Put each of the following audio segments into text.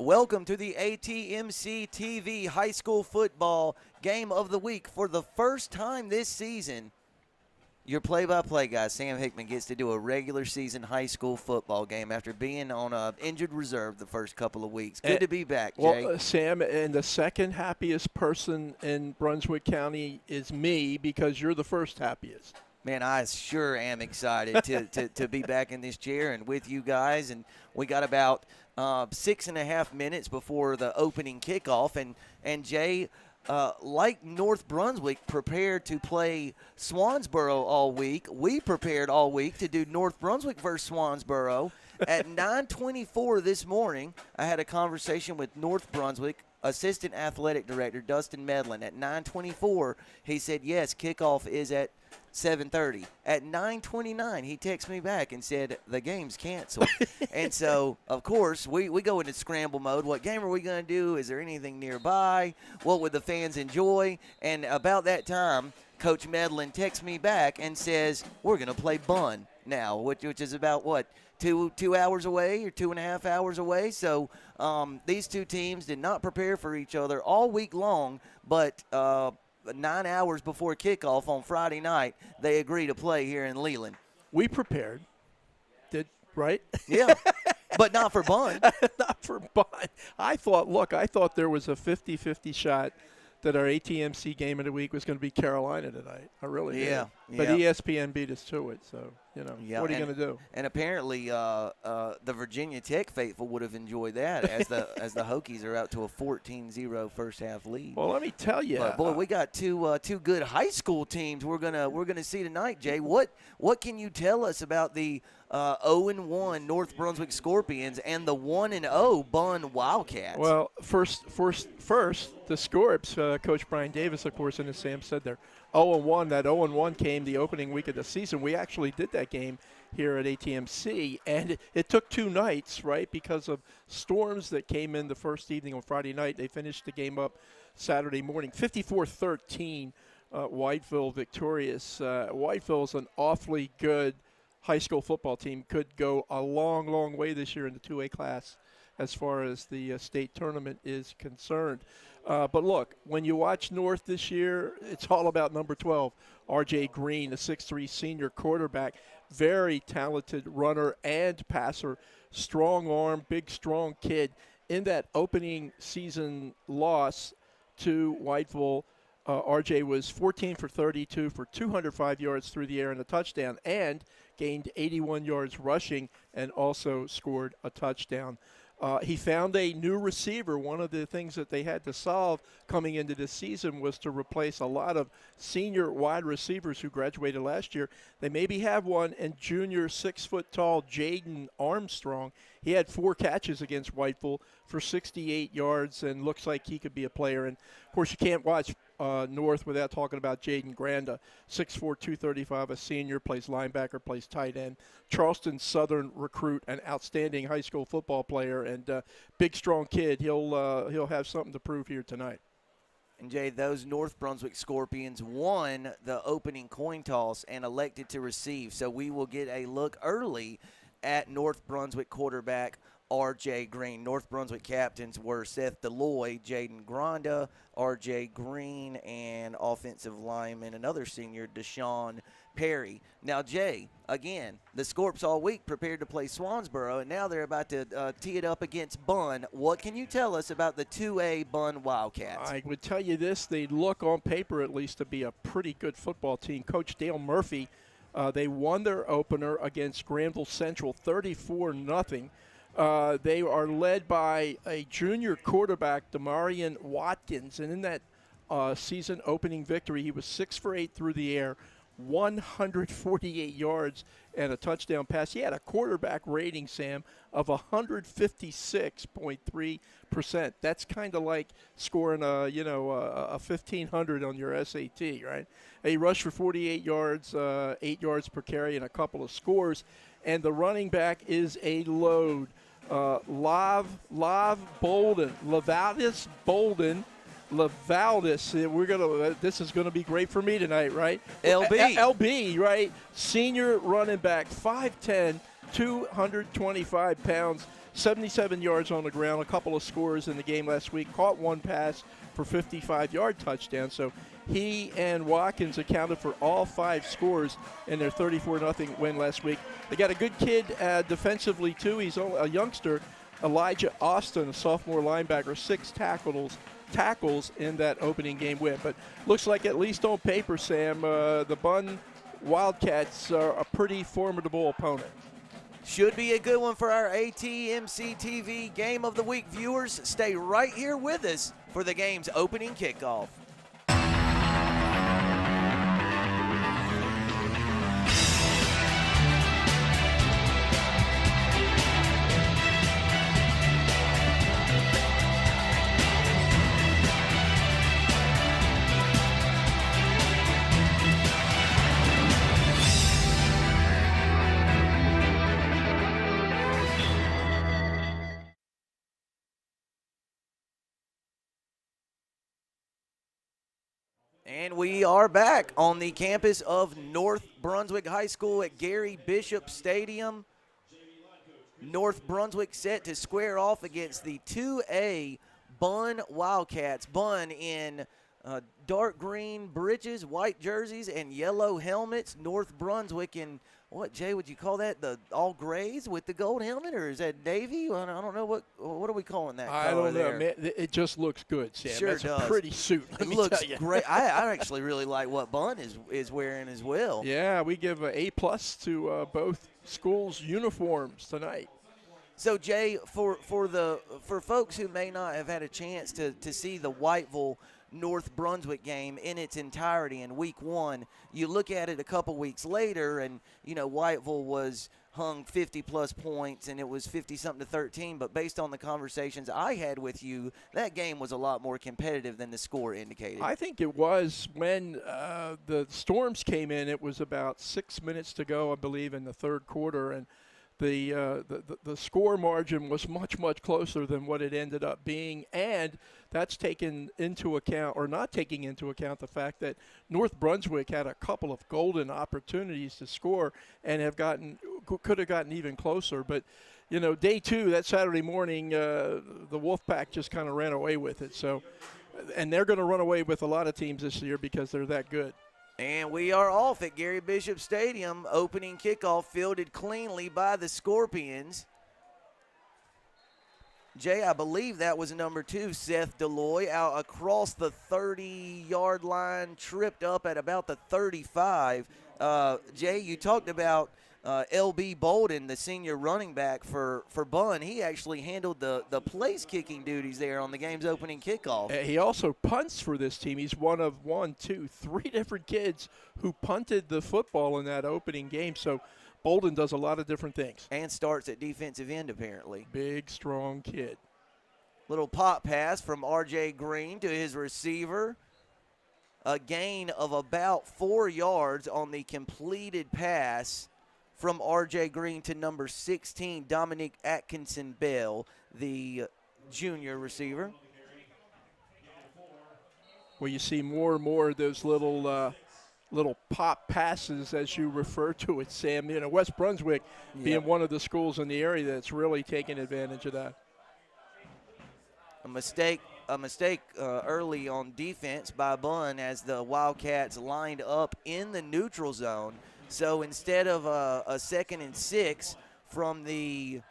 Welcome to the ATMC TV High School Football Game of the Week. For the first time this season, your play-by-play guy, Sam Hickman, gets to do a regular season high school football game after being on injured reserve the first couple of weeks. Good to be back, Jay. Well, Sam, and the second happiest person in Brunswick County is me because you're the first happiest. Man, I sure am excited to be back in this chair and with you guys. And we got about 6.5 minutes before the opening kickoff. And Jay, like North Brunswick prepared to play Swansboro all week, we prepared all week to do North Brunswick versus Swansboro. At 9:24 this morning, I had a conversation with North Brunswick Assistant Athletic Director Dustin Medlin. At 9:24, he said, yes, kickoff is at 7:30. At 9:29, he texted me back and said, the game's canceled. And so, of course, we go into scramble mode. What game are we going to do? Is there anything nearby? What would the fans enjoy? And about that time, Coach Medlin texts me back and says, we're going to play Bunn now, which is about, what, two hours away or 2.5 hours away. So these two teams did not prepare for each other all week long, but 9 hours before kickoff on Friday night, they agreed to play here in Leland. We prepared. Right? Yeah, but not for Bunn. Not for Bunn. I thought there was a 50-50 shot that our ATMC game of the week was going to be Carolina tonight. I really did. Yeah. But ESPN beat us to it, so, what are you going to do? And apparently the Virginia Tech faithful would have enjoyed that as the Hokies are out to a 14-0 first-half lead. Well, let me tell you. But, boy, we got two good high school teams we're gonna see tonight, Jay. What can you tell us about the 0-1 North Brunswick Scorpions and the 1-0 Bunn Wildcats? Well, first, the Scorps, Coach Brian Davis, of course, and as Sam said, they're 0-1. That 0-1 came the opening week of the season. We actually did that game here at ATMC, and it took 2 nights, right, because of storms that came in the first evening on Friday night. They finished the game up Saturday morning, 54-13, Whiteville victorious. Whiteville is an awfully good high school football team, could go a long, long way this year in the 2A class as far as the state tournament is concerned. But look, when you watch North this year, it's all about number 12, R.J. Green, a 6'3 senior quarterback, very talented runner and passer, strong arm, big, strong kid. In that opening season loss to Whiteville, R.J. was 14 for 32 for 205 yards through the air and a touchdown, and gained 81 yards rushing and also scored a touchdown. He found a new receiver. One of the things that they had to solve coming into this season was to replace a lot of senior wide receivers who graduated last year. They maybe have one, and junior 6-foot-tall Jaden Armstrong. He had 4 catches against Whiteville for 68 yards and looks like he could be a player. And, of course, you can't watch North without talking about Jaden Granda, 6'4", 235, a senior, plays linebacker, plays tight end. Charleston Southern recruit, an outstanding high school football player, and big, strong kid. He'll have something to prove here tonight. And, Jay, those North Brunswick Scorpions won the opening coin toss and elected to receive. So we will get a look early at North Brunswick quarterback R.J. Green. North Brunswick captains were Seth Deloy, Jaden Granda, R.J. Green, and offensive lineman, another senior, Deshaun Perry. Now, Jay, again, the Scorps all week prepared to play Swansboro, and now they're about to tee it up against Bunn. What can you tell us about the 2A Bunn Wildcats? I would tell you this. They look, on paper at least, to be a pretty good football team. Coach Dale Murphy, they won their opener against Granville Central 34-0. They are led by a junior quarterback, Demarion Watkins, and in that season opening victory, he was 6 for 8 through the air, 148 yards and a touchdown pass. He had a quarterback rating, Sam, of 156.3%. That's kind of like scoring a 1,500 on your SAT, right? He rushed for 48 yards, 8 yards per carry, and a couple of scores. And the running back is a load. Lav Bolden, Lavaldis Bolden, this is gonna be great for me tonight, right? LB, right? Senior running back, 5'10", 225 pounds, 77 yards on the ground, a couple of scores in the game last week, caught one pass for 55-yard touchdown. So he and Watkins accounted for all 5 scores in their 34-0 win last week. They got a good kid defensively, too. He's a youngster, Elijah Austin, a sophomore linebacker, 6 tackles in that opening game win. But looks like, at least on paper, Sam, the Bunn Wildcats are a pretty formidable opponent. Should be a good one for our ATMC TV Game of the Week viewers. Stay right here with us for the game's opening kickoff. And we are back on the campus of North Brunswick High School at Gary Bishop Stadium. North Brunswick set to square off against the 2A Bunn Wildcats. Bunn in dark green breeches, white jerseys, and yellow helmets. North Brunswick in, what, Jay, would you call that the all grays with the gold helmet, or is that navy? I don't know. What are we calling that I color don't know, there? Man. It just looks good, Sam. Sure That's does. a pretty suit. It looks great. I actually really like what Bunn is wearing as well. Yeah, we give an A+ to both schools' uniforms tonight. So, Jay, for folks who may not have had a chance to see the Whiteville North Brunswick game in its entirety in week 1, you look at it a couple weeks later, and Whiteville was hung 50-plus points, and it was 50-something to 13. But based on the conversations I had with you, that game was a lot more competitive than the score indicated. I think it was when the Storms came in. It was about 6 minutes to go, I believe, in the third quarter, and the score margin was much, much closer than what it ended up being, and that's taken into account, or not taking into account, the fact that North Brunswick had a couple of golden opportunities to score and could have gotten even closer. But, day 2, that Saturday morning, the Wolfpack just kind of ran away with it. So, and they're going to run away with a lot of teams this year because they're that good. And we are off at Gary Bishop Stadium. Opening kickoff fielded cleanly by the Scorpions. Jay, I believe that was number 2, Seth Deloy, out across the 30-yard line, tripped up at about the 35. Jay, you talked about L.B. Bolden, the senior running back for Bunn. He actually handled the place-kicking duties there on the game's opening kickoff. He also punts for this team. He's one of 3 different kids who punted the football in that opening game. So Bolden does a lot of different things. And starts at defensive end, apparently. Big, strong kid. Little pop pass from R.J. Green to his receiver. A gain of about 4 yards on the completed pass from R.J. Green to number 16, Dominic Atkinson-Bell, the junior receiver. Well, you see more and more of those little pop passes, as you refer to it, Sam. West Brunswick being one of the schools in the area that's really taking advantage of that. A mistake early on defense by Bunn as the Wildcats lined up in the neutral zone. So instead of a 2nd and 6 from the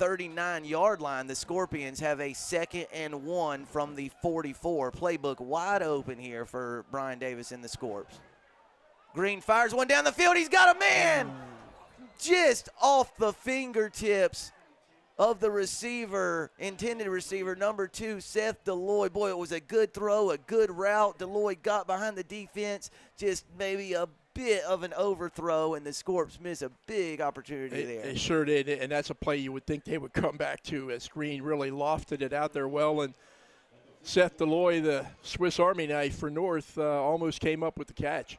39-yard line, the Scorpions have a 2nd and 1 from the 44. Playbook wide open here for Brian Davis and the Scorps. Green fires one down the field. He's got a man just off the fingertips of the intended receiver, number 2, Seth Deloy. Boy, it was a good throw, a good route. Deloy got behind the defense, just maybe a bit of an overthrow, and the Scorps miss a big opportunity there. They sure did, and that's a play you would think they would come back to, as Green really lofted it out there well, and Seth Deloy, the Swiss Army knife for North, almost came up with the catch.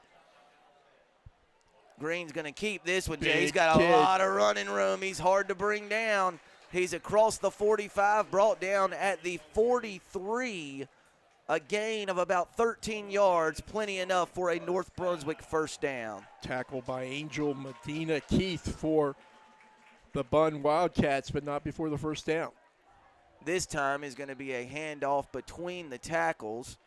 Green's going to keep this one, Jay. He's got a lot of running room. He's hard to bring down. He's across the 45, brought down at the 43. A gain of about 13 yards, plenty enough for a North Brunswick first down. Tackle by Angel Medina Keith for the Bunn Wildcats, but not before the first down. This time is going to be a handoff between the tackles.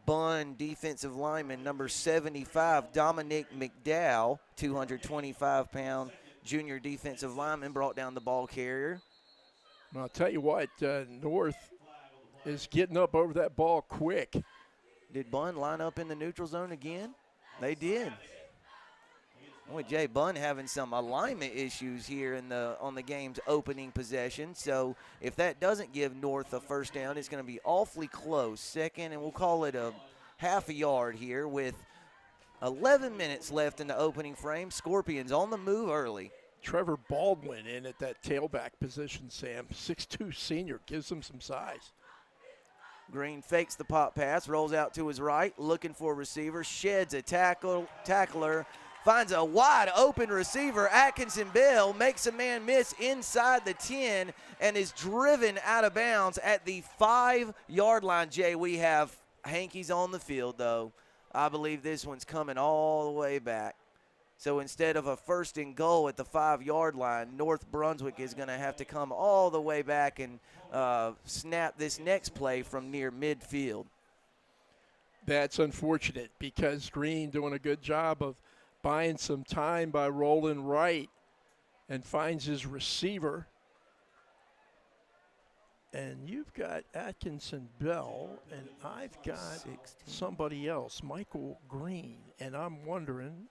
Bunn defensive lineman number 75, Dominic McDowell, 225-pound junior defensive lineman, brought down the ball carrier. Well, I'll tell you what, North is getting up over that ball quick. Did Bunn line up in the neutral zone again? They did. Boy, Jay, Bunn having some alignment issues here on the game's opening possession. So if that doesn't give North a first down, it's going to be awfully close. Second, and we'll call it a half a yard here with 11 minutes left in the opening frame. Scorpions on the move early. Trevor Baldwin in at that tailback position, Sam. 6'2" senior, gives him some size. Green fakes the pop pass, rolls out to his right, looking for a receiver, sheds a tackler, finds a wide open receiver. Atkinson Bell makes a man miss inside the 10 and is driven out of bounds at the 5-yard line. Jay, we have hankies on the field, though. I believe this one's coming all the way back. So instead of a first and goal at the 5-yard line, North Brunswick is going to have to come all the way back and snap this next play from near midfield. That's unfortunate because Green doing a good job of buying some time by rolling right and finds his receiver. And you've got Atkinson Bell, and I've got 16. somebody else, Michael Green, and I'm wondering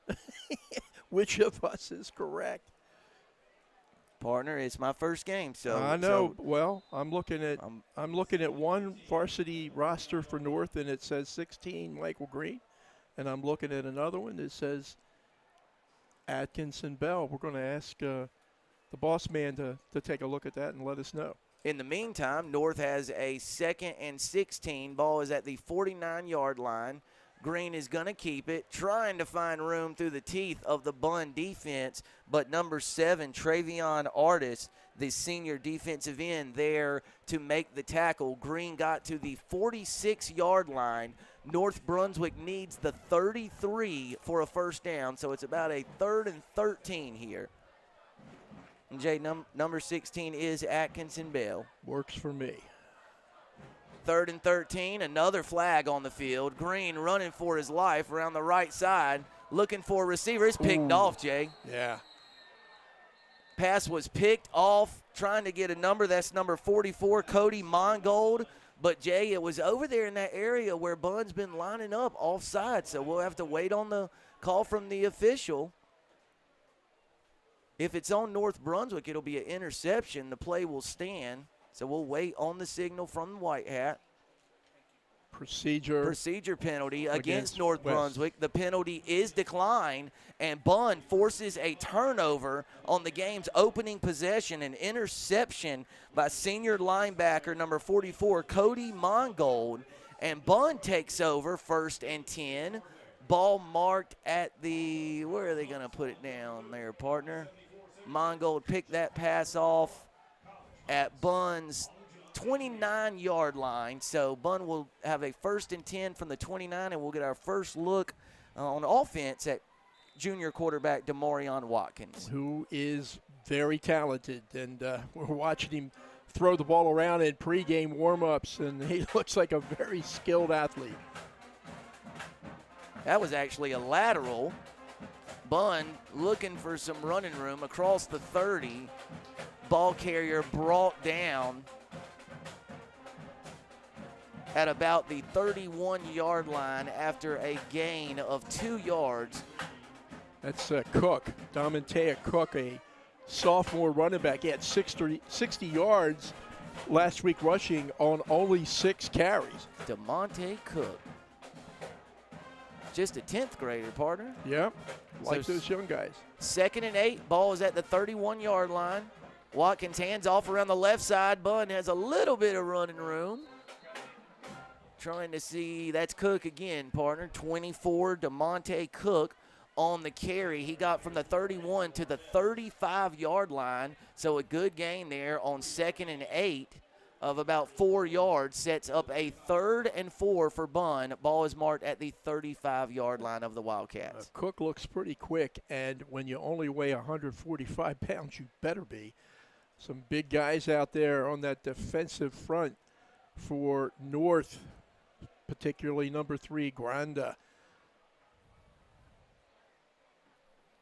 which of us is correct. Partner, it's my first game, so I know. Well, I'm looking at one varsity roster for North, and it says 16 Michael Green, and I'm looking at another one that says Atkinson Bell. We're going to ask the boss man to take a look at that and let us know. In the meantime, North has a 2nd and 16. Ball is at the 49-yard line. Green is going to keep it, trying to find room through the teeth of the Bunn defense, but number 7, Travion Artis, the senior defensive end, there to make the tackle. Green got to the 46-yard line. North Brunswick needs the 33 for a first down, so it's about a 3rd and 13 here. And Jay, number 16 is Atkinson Bell. Works for me. 3rd and 13, another flag on the field. Green running for his life around the right side, looking for a receiver. It's picked off, Jay. Yeah. Pass was picked off, trying to get a number. That's number 44, Cody Mongold. But, Jay, it was over there in that area where Bunn's been lining up offside, so we'll have to wait on the call from the official. If it's on North Brunswick, it'll be an interception. The play will stand. So we'll wait on the signal from the White Hat. Procedure penalty against North Brunswick. The penalty is declined, and Bunn forces a turnover on the game's opening possession, an interception by senior linebacker number 44, Cody Mongold. And Bunn takes over 1st and 10. Ball marked at the, where are they going to put it down there, partner? Mongold picked that pass off at Bunn's 29-yard line. So Bunn will have a 1st and 10 from the 29, and we'll get our first look on offense at junior quarterback Demarion Watkins, who is very talented, and we're watching him throw the ball around in pregame warm-ups, and he looks like a very skilled athlete. That was actually a lateral. Bunn looking for some running room across the 30. Ball carrier brought down at about the 31-yard line after a gain of 2 yards. That's Cook, Domantea Cook, a sophomore running back. He had 60 yards last week rushing on only 6 carries. DeMonte Cook. Just a 10th grader, partner. Yep, like those young guys. 2nd and 8. Ball is at the 31-yard line. Watkins hands off around the left side. Bunn has a little bit of running room. Trying to see, that's Cook again, partner. 24, DeMonte Cook on the carry. He got from the 31 to the 35-yard line, so a good gain there on 2nd and 8. of about 4 yards sets up a 3rd and 4 for Bunn. Ball is marked at the 35-yard line of the Wildcats. Cook looks pretty quick, and when you only weigh 145 pounds, you better be. Some big guys out there on that defensive front for North, particularly number 3, Granda.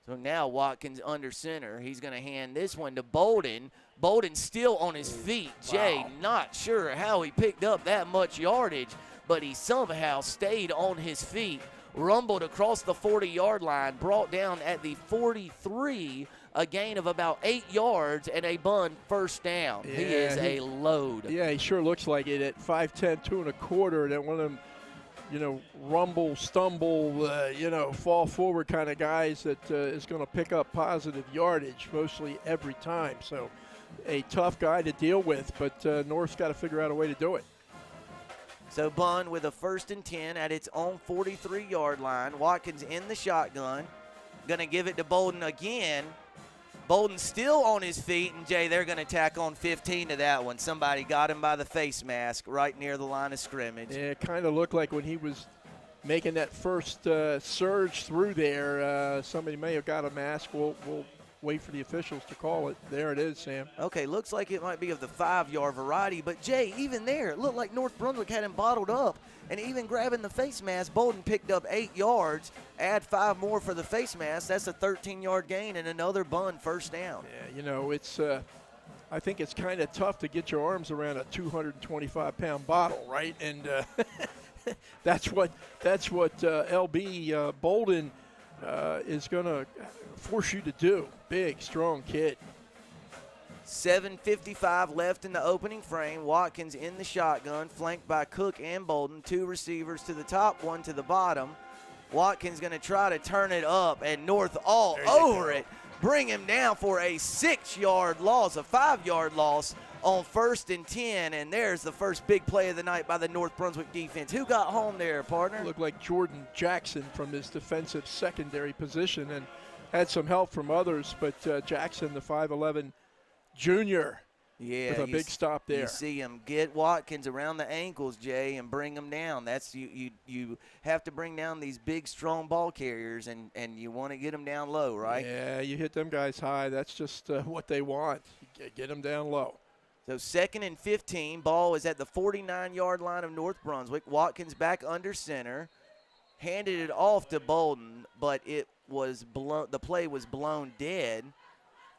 So now Watkins under center. He's going to hand this one to Bolden. Bolden still on his feet. Jay, not sure how he picked up that much yardage, but he somehow stayed on his feet, rumbled across the 40-yard line, brought down at the 43, a gain of about 8 yards, and a Bunn first down. Yeah, he is a load. Yeah, he sure looks like it at 5'10", 2 1/4, and then one of them, rumble, stumble, fall forward kind of guys that is going to pick up positive yardage mostly every time. So a tough guy to deal with, but North's got to figure out a way to do it. So Bunn with a 1st and 10 at its own 43-yard line. Watkins in the shotgun. Going to give it to Bolden again. Bolden still on his feet, and Jay, they're going to tack on 15 to that one. Somebody got him by the face mask right near the line of scrimmage. Yeah, it kind of looked like when he was making that first surge through there, somebody may have got a mask. We'll wait for the officials to call it. There it is, Sam. Okay, looks like it might be of the 5-yard variety, but Jay, even there, it looked like North Brunswick had him bottled up, and even grabbing the face mask, Bolden picked up 8 yards, add 5 more for the face mask. That's a 13-yard gain and another Bunn first down. Yeah, it's I think it's kind of tough to get your arms around a 225-pound bottle, right? And that's what LB Bolden is going to force you to do. Big, strong kid. 7:55 left in the opening frame. Watkins in the shotgun, flanked by Cook and Bolden. 2 receivers to the top, 1 to the bottom. Watkins going to try to turn it up, and North all over it. Bring him down for a 6-yard loss, a 5-yard loss on 1st and 10, and there's the first big play of the night by the North Brunswick defense. Who got home there, partner? Looked like Jordan Jackson from his defensive secondary position, and had some help from others, but Jackson, the 5'11" junior, with a big stop there. You see him get Watkins around the ankles, Jay, and bring him down. That's you have to bring down these big, strong ball carriers, and you want to get them down low, right? Yeah, you hit them guys high. That's just what they want. Get them down low. So 2nd and 15. Ball is at the 49-yard line of North Brunswick. Watkins back under center. Handed it off to Bolden, but it was blown. The play was blown dead.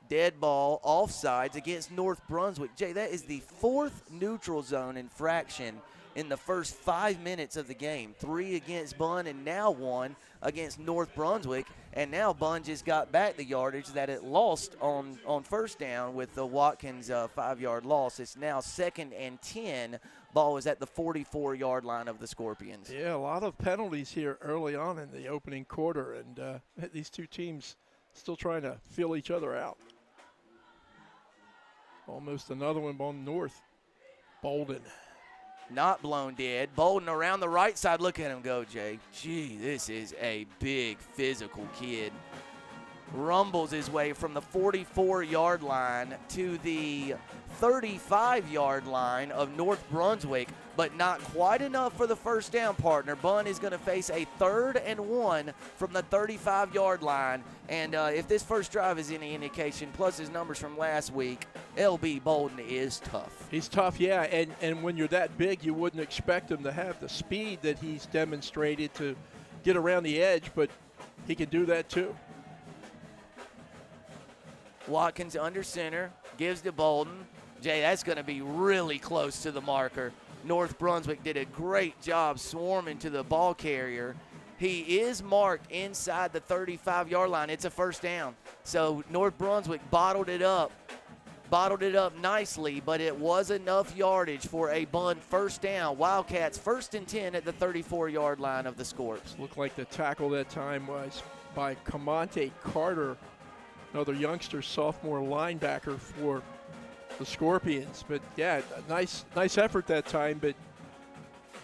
Dead ball, offsides against North Brunswick. Jay, that is the 4th neutral zone infraction in the first 5 minutes of the game. 3 against Bunn and now 1 against North Brunswick. And now Bunn just got back the yardage that it lost on first down with the Watkins 5-yard loss. It's now 2nd and 10. Ball is at the 44-yard line of the Scorpions. Yeah, a lot of penalties here early on in the opening quarter, and these two teams still trying to feel each other out. Almost another one on North. Bolden. Not blown dead. Bolden around the right side. Look at him go, Jay. Gee, this is a big physical kid. Rumbles his way from the 44-yard line to the 35-yard line of North Brunswick, but not quite enough for the first down, partner. Bunn is going to face a 3rd and 1 from the 35-yard line. And if this first drive is any indication, plus his numbers from last week, LB Bolden is tough. He's tough, yeah, and when you're that big, you wouldn't expect him to have the speed that he's demonstrated to get around the edge, but he can do that too. Watkins under center, gives to Bolden. Jay, that's going to be really close to the marker. North Brunswick did a great job swarming to the ball carrier. He is marked inside the 35-yard line. It's a first down. So North Brunswick bottled it up nicely, but it was enough yardage for a Bunn first down. Wildcats 1st and 10 at the 34-yard line of the Scorps. Looked like the tackle that time was by Camonte Carter, another youngster, sophomore linebacker for the Scorpions. But yeah, nice effort that time. But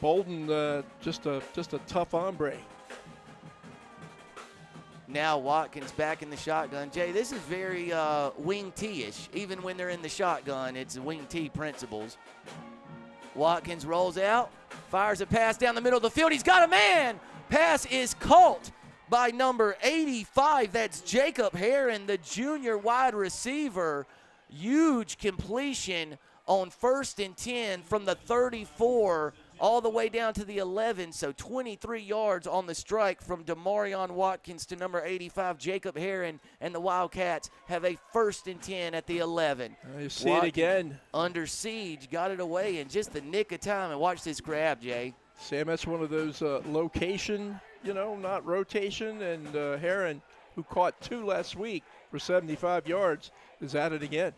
Bolden just a tough hombre. Now Watkins back in the shotgun. Jay, this is very wing T-ish. Even when they're in the shotgun, it's wing T principles. Watkins rolls out, fires a pass down the middle of the field. He's got a man. Pass is caught by number 85. That's Jacob Herron, the junior wide receiver. Huge completion on 1st and 10 from the 34 all the way down to the 11, so 23 yards on the strike from Demarion Watkins to number 85, Jacob Herron, and the Wildcats have a 1st and 10 at the 11. You see Watkins it again. Under siege, got it away in just the nick of time, and watch this grab, Jay. Sam, that's one of those location, not rotation, and Herron, who caught 2 last week for 75 yards, is at it again.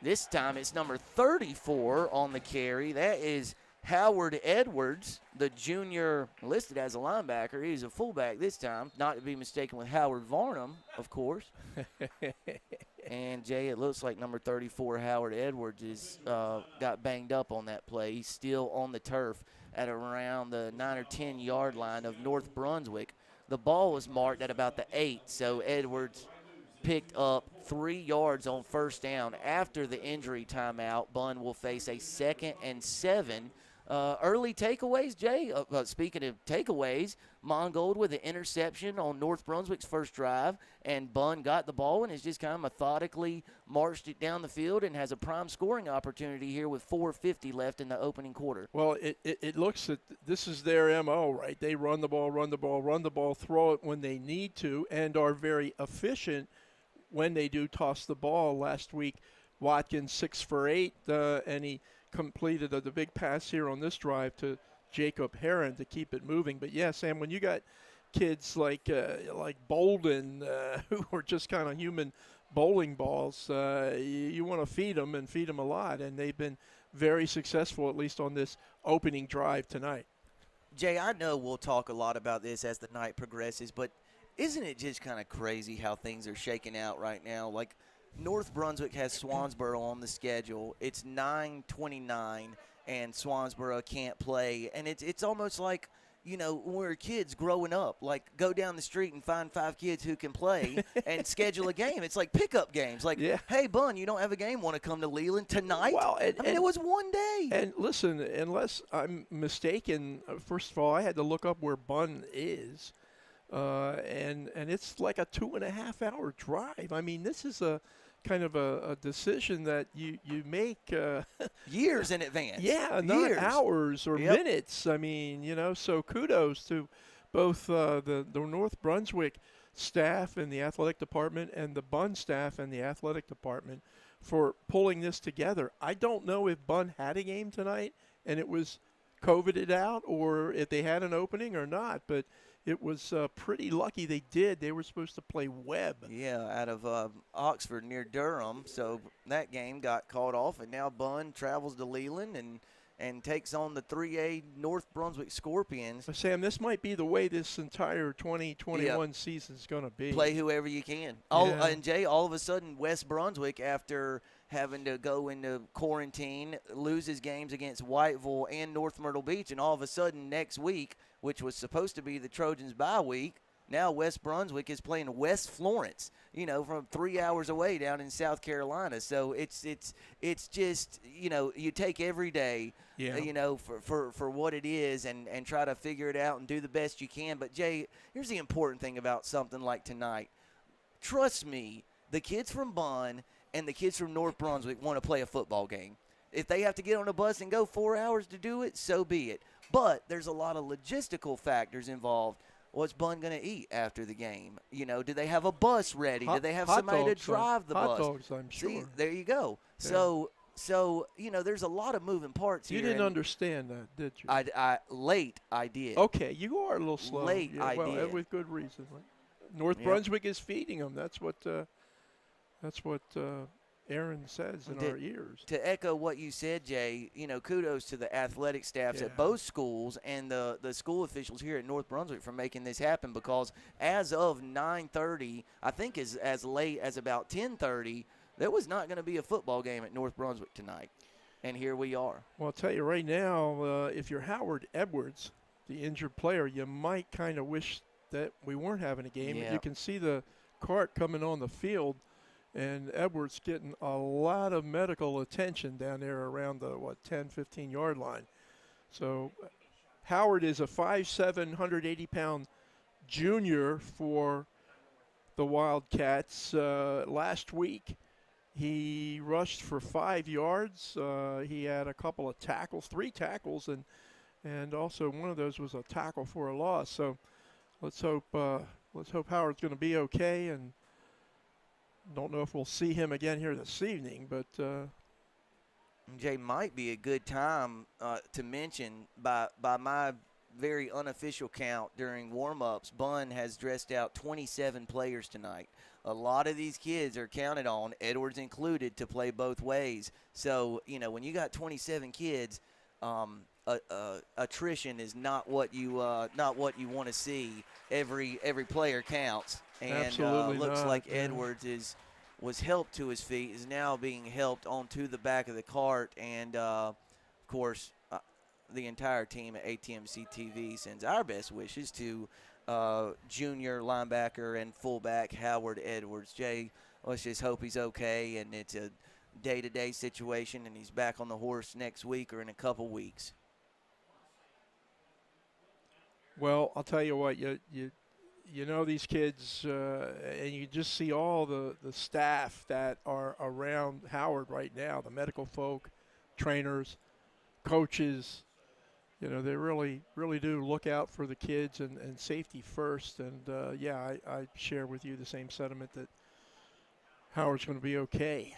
This time it's number 34 on the carry. That is Howard Edwards, the junior listed as a linebacker. He's a fullback this time, not to be mistaken with Howard Varnum, of course. And, Jay, it looks like number 34, Howard Edwards, is got banged up on that play. He's still on the turf at around the 9 or 10 yard line of North Brunswick. The ball was marked at about the 8, so Edwards picked up 3 yards on 1st down. After the injury timeout, Bunn will face a 2nd and 7. Early takeaways, Jay. Speaking of takeaways, Mongold with an interception on North Brunswick's first drive, and Bunn got the ball and has just kind of methodically marched it down the field and has a prime scoring opportunity here with 4:50 left in the opening quarter. Well, it looks that this is their MO, right? They run the ball, throw it when they need to, and are very efficient when they do toss the ball. Last week, Watkins 6 for 8, and he completed the big pass here on this drive to Jacob Herron to keep it moving. But yeah, Sam, when you got kids like Bolden, who are just kind of human bowling balls, you want to feed them and feed them a lot, and they've been very successful, at least on this opening drive tonight. Jay, I know we'll talk a lot about this as the night progresses, but isn't it just kind of crazy how things are shaking out right now? Like, North Brunswick has Swansboro on the schedule. It's 9:29, and Swansboro can't play. And it's almost like, when we were kids growing up, like go down the street and find 5 kids who can play and schedule a game. It's like pickup games. Like, yeah. Hey, Bunn, you don't have a game. Want to come to Leland tonight? Well, it was one day. And listen, unless I'm mistaken, first of all, I had to look up where Bunn is. And it's like a 2.5-hour drive. I mean, this is a kind of a decision that you make years in advance. Yeah, not years. Hours or minutes. I mean, so kudos to both the North Brunswick staff and the athletic department and the Bunn staff and the athletic department for pulling this together. I don't know if Bunn had a game tonight and it was COVIDed out, or if they had an opening or not, but it was pretty lucky they did. They were supposed to play Webb. Yeah, out of Oxford near Durham. So that game got called off, and now Bunn travels to Leland and takes on the 3A North Brunswick Scorpions. Sam, this might be the way this entire 2021 season is going to be. Play whoever you can. And, Jay, all of a sudden, West Brunswick, after having to go into quarantine, loses games against Whiteville and North Myrtle Beach, and all of a sudden next week, which was supposed to be the Trojans' bye week, now West Brunswick is playing West Florence, from 3 hours away down in South Carolina. So it's just, you take every day, for what it is and try to figure it out and do the best you can. But, Jay, here's the important thing about something like tonight. Trust me, the kids from Bunn and the kids from North Brunswick want to play a football game. If they have to get on a bus and go 4 hours to do it, so be it. But there's a lot of logistical factors involved. What's Bunn going to eat after the game? Do they have a bus ready? Do they have somebody to drive the bus? Hot dogs, I'm sure. See, there you go. Yeah. So there's a lot of moving parts here. You didn't understand that, did you? I did. Okay, you are a little slow. I did. With good reason. Right? North Brunswick is feeding them. That's what Aaron says in our ears. To echo what you said, Jay, kudos to the athletic staffs at both schools and the school officials here at North Brunswick for making this happen, because as of 9:30, I think as late as about 10:30, there was not going to be a football game at North Brunswick tonight. And here we are. Well, I'll tell you right now, if you're Howard Edwards, the injured player, you might kind of wish that we weren't having a game. Yeah. You can see the cart coming on the field, and Edwards getting a lot of medical attention down there around the 10, 15-yard line. So Howard is a 5'7", 180-pound junior for the Wildcats. Last week, he rushed for 5 yards. He had a couple of tackles, 3 tackles, and also one of those was a tackle for a loss. So let's hope Howard's going to be okay. And don't know if we'll see him again here this evening, but Jay, might be a good time to mention by my very unofficial count during warm-ups, Bunn has dressed out 27 players tonight. A lot of these kids are counted on, Edwards included, to play both ways. So, when you got 27 kids, attrition is not what you want to see. Every player counts, and absolutely looks not. like Edwards was helped to his feet, is now being helped onto the back of the cart, and of course the entire team at ATMC TV sends our best wishes to junior linebacker and fullback Howard Edwards. Jay, let's just hope he's okay and it's a day-to-day situation and he's back on the horse next week or in a couple weeks. Well, I'll tell you what, you know these kids, and you just see all the staff that are around Howard right now, the medical folk, trainers, coaches. They really, really do look out for the kids and safety first. And, I share with you the same sentiment that Howard's going to be okay.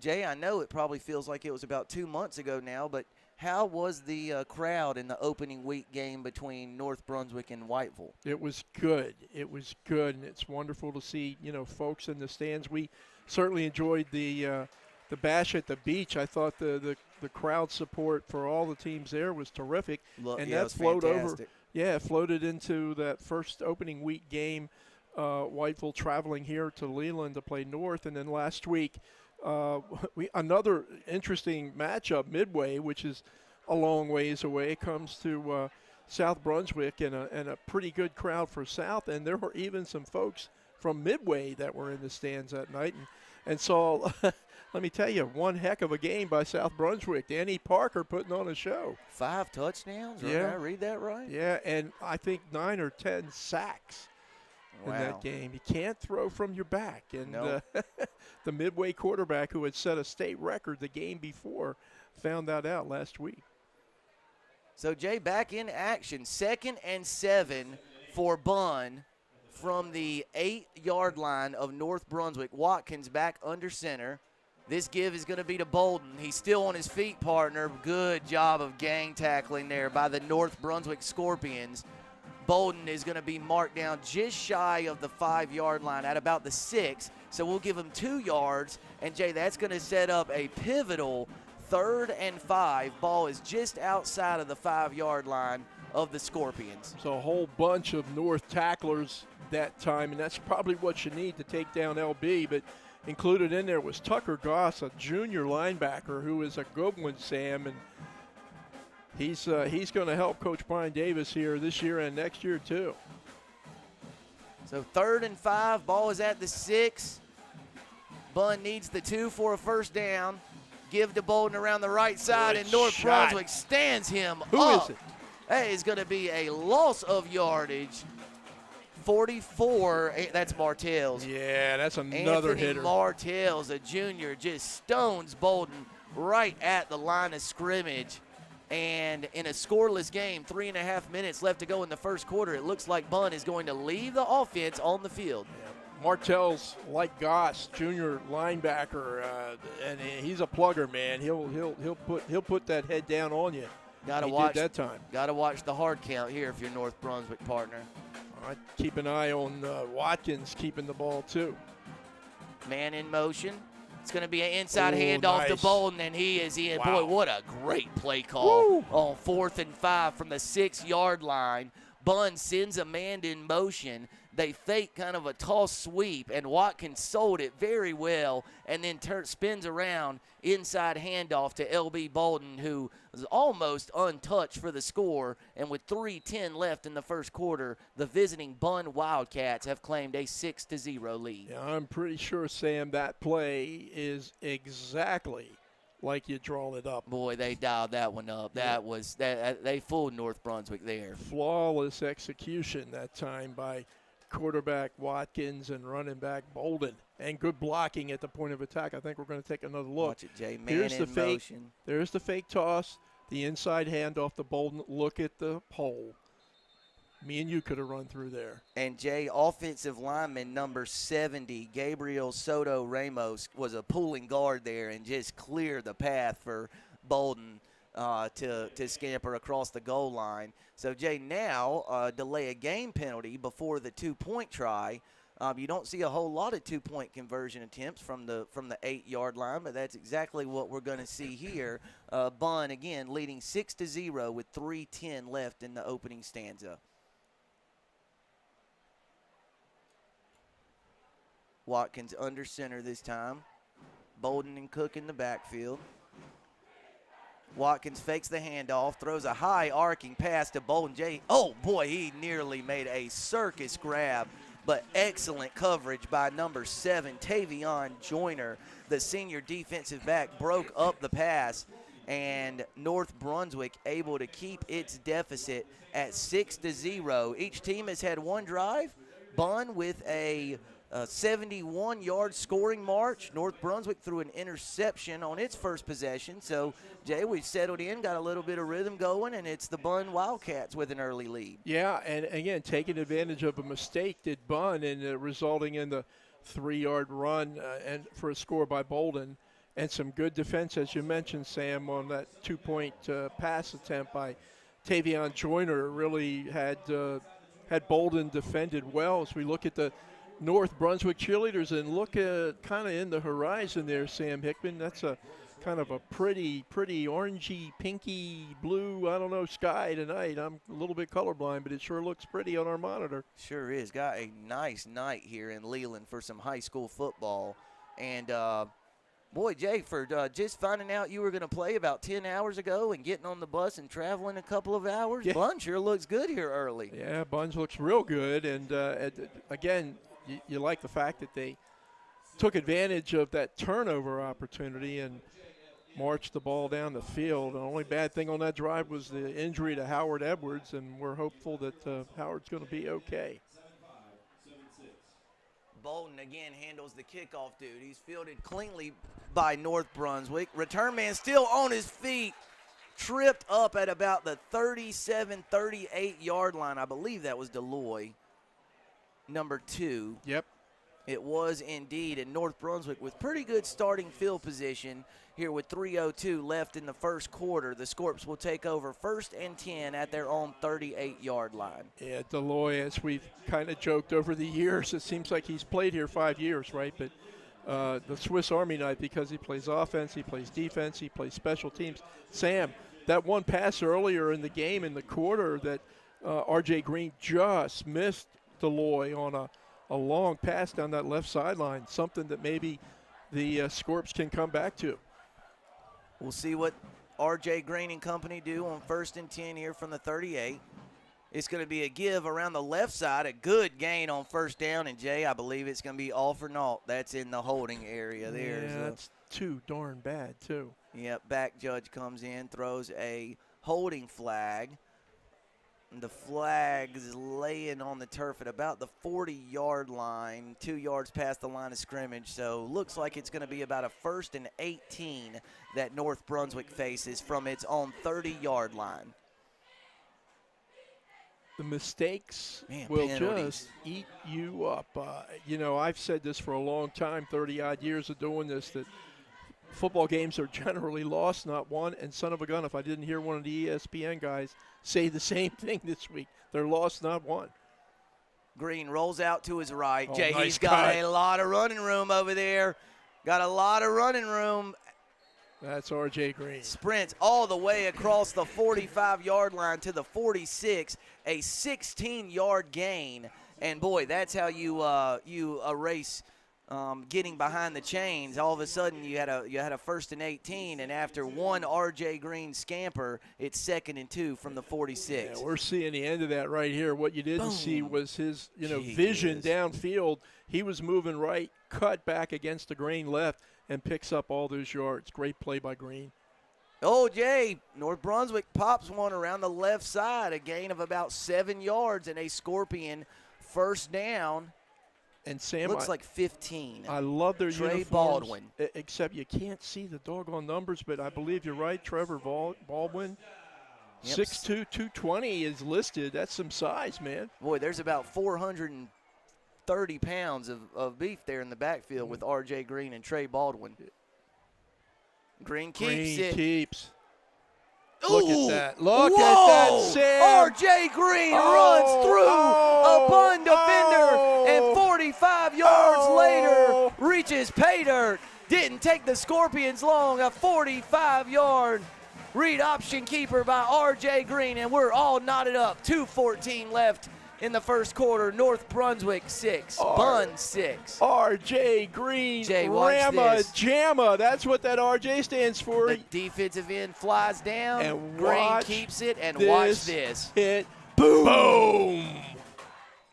Jay, I know it probably feels like it was about 2 months ago now, but how was the crowd in the opening week game between North Brunswick and Whiteville? It was good. It was good, and it's wonderful to see, folks in the stands. We certainly enjoyed the bash at the beach. I thought the crowd support for all the teams there was terrific. And that flowed fantastic. over. Yeah, it floated into that first opening week game, Whiteville traveling here to Leland to play North. And then last week, another interesting matchup, Midway, which is a long ways away, comes to South Brunswick, and a pretty good crowd for South. And there were even some folks from Midway that were in the stands that night. And saw, let me tell you, one heck of a game by South Brunswick. Danny Parker putting on a show. 5 touchdowns? Yeah. Did I read that right? Yeah, and I think 9 or 10 sacks in that game. You can't throw from your back. And nope. The Midway quarterback who had set a state record the game before found that out last week. So, Jay, back in action. 2nd and 7 for Bunn from the 8-yard line of North Brunswick. Watkins back under center. This give is going to be to Bolden. He's still on his feet, partner. Good job of gang tackling there by the North Brunswick Scorpions. Bolden is going to be marked down just shy of the 5-yard line at about the 6. So we'll give him 2 yards. And, Jay, that's going to set up a pivotal 3rd and 5. Ball is just outside of the 5-yard line of the Scorpions. So a whole bunch of North tacklers that time, and that's probably what you need to take down LB. But included in there was Tucker Goss, a junior linebacker who is a good one, Sam, and he's going to help Coach Brian Davis here this year and next year too. So 3rd and 5, ball is at the 6. Bunn needs the 2 for a first down. Give to Bolden around the right side, Good and North shot. Brunswick stands him Who up. is it? That is going to be a loss of yardage. 44, that's Martell's. Yeah, that's another Anthony hitter. Martell's, a junior, just stones Bolden right at the line of scrimmage. And in a scoreless game, 3.5 minutes left to go in the first quarter, it looks like Bunn is going to leave the offense on the field. Yeah. Martell's like Goss, junior linebacker, and he's a plugger, man. He'll put that head down on you. Gotta watch that time. Gotta watch the hard count here if you're North Brunswick, partner. I keep an eye on Watkins keeping the ball too. Man in motion. It's going to be an inside handoff nice. to Bolden, and he is in. Wow. Boy, what a great play call. Woo. On 4th and 5 from the 6-yard line. Bunn sends a man in motion They faked kind of a toss sweep, and Watkins sold it very well, and then spins around, inside handoff to L.B. Bolden, who was almost untouched for the score. And with 3:10 left in the first quarter, the visiting Bunn Wildcats have claimed a 6-0 lead. Yeah, I'm pretty sure, Sam, that play is exactly like you draw it up. Boy, they dialed that one up. That was they fooled North Brunswick there. Flawless execution that time by quarterback Watkins and running back Bolden, and good blocking at the point of attack. I think we're going to take another look. Watch it, Jay. Man Here's in the fake. motion. There's the fake toss, the inside handoff to Bolden. Look at the pole. Me and you could have run through there. And, Jay, offensive lineman number 70, Gabriel Soto Ramos, was a pulling guard there and just cleared the path for Bolden to scamper across the goal line. So, Jay, now delay a game penalty before the 2-point try. You don't see a whole lot of 2-point conversion attempts from the 8-yard line, but that's exactly what we're going to see here. Bunn, again, leading 6-0 with 3:10 left in the opening stanza. Watkins under center this time. Bolden and Cook in the backfield. Watkins fakes the handoff, throws a high arcing pass to Bolden. Oh boy, he nearly made a circus grab, but excellent coverage by number 7, Tavion Joyner. The senior defensive back broke up the pass, and North Brunswick able to keep its deficit at 6-0. Each team has had one drive. Bunn with a 71-yard scoring march. North Brunswick threw an interception on its first possession. So, Jay, we've settled in, got a little bit of rhythm going, and it's the Bunn Wildcats with an early lead. Yeah, and again, taking advantage of a mistake did Bunn, and resulting in the 3-yard run and for a score by Bolden, and some good defense, as you mentioned, Sam, on that 2-point pass attempt by Tavion Joyner. Really had Bolden defended well. As we look at the North Brunswick cheerleaders and look at kind of in the horizon there, Sam Hickman. That's a kind of a pretty orangey, pinky, blue, I don't know, sky tonight. I'm a little bit colorblind, but it sure looks pretty on our monitor. Sure is. Got a nice night here in Leland for some high school football. And, boy, Jay, for just finding out you were going to play about 10 hours ago and getting on the bus and traveling a couple of hours, yeah. Bunn sure looks good here early. Yeah, Bunn looks real good. And, again, you like the fact that they took advantage of that turnover opportunity and marched the ball down the field. The only bad thing on that drive was the injury to Howard Edwards, and we're hopeful that Howard's going to be okay. Bolden again handles the kickoff duties, fielded cleanly by North Brunswick. Return man still on his feet, tripped up at about the 37, 38-yard line. I believe that was Deloy. Number 2. Yep. It was indeed, and North Brunswick with pretty good starting field position here with 3:02 left in the first quarter. The Scorps will take over 1st and 10 at their own 38-yard line. Yeah, Deloy, as we've kind of joked over the years, it seems like he's played here 5 years, right? But the Swiss Army knife, because he plays offense, he plays defense, he plays special teams. Sam, that one pass earlier in the game in the quarter that R.J. Green just missed Deloy on a long pass down that left sideline, something that maybe the Scorps can come back to. We'll see what R.J. Green and company do on 1st and 10 here from the 38. It's going to be a give around the left side, a good gain on 1st down, and Jay, I believe it's going to be all for naught. That's in the holding area there. Yeah, that's too darn bad, too. Yep, back judge comes in, throws a holding flag. The flag is laying on the turf at about the 40-yard line, 2 yards past the line of scrimmage. So looks like it's going to be about a 1st and 18 that North Brunswick faces from its own 30-yard line. The mistakes will just eat you up. You know, I've said this for a long time, 30-odd years of doing this, that football games are generally lost, not won. And son of a gun, if I didn't hear one of the ESPN guys say the same thing this week, they're lost, not won. Green rolls out to his right. Oh, Jay, nice he's got cut. a lot of running room over there. Got a lot of running room. That's R.J. Green. Sprints all the way across the 45-yard line to the 46, a 16-yard gain. And, boy, that's how you erase getting behind the chains. All of a sudden you had a 1st and 18, and after one R.J. Green scamper, it's 2nd and 2 from the 46. Yeah, we're seeing the end of that right here. What you didn't see was his vision downfield. He was moving right, cut back against the grain left, and picks up all those yards. Great play by Green. Oh, Jay, North Brunswick pops one around the left side, a gain of about 7 yards, and a Scorpion first down. And Sam, looks like 15. I love their Trey uniforms, Baldwin. Except you can't see the doggone numbers, but I believe you're right. Trevor Baldwin, Yep. 6'2", 220 is listed. That's some size, man. Boy, there's about 430 pounds of beef there in the backfield with R.J. Green and Trey Baldwin. Green keeps it. Keeps. Ooh, Look at that. Look whoa, at that, Sam. R.J. Green runs through a Bunn defender, and 45 yards later reaches pay dirt. Didn't take the Scorpions long, a 45-yard read option keeper by R.J. Green, and we're all knotted up. 2:14 left in the first quarter. North Brunswick 6, Bunn 6. R.J. Green, Jay, watch Rama this. Jamma. That's what that R.J. stands for. The defensive end flies down. And Green keeps it, and watch this. Hit. Boom.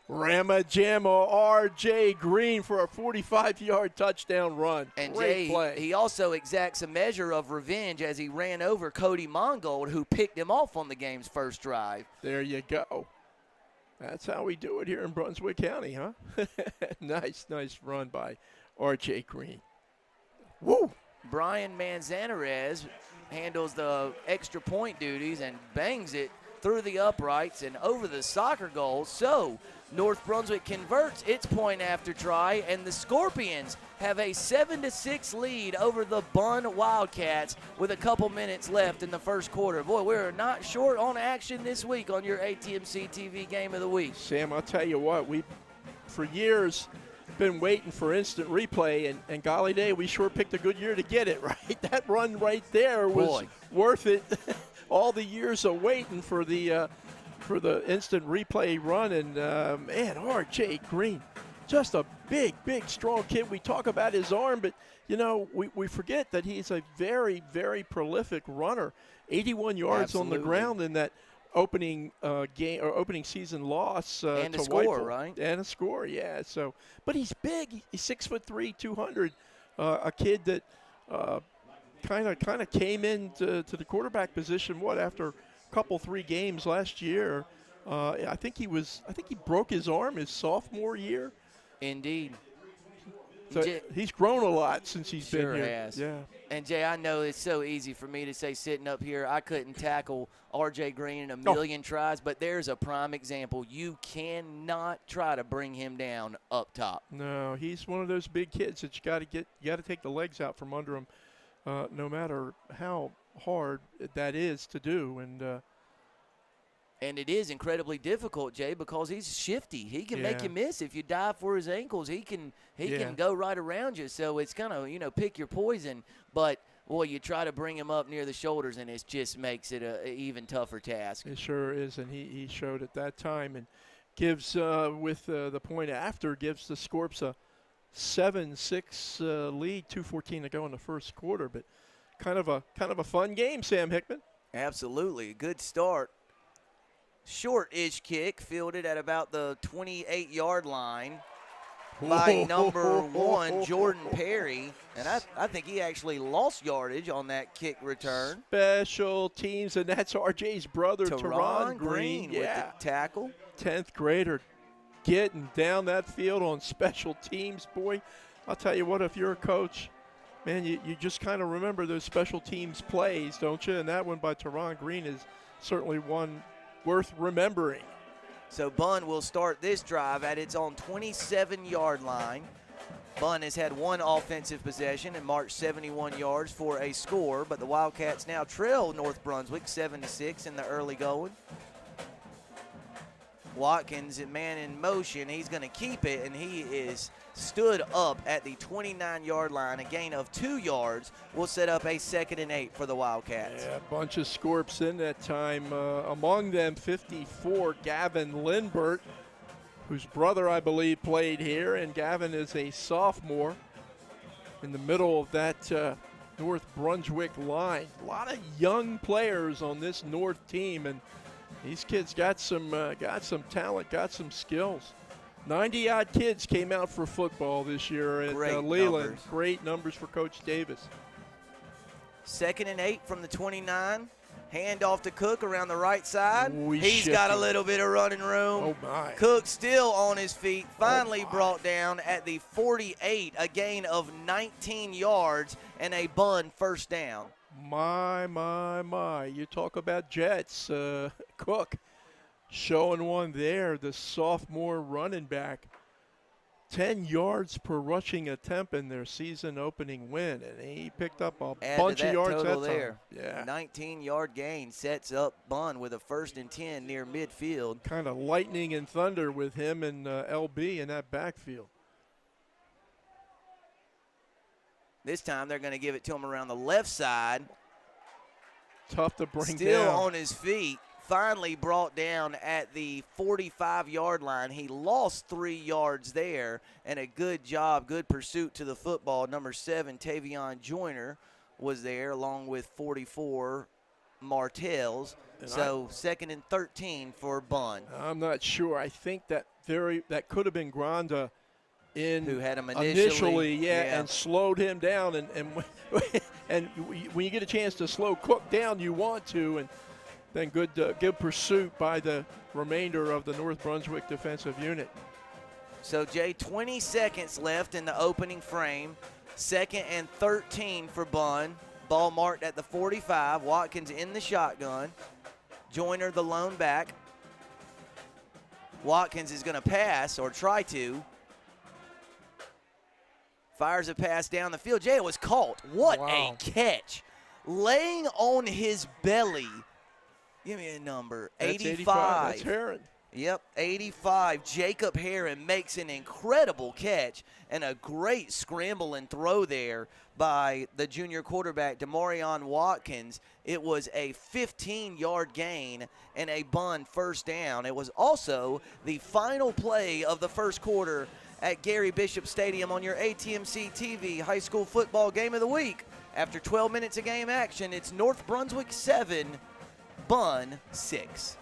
Rama Jamma, R.J. Green for a 45-yard touchdown run. And Great Jay, play. he also exacts a measure of revenge as he ran over Cody Mongold, who picked him off on the game's first drive. There you go. That's how we do it here in Brunswick County, huh? Nice run by R.J. Green. Woo! Brian Manzanares handles the extra point duties and bangs it through the uprights and over the soccer goal. So North Brunswick converts its point after try, and the Scorpions have a 7-6 lead over the Bunn Wildcats with a couple minutes left in the first quarter. Boy, we're not short on action this week on your ATMC TV Game of the Week. Sam, I'll tell you what, we for years been waiting for instant replay, and golly day, we sure picked a good year to get it, right? That run right there was worth it. All the years of waiting for the instant replay run, and man, R.J. Green, just a big, strong kid. We talk about his arm, but we forget that he's a very, very prolific runner. 81 yards on the ground in that opening game or opening season loss and to a score, Whiteville. right? And a score, yeah. So, but he's big. He's 6'3", 200. A kid that kind of came into the quarterback position after a couple 3 games last year. I think he broke his arm his sophomore year. Indeed. So he's grown a lot since he's been here. Has. Yeah. And Jay, I know it's so easy for me to say sitting up here, I couldn't tackle R.J. Green in a million tries, but there's a prime example. You cannot try to bring him down up top. No, he's one of those big kids that you got to take the legs out from under him, no matter how hard that is to do. And it is incredibly difficult, Jay, because he's shifty. He can make you miss. If you dive for his ankles, he can go right around you. So it's kind of, pick your poison. But, boy, you try to bring him up near the shoulders, and it just makes it an even tougher task. It sure is, and he showed at that time. And gives, with the point after, gives the Scorps a 7-6 lead, 2:14 to go in the first quarter. But kind of a fun game, Sam Hickman. Absolutely. Good start. Short-ish kick, fielded at about the 28-yard line by number 1, Jordan Perry. And I think he actually lost yardage on that kick return. Special teams, and that's RJ's brother, Teron Green with the tackle. 10th grader getting down that field on special teams. Boy, I'll tell you what, if you're a coach, man, you just kind of remember those special teams plays, don't you? And that one by Teron Green is certainly one worth remembering. So Bunn will start this drive at its own 27-yard line. Bunn has had one offensive possession and marched 71 yards for a score, but the Wildcats now trail North Brunswick 7-6 in the early going. Watkins, man in motion. He's going to keep it, and he is stood up at the 29-yard line. A gain of 2 yards will set up a 2nd and 8 for the Wildcats. Yeah, a bunch of Scorps in that time. Among them, 54, Gavin Lindbert, whose brother, I believe, played here. And Gavin is a sophomore in the middle of that North Brunswick line. A lot of young players on this North team, and these kids got some talent, got some skills. 90-odd kids came out for football this year at Leland. Numbers. Great numbers for Coach Davis. 2nd and 8 from the 29. Hand off to Cook around the right side. He's got a little bit of running room. Oh, my. Cook still on his feet. Finally brought down at the 48, a gain of 19 yards and a Bunn first down. My. You talk about Jets. Cook showing one there, the sophomore running back. 10 yards per rushing attempt in their season opening win, and he picked up a bunch of yards that there. time. Yeah. 19-yard gain sets up Bunn with a 1st and 10 near midfield. Kind of lightning and thunder with him and LB in that backfield. This time they're going to give it to him around the left side. Tough to bring down. Still on his feet. Finally brought down at the 45-yard line. He lost 3 yards there, and a good job, good pursuit to the football. Number 7, Tavion Joyner, was there along with 44, Martels. So 2nd and 13 for Bunn. I'm not sure. I think that could have been Granda who had him initially, and slowed him down. And when you get a chance to slow Cook down, you want to. And then good pursuit by the remainder of the North Brunswick defensive unit. So, Jay, 20 seconds left in the opening frame. 2nd and 13 for Bunn. Ball marked at the 45. Watkins in the shotgun. Joyner the lone back. Watkins is going to pass, or try to. Fires a pass down the field. Jay, it was caught. What a catch. Laying on his belly. Give me a number. That's 85. That's Heron. Yep, 85. Jacob Heron makes an incredible catch and a great scramble and throw there by the junior quarterback, Demarion Watkins. It was a 15-yard gain and a Bunn first down. It was also the final play of the first quarter at Gary Bishop Stadium on your ATMC TV high school football game of the week. After 12 minutes of game action, it's North Brunswick 7, Bunn 6.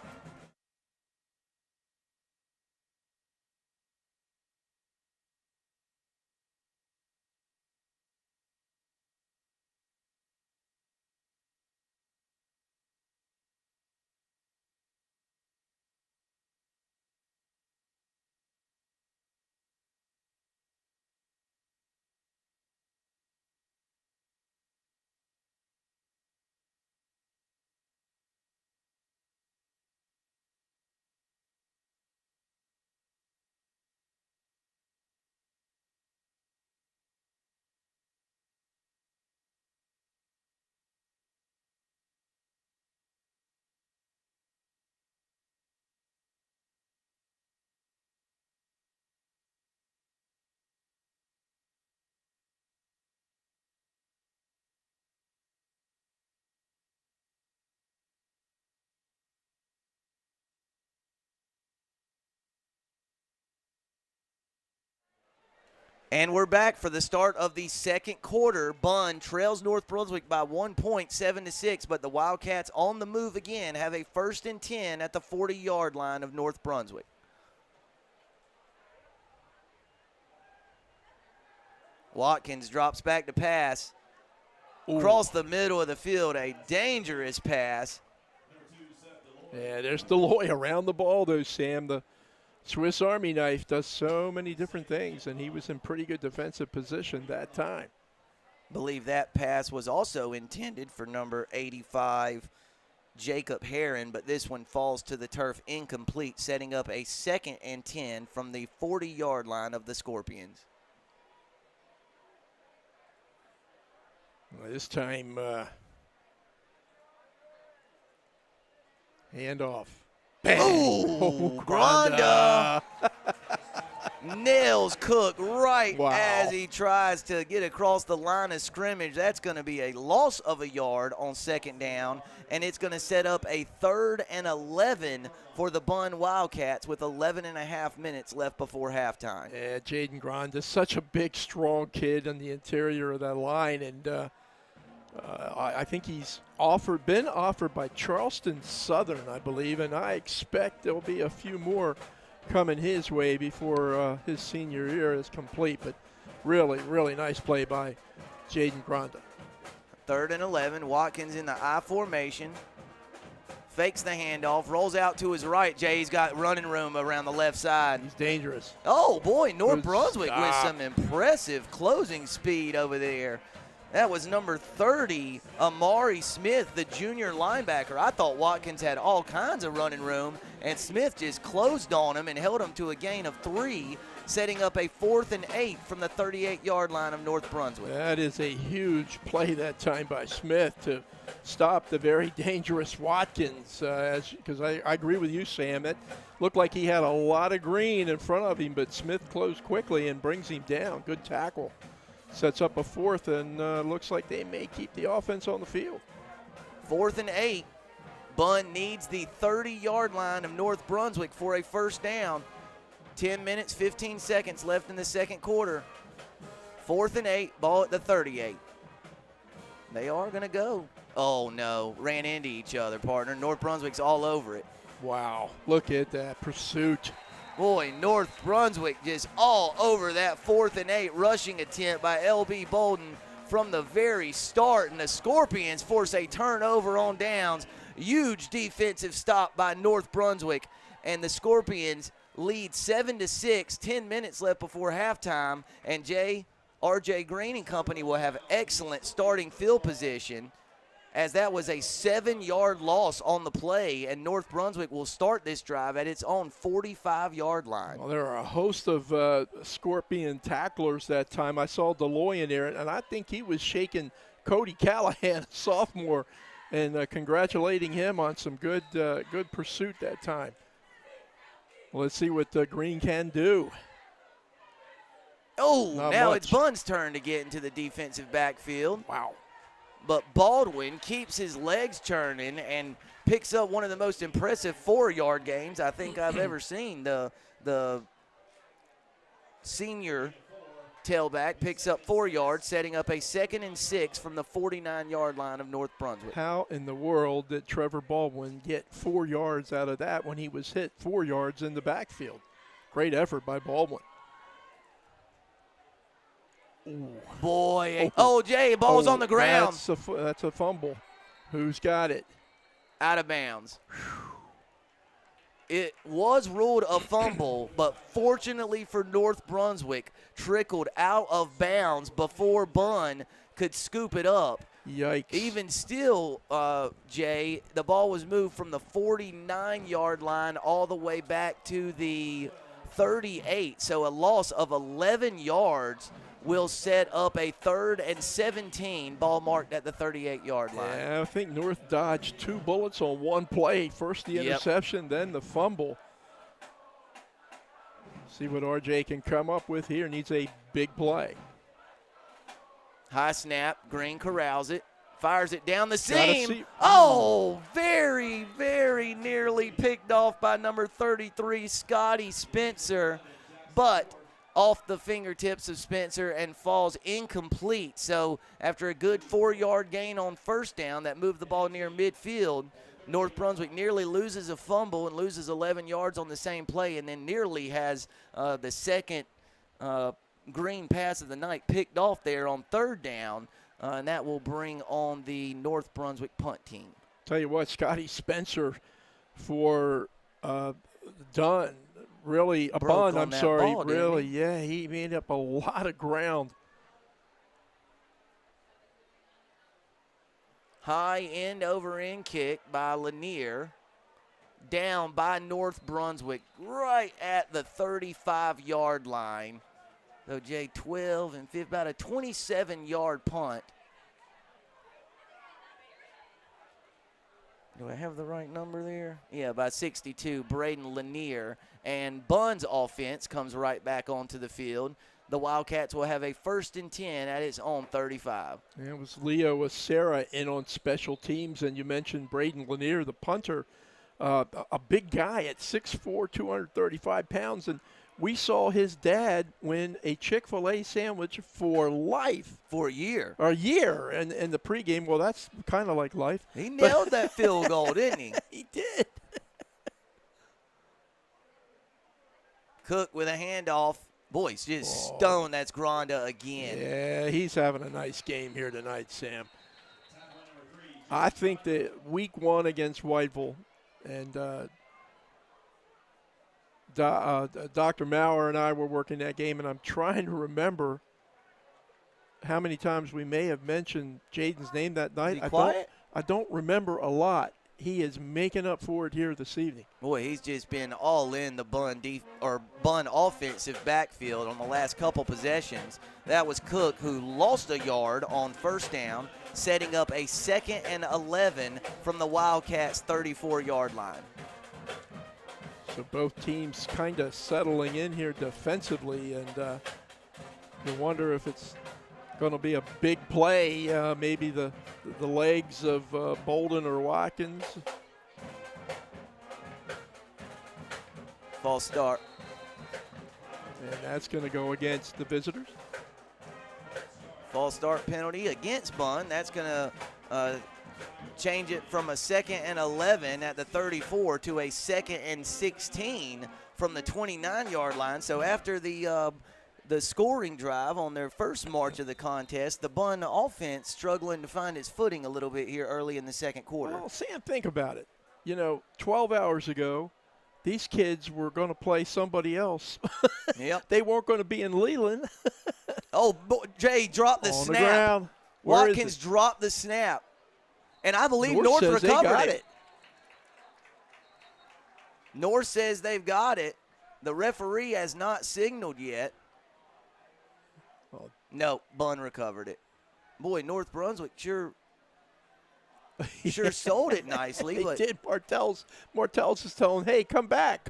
And we're back for the start of the second quarter. Bunn trails North Brunswick by 1 point, 7-6, but the Wildcats on the move again have a 1st and 10 at the 40-yard line of North Brunswick. Watkins drops back to pass. Across the middle of the field, a dangerous pass. Yeah, there's Deloy around the ball, though, Sam. The Swiss Army knife does so many different things, and he was in pretty good defensive position that time. Believe that pass was also intended for number 85, Jacob Heron, but this one falls to the turf incomplete, setting up a 2nd and 10 from the 40-yard line of the Scorpions. Well, this time, handoff. Bang. Ooh, Granda. Nails Cook right Wow. as he tries to get across the line of scrimmage. That's going to be a loss of a yard on second down, and it's going to set up a 3rd and 11 for the Bunn Wildcats with 11 and a half minutes left before halftime. Yeah, Jaden Granda, such a big, strong kid on the interior of that line, and I think he's been offered by Charleston Southern, I believe, and I expect there'll be a few more coming his way before his senior year is complete. But really, really nice play by Jaden Granda. 3rd and 11, Watkins in the I formation. Fakes the handoff, rolls out to his right. Jay's got running room around the left side. He's dangerous. Oh, boy, North Good Brunswick with stop. some impressive closing speed over there. That was number 30, Amari Smith, the junior linebacker. I thought Watkins had all kinds of running room, and Smith just closed on him and held him to a gain of 3, setting up a 4th and 8 from the 38-yard line of North Brunswick. That is a huge play that time by Smith to stop the very dangerous Watkins. Because I agree with you, Sam. It looked like he had a lot of green in front of him, but Smith closed quickly and brings him down. Good tackle. Sets up a 4th, and looks like they may keep the offense on the field. 4th and 8. Bunn needs the 30-yard line of North Brunswick for a first down. 10 minutes, 15 seconds left in the second quarter. 4th and 8, ball at the 38. They are going to go. Oh, no, ran into each other, partner. North Brunswick's all over it. Wow, look at that pursuit. Boy, North Brunswick just all over that 4th and 8 rushing attempt by L.B. Bolden from the very start. And the Scorpions force a turnover on downs. Huge defensive stop by North Brunswick. And the Scorpions lead 7-6, 10 minutes left before halftime. And R.J. Green and company will have excellent starting field position, as that was a 7-yard loss on the play, and North Brunswick will start this drive at its own 45-yard line. Well, there are a host of Scorpion tacklers that time. I saw Deloy in there, and I think he was shaking Cody Callahan, a sophomore, and congratulating him on some good pursuit that time. Well, let's see what Green can do. Oh, Not now much. it's Bunn's turn to get into the defensive backfield. Wow. But Baldwin keeps his legs churning and picks up one of the most impressive 4-yard gains I think I've ever seen. The senior tailback picks up 4 yards, setting up a 2nd and 6 from the 49-yard line of North Brunswick. How in the world did Trevor Baldwin get 4 yards out of that when he was hit 4 yards in the backfield? Great effort by Baldwin. Ooh. Boy, Jay, ball's on the ground. That's a fumble. Who's got it? Out of bounds. It was ruled a fumble, but fortunately for North Brunswick, trickled out of bounds before Bunn could scoop it up. Yikes. Even still, Jay, the ball was moved from the 49-yard line all the way back to the 38, so a loss of 11 yards will set up a 3rd and 17, ball marked at the 38-yard line. Yeah, I think North dodged 2 bullets on one play. First the interception, then the fumble. See what RJ can come up with here. Needs a big play. High snap, Green corrals it, fires it down the seam. See. Oh, very, very nearly picked off by number 33, Scotty Spencer, but off the fingertips of Spencer and falls incomplete. So after a good 4-yard gain on first down that moved the ball near midfield, North Brunswick nearly loses a fumble and loses 11 yards on the same play, and then nearly has the second Green pass of the night picked off there on 3rd down, and that will bring on the North Brunswick punt team. Tell you what, Scotty Spencer for Bunn. Really, a Bunn, I'm sorry. Ball, really, yeah, he made up a lot of ground. High end over end kick by Lanier. Down by North Brunswick right at the 35-yard line. So Jay, 12 and 5, about a 27-yard punt. Do I have the right number there? Yeah, by 62, Braden Lanier. And Bunn's offense comes right back onto the field. The Wildcats will have a 1st and 10 at its own 35. And it was Leo Acera in on special teams, and you mentioned Braden Lanier, the punter, a big guy at 6'4", 235 pounds, and we saw his dad win a Chick-fil-A sandwich for life. For a year. A year, and the pregame, well, that's kind of like life. He nailed that field goal, didn't he? He did. Cook with a handoff. Boy, he's just stoned. That's Granda again. Yeah, he's having a nice game here tonight, Sam. I think that week 1 against Whiteville, and Dr. Maurer and I were working that game, and I'm trying to remember how many times we may have mentioned Jaden's name that night. I don't remember a lot. He is making up for it here this evening. Boy, he's just been all in the Bunn offensive backfield on the last couple possessions. That was Cook, who lost a yard on 1st down, setting up a 2nd and 11 from the Wildcats' 34-yard line. So both teams kind of settling in here defensively, and you wonder if it's going to be a big play, maybe the legs of Bolden or Watkins. False start. And that's going to go against the visitors. False start penalty against Bunn. That's going to change it from a 2nd and 11 at the 34 to a 2nd and 16 from the 29-yard line. So after the scoring drive on their first march of the contest, the Bunn offense struggling to find its footing a little bit here early in the 2nd quarter. Well, Sam, think about it. 12 hours ago, these kids were going to play somebody else. Yep. They weren't going to be in Leland. Jay dropped the snap. On the ground. Watkins dropped the snap. And I believe North says recovered they got it. North says they've got it. The referee has not signaled yet. No, Bunn recovered it. Boy, North Brunswick sure sold it nicely. They did. Martell's is telling, hey, come back.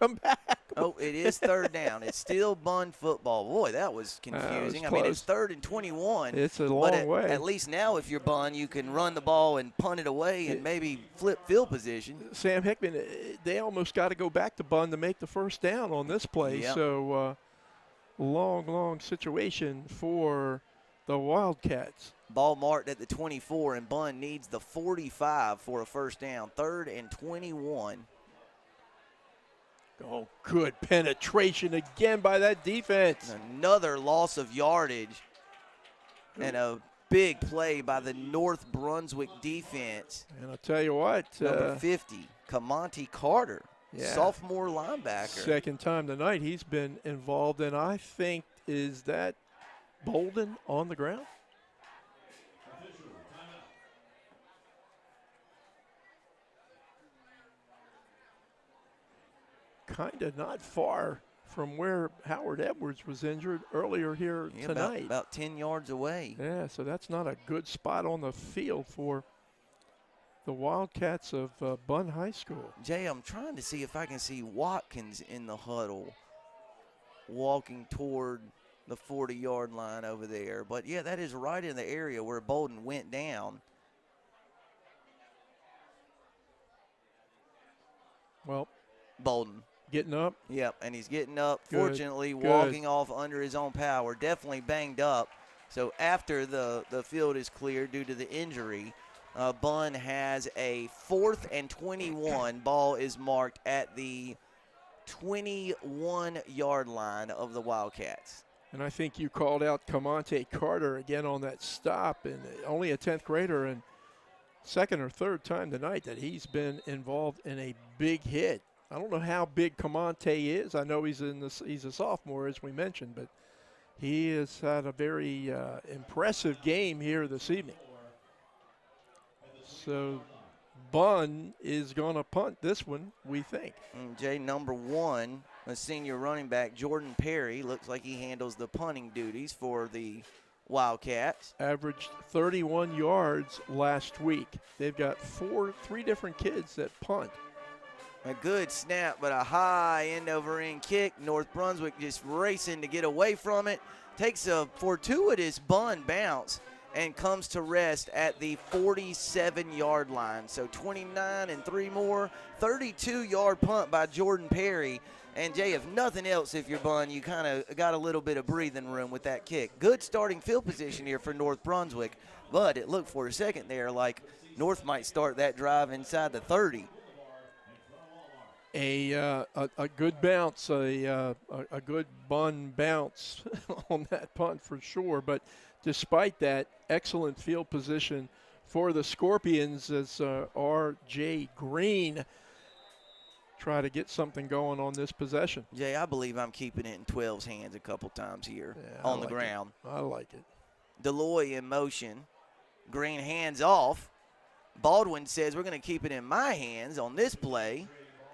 Oh, it is 3rd down. It's still Bunn football. Boy, that was confusing. Was I mean, it's 3rd and 21. It's a long way. At least now if you're Bunn, you can run the ball and punt it away and maybe flip field position. Sam Hickman, they almost got to go back to Bunn to make the 1st down on this play. Yep. So long situation for the Wildcats. Ball marked at the 24, and Bunn needs the 45 for a 1st down. 3rd and 21. Oh, good penetration again by that defense. Another loss of yardage and a big play by the North Brunswick defense. And I'll tell you what. Number 50, Kamonte Carter, sophomore linebacker. 2nd time tonight he's been involved, and I think, is that Bolden on the ground? Kind of not far from where Howard Edwards was injured earlier here tonight. About 10 yards away. Yeah, so that's not a good spot on the field for the Wildcats of Bunn High School. Jay, I'm trying to see if I can see Watkins in the huddle walking toward the 40-yard line over there. But, yeah, that is right in the area where Bolden went down. Well, Bolden. Getting up? Yep, and he's getting up. Good, Fortunately, good. walking off under his own power. Definitely banged up. So after the field is cleared due to the injury, Bunn has a 4th and 21. Ball is marked at the 21-yard line of the Wildcats. And I think you called out Kamonte Carter again on that stop, and only a 10th grader, and 2nd or 3rd time tonight that he's been involved in a big hit. I don't know how big Kamonte is. I know he's a sophomore, as we mentioned, but he has had a very impressive game here this evening. So Bunn is going to punt this one, we think. Jay, number 1, a senior running back, Jordan Perry, looks like he handles the punting duties for the Wildcats. Averaged 31 yards last week. They've got three different kids that punt. A good snap, but a high end-over-end kick. North Brunswick just racing to get away from it. Takes a fortuitous Bunn bounce and comes to rest at the 47-yard line. So 29 and 3 more. 32-yard punt by Jordan Perry. And, Jay, if nothing else, if you're Bunn, you kind of got a little bit of breathing room with that kick. Good starting field position here for North Brunswick, but it looked for a second there like North might start that drive inside the 30. A good bounce, a good Bunn bounce on that punt for sure. But despite that, excellent field position for the Scorpions as R.J. Green try to get something going on this possession. Jay, I believe I'm keeping it in 12's hands a couple times here on the ground. I like it. Deloy in motion. Green hands off. Baldwin says we're going to keep it in my hands on this play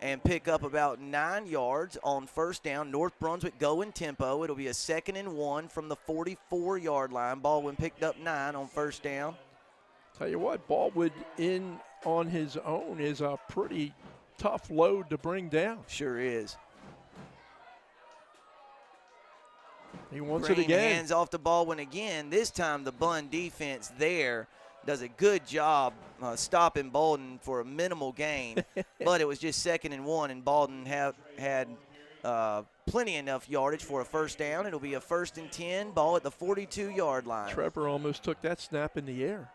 and pick up about 9 yards on first down. North Brunswick going tempo. It'll be a 2nd and 1 from the 44-yard line. Baldwin picked up 9 on first down. Tell you what, Baldwin in on his own is a pretty tough load to bring down. Sure is. He wants Green it again. Hands off to Baldwin again. This time the Bunn defense there does a good job stopping Baldwin for a minimal gain. But it was just 2nd and 1, and Baldwin had plenty enough yardage for a first down. It'll be a 1st and 10, ball at the 42-yard line. Trevor almost took that snap in the air.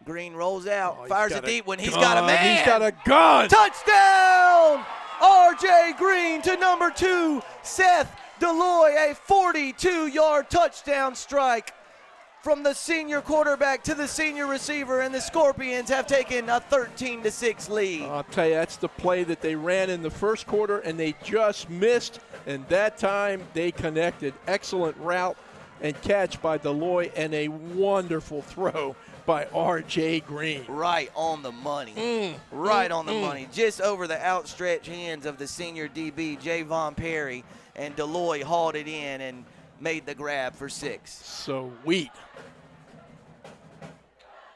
Green rolls out, fires a deep one. He's gun. got a man. He's got a gun. Touchdown! R.J. Green to number 2, Seth Deloy, a 42-yard touchdown strike from the senior quarterback to the senior receiver, and the Scorpions have taken a 13-6 lead. I'll tell you, that's the play that they ran in the first quarter, and they just missed, and that time they connected. Excellent route and catch by Deloy, and a wonderful throw by R.J. Green. Right on the money. Right on the money. Just over the outstretched hands of the senior DB, Javon Perry, and Deloy hauled it in and made the grab for 6. Sweet.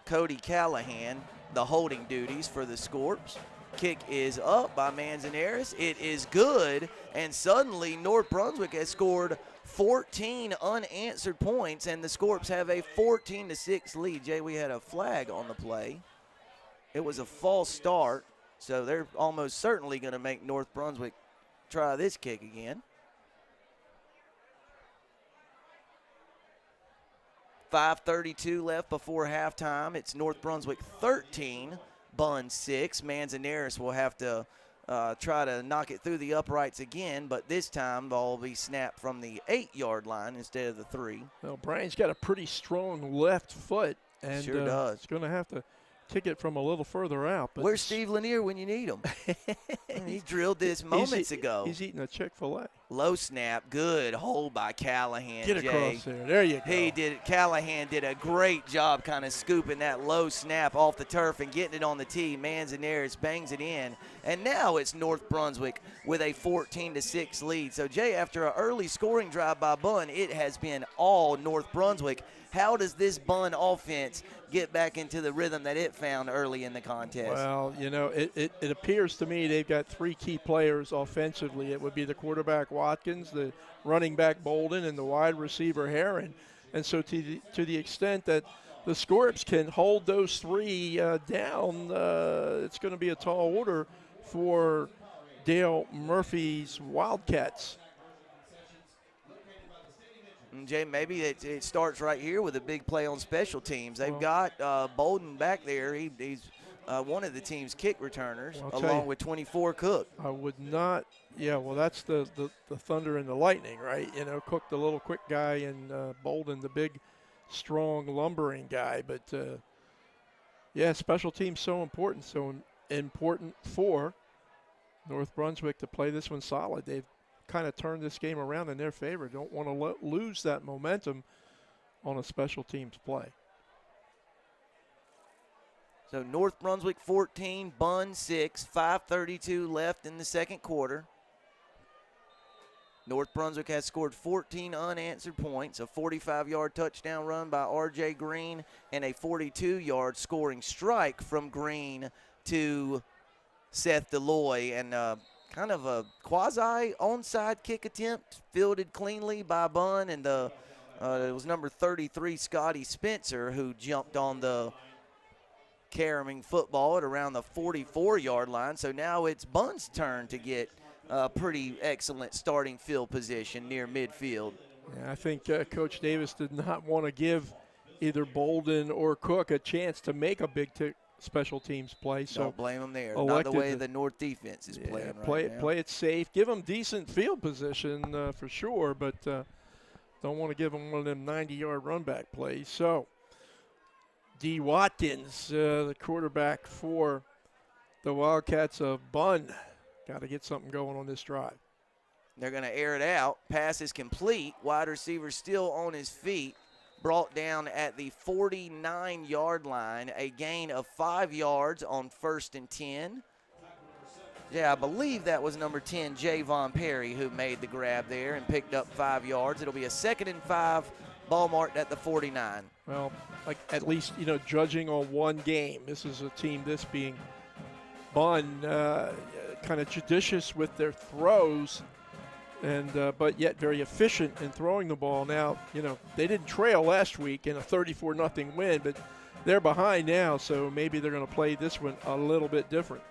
Cody Callahan, the holding duties for the Scorps. Kick is up by Manzanares. It is good, and suddenly North Brunswick has scored 14 unanswered points, and the Scorps have a 14-6 lead. Jay, we had a flag on the play. It was a false start, so they're almost certainly going to make North Brunswick try this kick again. 5:32 left before halftime. It's North Brunswick 13, Bunn 6. Manzanares will have to try to knock it through the uprights again, but this time ball will be snapped from the 8-yard line instead of the 3. Well, Brian's got a pretty strong left foot, and sure does. He's going to have to kick it from a little further out. But where's Steve Lanier when you need him? He drilled this moments ago. He's eating a Chick-fil-A. Low snap, good hold by Callahan. Get across there. There you go. Callahan did a great job kind of scooping that low snap off the turf and getting it on the tee. Manzanares bangs it in. And now it's North Brunswick with a 14-6 lead. So, Jay, after an early scoring drive by Bunn, it has been all North Brunswick. How does this Bunn offense get back into the rhythm that it found early in the contest? Well, you know, it appears to me they've got 3 key players offensively. It would be the quarterback Watkins, the running back Bolden, and the wide receiver Herron. And so to the extent that the Scorps can hold those 3 down, it's going to be a tall order for Dale Murphy's Wildcats. Jay, maybe it starts right here with a big play on special teams. They've got Bolden back there. He's one of the team's kick returners, along with 24 Cook. I would not. Yeah, well, that's the thunder and the lightning, right? You know, Cook, the little quick guy, and Bolden, the big, strong, lumbering guy. But, yeah, special teams so important. So important for North Brunswick to play this one solid. They've kind of turned this game around in their favor. Don't want to lose that momentum on a special teams play. So North Brunswick 14, Bunn 6, 5:32 left in the second quarter. North Brunswick has scored 14 unanswered points, a 45-yard touchdown run by R.J. Green, and a 42-yard scoring strike from Green to Seth Deloy, and kind of a quasi-onside kick attempt fielded cleanly by Bunn, and it was number 33, Scotty Spencer, who jumped on the carrying football at around the 44-yard line. So now it's Bunn's turn to get a pretty excellent starting field position near midfield. Yeah, I think Coach Davis did not want to give either Bolden or Cook a chance to make a big special teams play. So don't blame them there. Not the way the North defense is playing right now. Play it safe. Give them decent field position for sure, but don't want to give them one of them 90-yard run back plays. So D. Watkins, the quarterback for the Wildcats of Bunn, got to get something going on this drive. They're going to air it out. Pass is complete. Wide receiver still on his feet. Brought down at the 49-yard line. A gain of 5 yards on 1st and 10. Yeah, I believe that was number 10, Javon Perry, who made the grab there and picked up 5 yards. It'll be a 2nd and 5, ball marked at the 49. Well, like at least, judging on one game, this is a team, this being Bunn, kind of judicious with their throws, and but yet very efficient in throwing the ball. Now, they didn't trail last week in a 34-0 win, but they're behind now, so maybe they're going to play this one a little bit different.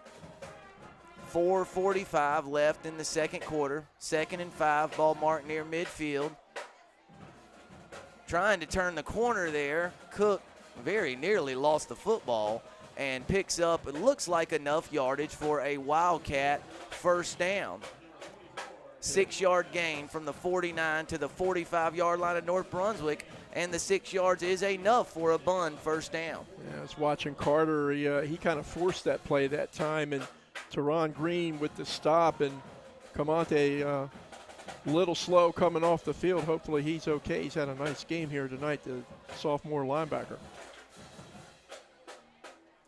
4:45 left in the second quarter. 2nd and 5, ball marked near midfield. Trying to turn the corner there. Cook very nearly lost the football and picks up, it looks like, enough yardage for a Wildcat first down. 6-yard gain from the 49 to the 45-yard line of North Brunswick, and the 6 yards is enough for a Bunn first down. Yeah, I was watching Carter. He kind of forced that play that time, and Teron Green with the stop, and Camonte a little slow coming off the field. Hopefully he's okay. He's had a nice game here tonight, the sophomore linebacker.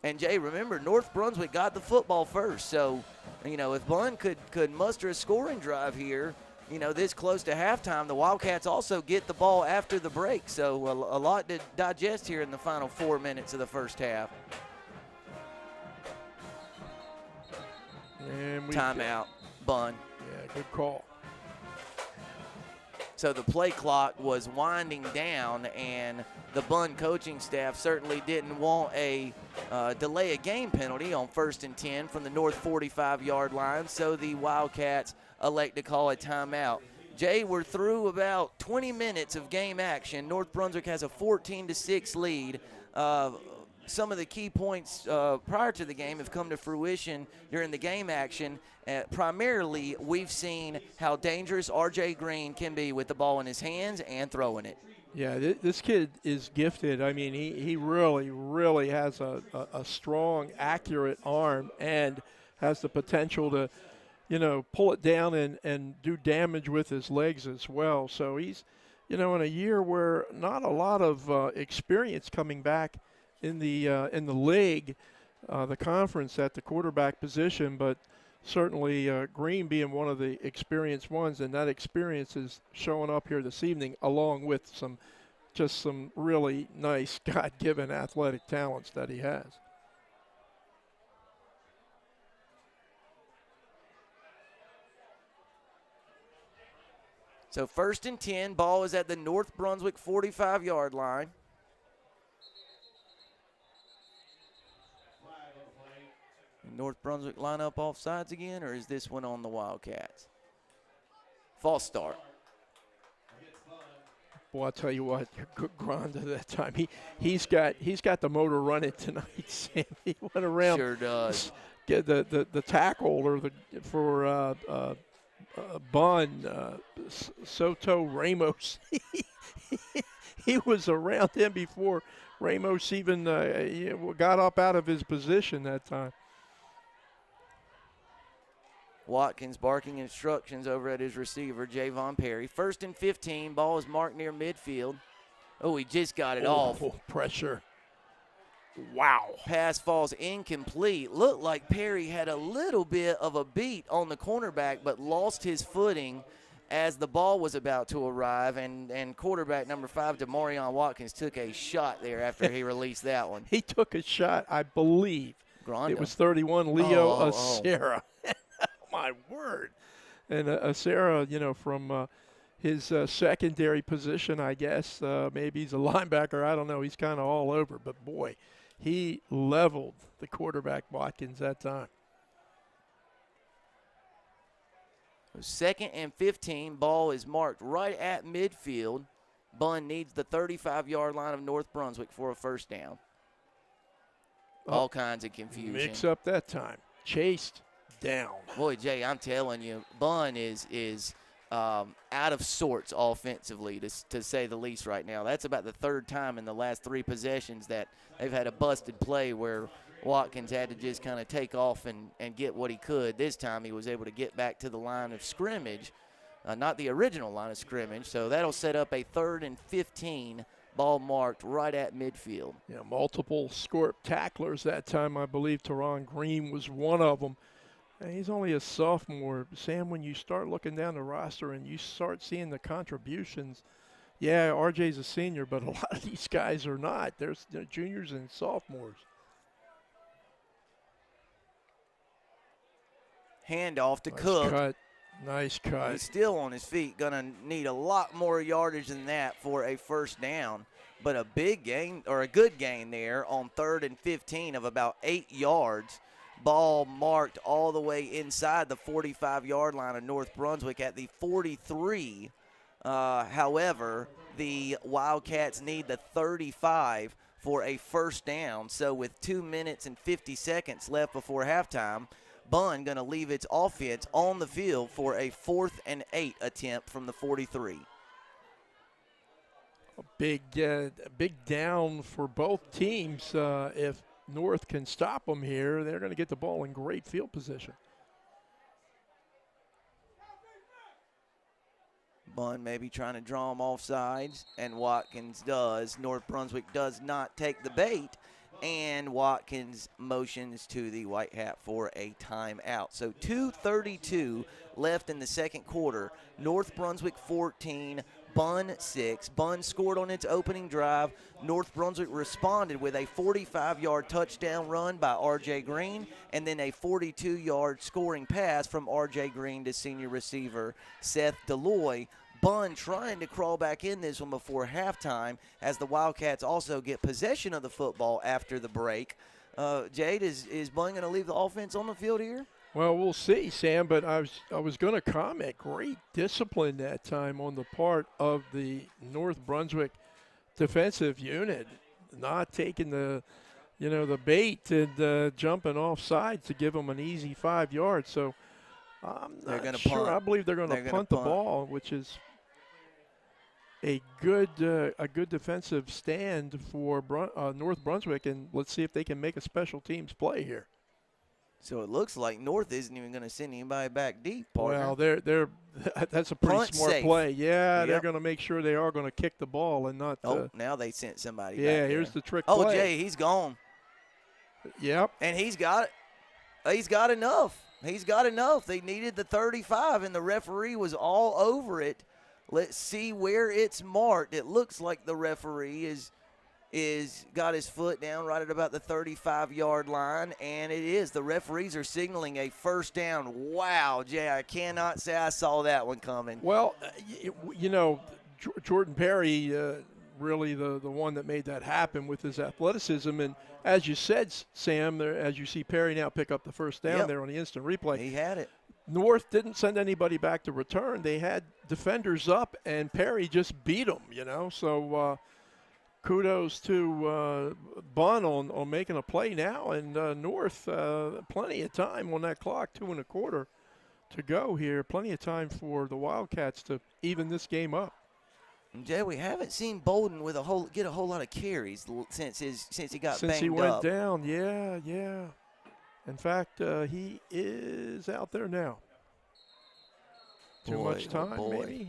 And, Jay, remember, North Brunswick got the football first. So, if Bunn could muster a scoring drive here, this close to halftime, the Wildcats also get the ball after the break. So a lot to digest here in the final 4 minutes of the first half. And timeout, Bunn. Yeah, good call. So the play clock was winding down, and the Bunn coaching staff certainly didn't want a delay a game penalty on 1st and 10 from the North 45-yard line, so the Wildcats elect to call a timeout. Jay, we're through about 20 minutes of game action. North Brunswick has a 14-6 lead. Some of the key points prior to the game have come to fruition during the game action. Primarily, we've seen how dangerous R.J. Green can be with the ball in his hands and throwing it. Yeah, this kid is gifted. I mean, he really, really has a strong, accurate arm and has the potential to, pull it down and do damage with his legs as well. So he's, in a year where not a lot of experience coming back in the league, the conference at the quarterback position, but certainly Green being one of the experienced ones, and that experience is showing up here this evening along with some really nice God-given athletic talents that he has. So 1st and 10, ball is at the North Brunswick 45-yard line. North Brunswick line up off sides again, or is this one on the Wildcats? False start. Boy, I'll tell you what, good grind at that time. He's got the motor running tonight, Sam. He went around. Sure does. Get the tackle for Bunn, Soto Ramos. He was around him before Ramos even got up out of his position that time. Watkins barking instructions over at his receiver, Javon Perry. 1st and 15, ball is marked near midfield. Oh, he just got it off. Pressure. Wow. Pass falls incomplete. Looked like Perry had a little bit of a beat on the cornerback, but lost his footing as the ball was about to arrive, and quarterback number 5, Demarion Watkins, took a shot there after he released that one. He took a shot, I believe. Granda. It was 31, Leo Oh. Acera. My word. And Acera, you know, from his secondary position, I guess. Maybe he's a linebacker. I don't know. He's kind of all over. But, boy, he leveled the quarterback Watkins that time. 2nd and 15. Ball is marked right at midfield. Bunn needs the 35-yard line of North Brunswick for a first down. All kinds of confusion. Mix up that time. Chased down. Boy, Jay, I'm telling you, Bunn is out of sorts offensively, to say the least right now. That's about the 3rd time in the last 3 possessions that they've had a busted play where Watkins had to just kind of take off and get what he could. This time he was able to get back to the line of scrimmage, not the original line of scrimmage. So that'll set up a 3rd and 15, ball marked right at midfield. Yeah, multiple Scorp tacklers that time. I believe Teron Green was one of them. And he's only a sophomore. Sam, when you start looking down the roster and you start seeing the contributions, yeah, RJ's a senior, but a lot of these guys are not. They're juniors and sophomores. Handoff to Nice Cook. cut. Nice cut. He's still on his feet. Going to need a lot more yardage than that for a first down. But a big gain, or a good gain there on 3rd and 15 of about 8 yards. Ball marked all the way inside the 45-yard line of North Brunswick at the 43. However, the Wildcats need the 35 for a first down. So with 2 minutes and 50 seconds left before halftime, Bunn going to leave its offense on the field for a 4th and 8 attempt from the 43. A big down for both teams. If North can stop them here, they're going to get the ball in great field position. Bunn maybe trying to draw him off sides, and Watkins does. North Brunswick does not take the bait, and Watkins motions to the white hat for a timeout. So 2:32 left in the second quarter. North Brunswick 14, Bunn 6. Bunn scored on its opening drive. North Brunswick responded with a 45-yard touchdown run by R.J. Green, and then a 42-yard scoring pass from R.J. Green to senior receiver Seth Deloy. Bunn trying to crawl back in this one before halftime as the Wildcats also get possession of the football after the break. Jade, is Bunn going to leave the offense on the field here? Well, we'll see, Sam, but I was going to comment. Great discipline that time on the part of the North Brunswick defensive unit, not taking the bait and jumping off sides to give them an easy 5 yards. So I'm not sure. I believe they're going to punt the ball, which is a good defensive stand for North Brunswick, and let's see if they can make a special teams play here. So it looks like North isn't even going to send anybody back deep, partner. Well, that's a pretty Punt smart safe. play. Yeah, Yep. They're going to make sure they are going to kick the ball and not. Now they sent somebody back Yeah, here's there. the trick Oh, play. Jay, he's gone. Yep. And he's got enough. He's got enough. They needed the 35, and the referee was all over it. Let's see where it's marked. It looks like the referee is got his foot down right at about the 35-yard line, and it is. The referees are signaling a first down. Wow, Jay, I cannot say I saw that one coming. Well, Jordan Perry, really the one that made that happen with his athleticism. And as you said, Sam, as you see Perry now pick up the first down there on the instant replay. He had it. North didn't send anybody back to return. They had defenders up, and Perry just beat them, So kudos to Bunn on making a play now. And North, plenty of time on that clock, 2 1/4 to go here. Plenty of time for the Wildcats to even this game up. Jay, we haven't seen Bolden with get a whole lot of carries since he got banged up. Since he went down, yeah. In fact, he is out there now. Too much time, maybe?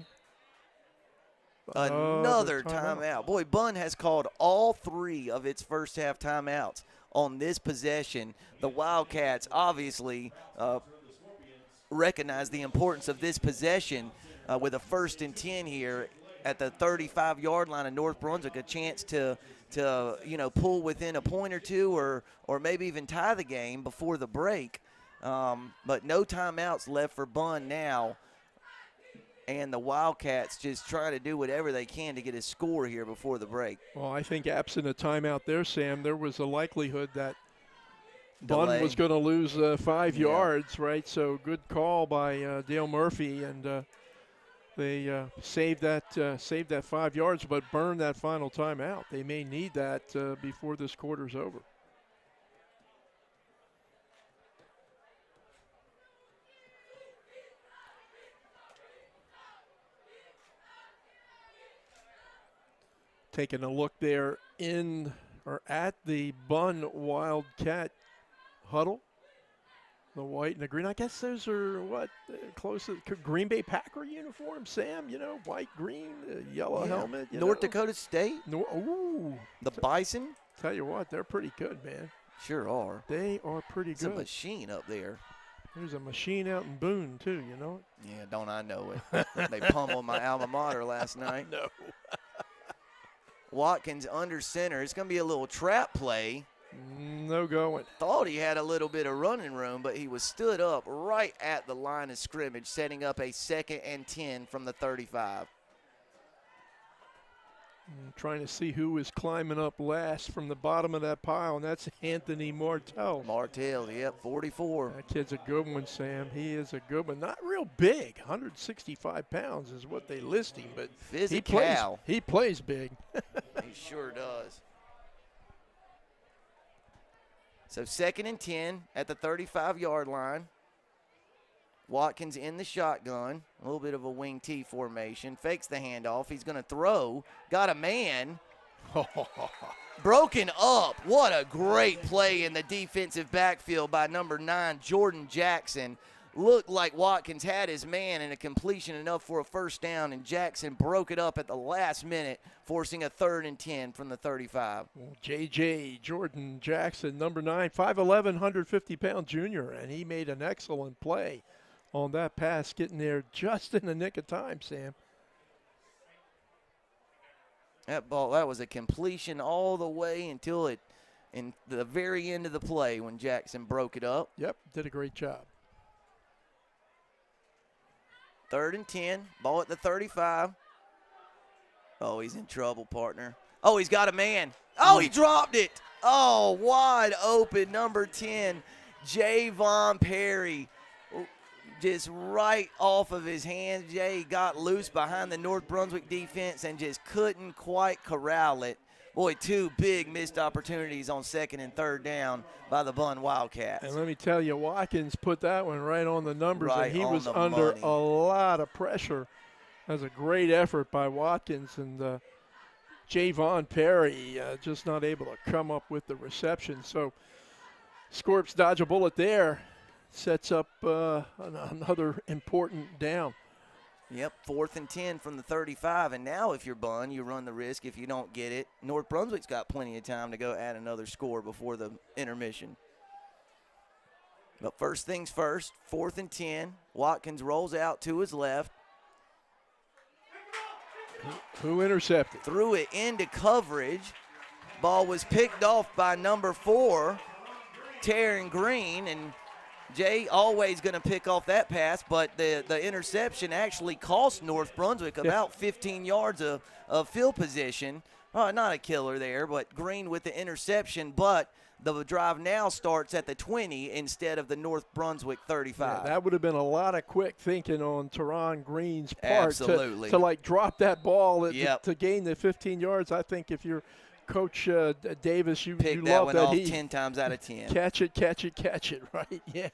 Another timeout. Boy, Bunn has called all 3 of its first half timeouts on this possession. The Wildcats obviously recognize the importance of this possession. with a 1st and 10 here at the 35-yard line of North Brunswick, a chance to pull within a point or two, or maybe even tie the game before the break. But no timeouts left for Bunn now, and the Wildcats just trying to do whatever they can to get a score here before the break. Well, I think absent a timeout there, Sam, there was a likelihood that Delay. Bunn was going to lose 5 yards, right? So good call by Dale Murphy, and they saved that 5 yards, but burned that final timeout. They may need that before this quarter's over. Taking a look there at the Bunn Wildcat huddle. The white and the green. I guess those are close to Green Bay Packer uniform, Sam. White, green, yellow helmet. North Dakota State. Ooh. The Bison. Tell you what, they're pretty good, man. Sure are. They are pretty it's good. It's a machine up there. There's a machine out in Boone, too, you know it? Yeah, don't I know it. They pummeled my alma mater last night. No. Watkins under center. It's going to be a little trap play. No going. Thought he had a little bit of running room, but he was stood up right at the line of scrimmage, setting up a 2nd and 10 from the 35. Trying to see who is climbing up last from the bottom of that pile, and that's Anthony Martell. Martell, yep, 44. That kid's a good one, Sam. He is a good one. Not real big. 165 pounds is what they list him, but he plays big. He sure does. So 2nd and 10 at the 35-yard line. Watkins in the shotgun, a little bit of a wing T formation, fakes the handoff. He's going to throw, got a man, broken up. What a great play in the defensive backfield by number 9, Jordan Jackson. Looked like Watkins had his man and a completion enough for a 1st down, and Jackson broke it up at the last minute, forcing a 3rd and 10 from the 35. J.J. Jordan Jackson, number 9, 5'11", 150-pound junior, and he made an excellent play on that pass, getting there just in the nick of time, Sam. That was a completion all the way until in the very end of the play when Jackson broke it up. Yep, did a great job. 3rd and 10, ball at the 35. Oh, he's in trouble, partner. Oh, he's got a man. Oh, he dropped it. Oh, wide open, number 10, Javon Perry. Just right off of his hands. Jay got loose behind the North Brunswick defense and just couldn't quite corral it. Boy, 2 big missed opportunities on 2nd and 3rd down by the Bunn Wildcats. And let me tell you, Watkins put that one right on the numbers, right, and he was under money. A lot of pressure. That was a great effort by Watkins, and Javon Perry just not able to come up with the reception. So Scorps dodge a bullet there. Sets up another important down. Yep, 4th and 10 from the 35. And now if you're Bunn, you run the risk if you don't get it. North Brunswick's got plenty of time to go add another score before the intermission. But first things first, 4th and 10. Watkins rolls out to his left. Who intercepted? Threw it into coverage. Ball was picked off by number 4, Taryn Green, and Jay always going to pick off that pass, but the interception actually cost North Brunswick about 15 yards of field position. Not a killer there, but Green with the interception, but the drive now starts at the 20 instead of the North Brunswick 35. Yeah, that would have been a lot of quick thinking on Teron Green's part. Absolutely. To like drop that ball to gain the 15 yards. I think if you're Coach Davis, you pick love one that off he 10 times out of 10. Catch it, right? Yeah.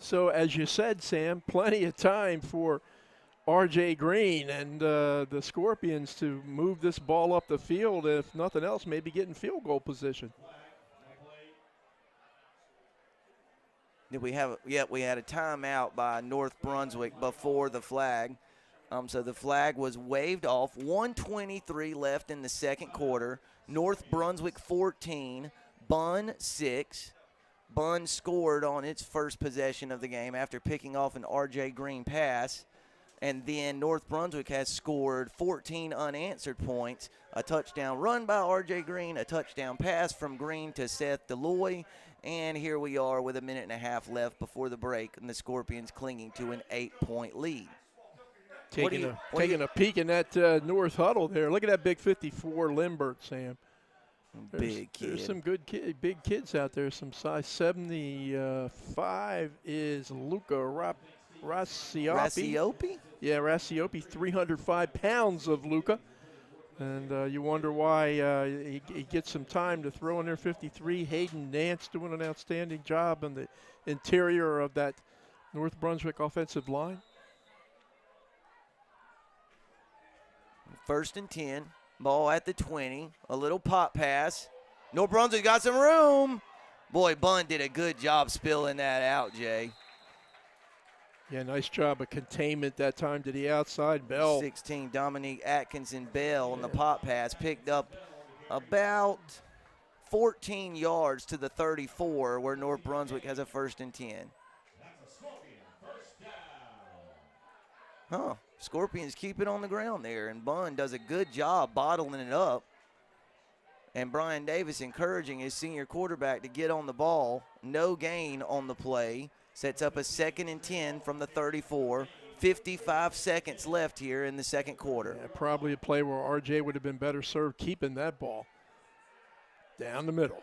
So as you said, Sam, plenty of time for R.J. Green and the Scorpions to move this ball up the field. If nothing else, maybe get in field goal position. Did we have? Yep, we had a timeout by North Brunswick before the flag. So the flag was waved off. 1:23 left in the second quarter. North Brunswick 14, Bunn 6. Bunn scored on its first possession of the game after picking off an R.J. Green pass. And then North Brunswick has scored 14 unanswered points, a touchdown run by R.J. Green, a touchdown pass from Green to Seth Deloy. And here we are with a minute and a half left before the break, and the Scorpions clinging to an 8-point lead. Taking a peek in that North huddle there. Look at that big 54 Lindbergh, Sam. Big kid. There's some good big kids out there. Some size 75 is Luca Rassiopi. Yeah, Rassiopi, 305 pounds of Luca. And you wonder why he gets some time to throw in there. 53, Hayden Nance doing an outstanding job on the interior of that North Brunswick offensive line. 1st and 10, ball at the 20, a little pop pass. North Brunswick got some room. Boy, Bunn did a good job spilling that out, Jay. Yeah, nice job of containment that time to the outside. Bell. 16, Dominique Atkinson Bell on the pop pass, picked up about 14 yards to the 34, where North Brunswick has a 1st and 10. Huh. Scorpions keep it on the ground there, and Bunn does a good job bottling it up. And Brian Davis encouraging his senior quarterback to get on the ball. No gain on the play. Sets up a 2nd and 10 from the 34. 55 seconds left here in the second quarter. Yeah, probably a play where RJ would have been better served keeping that ball down the middle.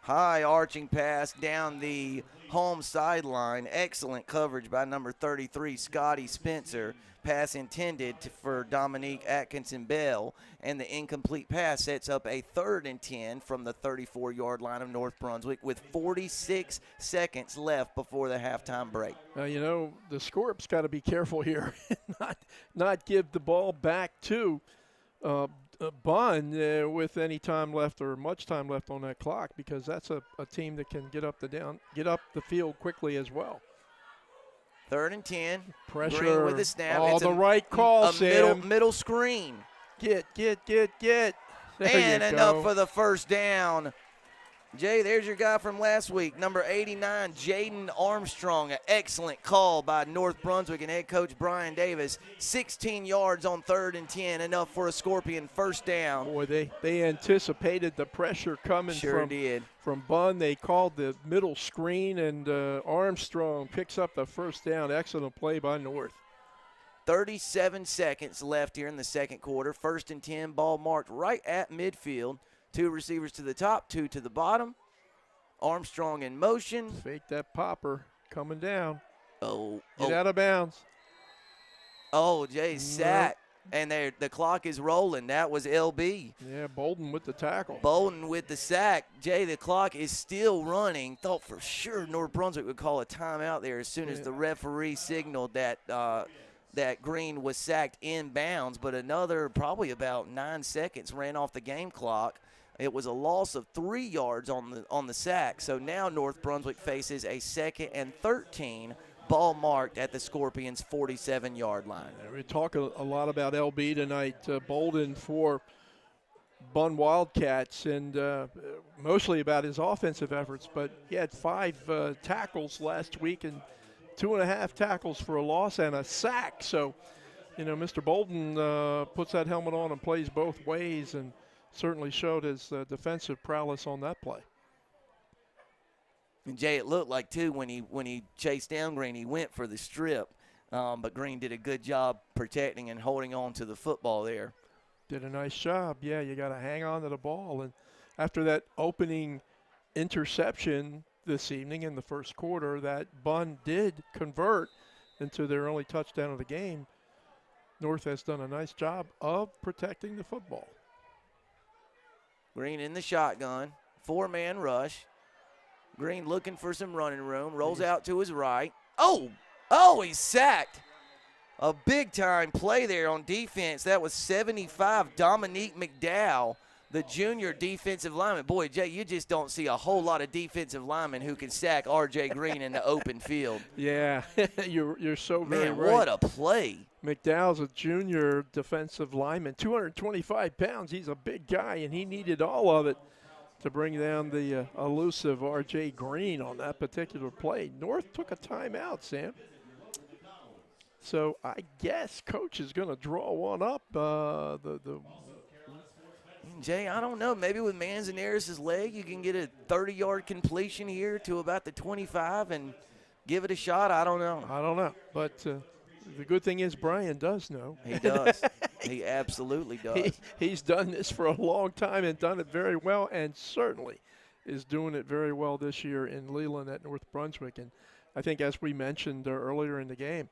High arching pass down the home sideline. Excellent coverage by number 33, Scotty Spencer. Pass intended for Dominique Atkinson Bell. And the incomplete pass sets up a 3rd and 10 from the 34-yard line of North Brunswick with 46 seconds left before the halftime break. You know, the Scorps got to be careful here and not give the ball back to Bunn with any time left or much time left on that clock, because that's a team that can get up the field quickly as well. 3rd and 10. Pressure. Green with the snap. Oh, it's the right call, Sam. Middle screen. Get. There and you enough go. for the first down. Jay, there's your guy from last week, number 89, Jaden Armstrong. An excellent call by North Brunswick and head coach Brian Davis. 16 yards on 3rd and 10, enough for a Scorpion first down. Boy, they anticipated the pressure coming from Bunn. They called the middle screen, and Armstrong picks up the first down. Excellent play by North. 37 seconds left here in the second quarter. 1st and 10, ball marked right at midfield. 2 receivers to the top, 2 to the bottom. Armstrong in motion. Fake that popper coming down. Get out out of bounds. Oh, Jay, sack. And the clock is rolling. That was LB. Yeah, Bolden with the tackle. Bolden with the sack. Jay, the clock is still running. Thought for sure North Brunswick would call a timeout there as soon as the referee signaled that that Green was sacked inbounds, but another probably about 9 seconds ran off the game clock. It was a loss of 3 yards on the sack. So now North Brunswick faces a 2nd and 13, ball marked at the Scorpions' 47-yard line. We talk a lot about LB tonight. Bolden for Bunn Wildcats, and mostly about his offensive efforts. But he had 5 tackles last week and 2.5 tackles for a loss and a sack. So, you know, Mr. Bolden puts that helmet on and plays both ways, and certainly showed his defensive prowess on that play. And Jay, it looked like too when he chased down Green, he went for the strip, but Green did a good job protecting and holding on to the football there. Did a nice job. Yeah, you got to hang on to the ball. And after that opening interception this evening in the first quarter that Bunn did convert into their only touchdown of the game, North has done a nice job of protecting the football. Green in the shotgun, 4-man rush. Green looking for some running room, rolls out to his right. Oh, he's sacked. A big-time play there on defense. That was 75, Dominique McDowell, the junior defensive lineman. Boy, Jay, you just don't see a whole lot of defensive linemen who can sack R.J. Green in the open field. Yeah, you're so very right. Man, what a play. McDowell's a junior defensive lineman, 225 pounds. He's a big guy, and he needed all of it to bring down the elusive R.J. Green on that particular play. North took a timeout, Sam. So I guess Coach is going to draw one up. Jay, I don't know. Maybe with Manzanares' leg, you can get a 30-yard completion here to about the 25 and give it a shot. I don't know. I don't know. But the good thing is Brian does know. He does. He absolutely does. He's done this for a long time and done it very well, and certainly is doing it very well this year in Leland at North Brunswick. And I think, as we mentioned earlier in the game,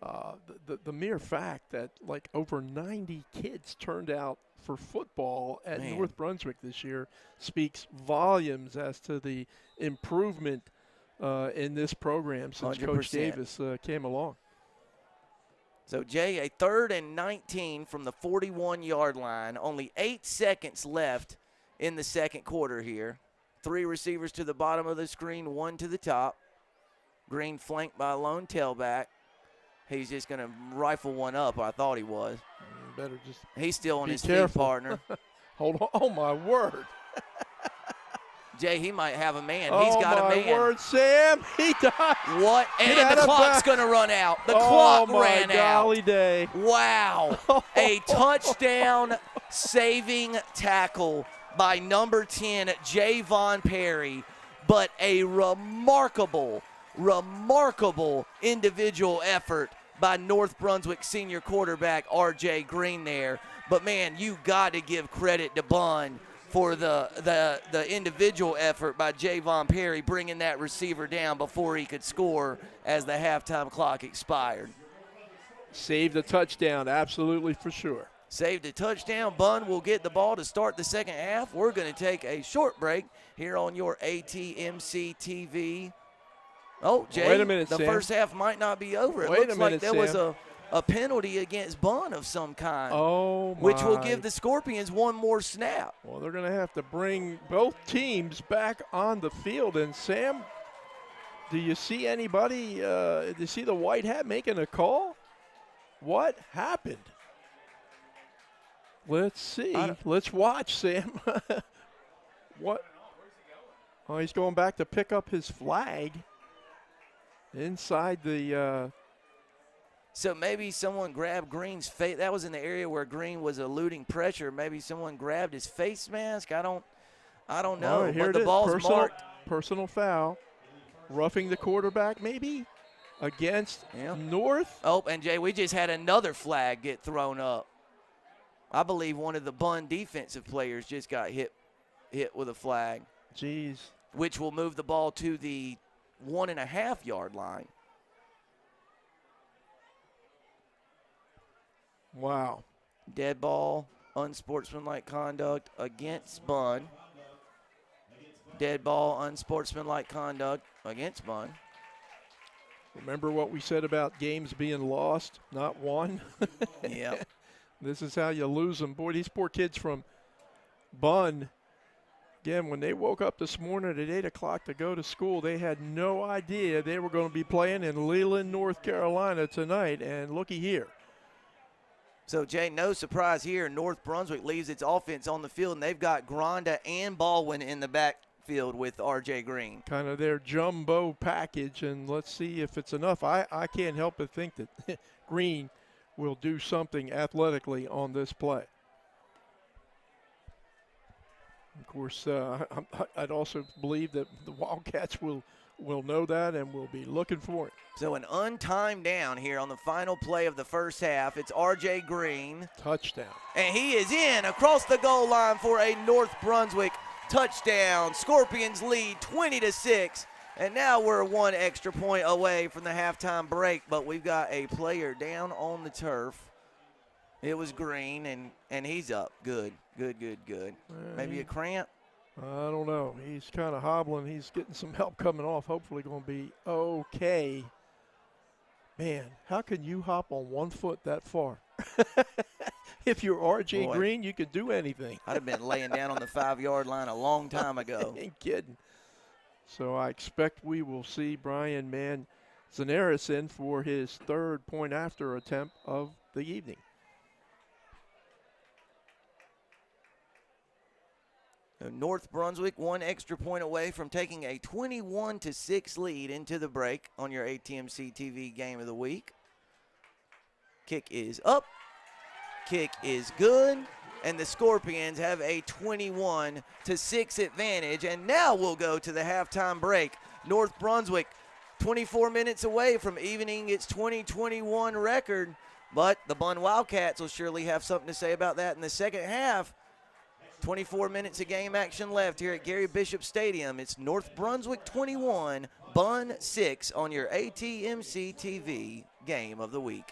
the mere fact that like over 90 kids turned out for football at North Brunswick this year speaks volumes as to the improvement in this program since 100%. Coach Davis came along. So, Jay, a 3rd and 19 from the 41-yard line. Only 8 seconds left in the second quarter here. 3 receivers to the bottom of the screen, 1 to the top. Green flanked by a lone tailback. He's just going to rifle one up. I thought he was. Better just He's still on his careful. feet, partner. Hold on. Oh, my word. Jay, he might have a man. He's got a man. Oh, my word, Sam. He does. What? And the clock's going to run out. The clock ran out. Oh, my golly day. Wow. A touchdown saving tackle by number 10, Javon Perry. But a remarkable individual effort by North Brunswick senior quarterback R.J. Green there. But, man, you got to give credit to Bunn for the individual effort by Javon Perry bringing that receiver down before he could score as the halftime clock expired. Saved a touchdown, absolutely for sure. Saved a touchdown. Bunn will get the ball to start the second half. We're going to take a short break here on your ATMC TV. Oh, Jay, wait a minute, the Sam. first half might not be over. It Wait looks a minute, like there was a penalty against Bunn of some kind. Oh, my. Which will give the Scorpions one more snap. Well, they're going to have to bring both teams back on the field. And, Sam, do you see anybody, do you see the white hat making a call? What happened? Let's see. Let's watch, Sam. What? Oh, he's going back to pick up his flag inside the So maybe someone grabbed Green's face. That was in the area where Green was eluding pressure. Maybe someone grabbed his face mask. I don't know. Oh, here but the it is. ball's marked. Personal foul. Roughing the quarterback maybe against North. Oh, and Jay, we just had another flag get thrown up. I believe one of the Bunn defensive players just got hit with a flag. Jeez. Which will move the ball to the 1.5-yard line. Wow. Dead ball, unsportsmanlike conduct against Bunn. Dead ball, unsportsmanlike conduct against Bunn. Remember what we said about games being lost, not won? Yeah. This is how you lose them. Boy, these poor kids from Bunn, again, when they woke up this morning at 8 o'clock to go to school, they had no idea they were going to be playing in Leland, North Carolina tonight. And looky here. So, Jay, no surprise here. North Brunswick leaves its offense on the field, and they've got Granda and Baldwin in the backfield with R.J. Green. Kind of their jumbo package, and let's see if it's enough. I can't help but think that Green will do something athletically on this play. Of course, I'd also believe that the Wildcats will know that and will be looking for it. So an untimed down here on the final play of the first half. It's R.J. Green. Touchdown. And he is in across the goal line for a North Brunswick touchdown. Scorpions lead 20-6. And now we're one extra point away from the halftime break, but we've got a player down on the turf. It was Green, and he's up. Good. Maybe a cramp? I don't know. He's kind of hobbling. He's getting some help coming off. Hopefully going to be okay. Man, how can you hop on one foot that far? If you're R.J. Green, you could do anything. I'd have been laying down on the 5-yard line a long time ago. Ain't kidding. So I expect we will see Brian Manzanares in for his third point after attempt of the evening. North Brunswick one extra point away from taking a 21-6 lead into the break on your ATMC TV game of the week. Kick is up. Kick is good. And the Scorpions have a 21-6 advantage. And now we'll go to the halftime break. North Brunswick 24 minutes away from evening its 2021 record. But the Bunn Wildcats will surely have something to say about that in the second half. 24 minutes of game action left here at Gary Bishop Stadium. It's North Brunswick 21, Bunn 6 on your ATMC TV game of the week.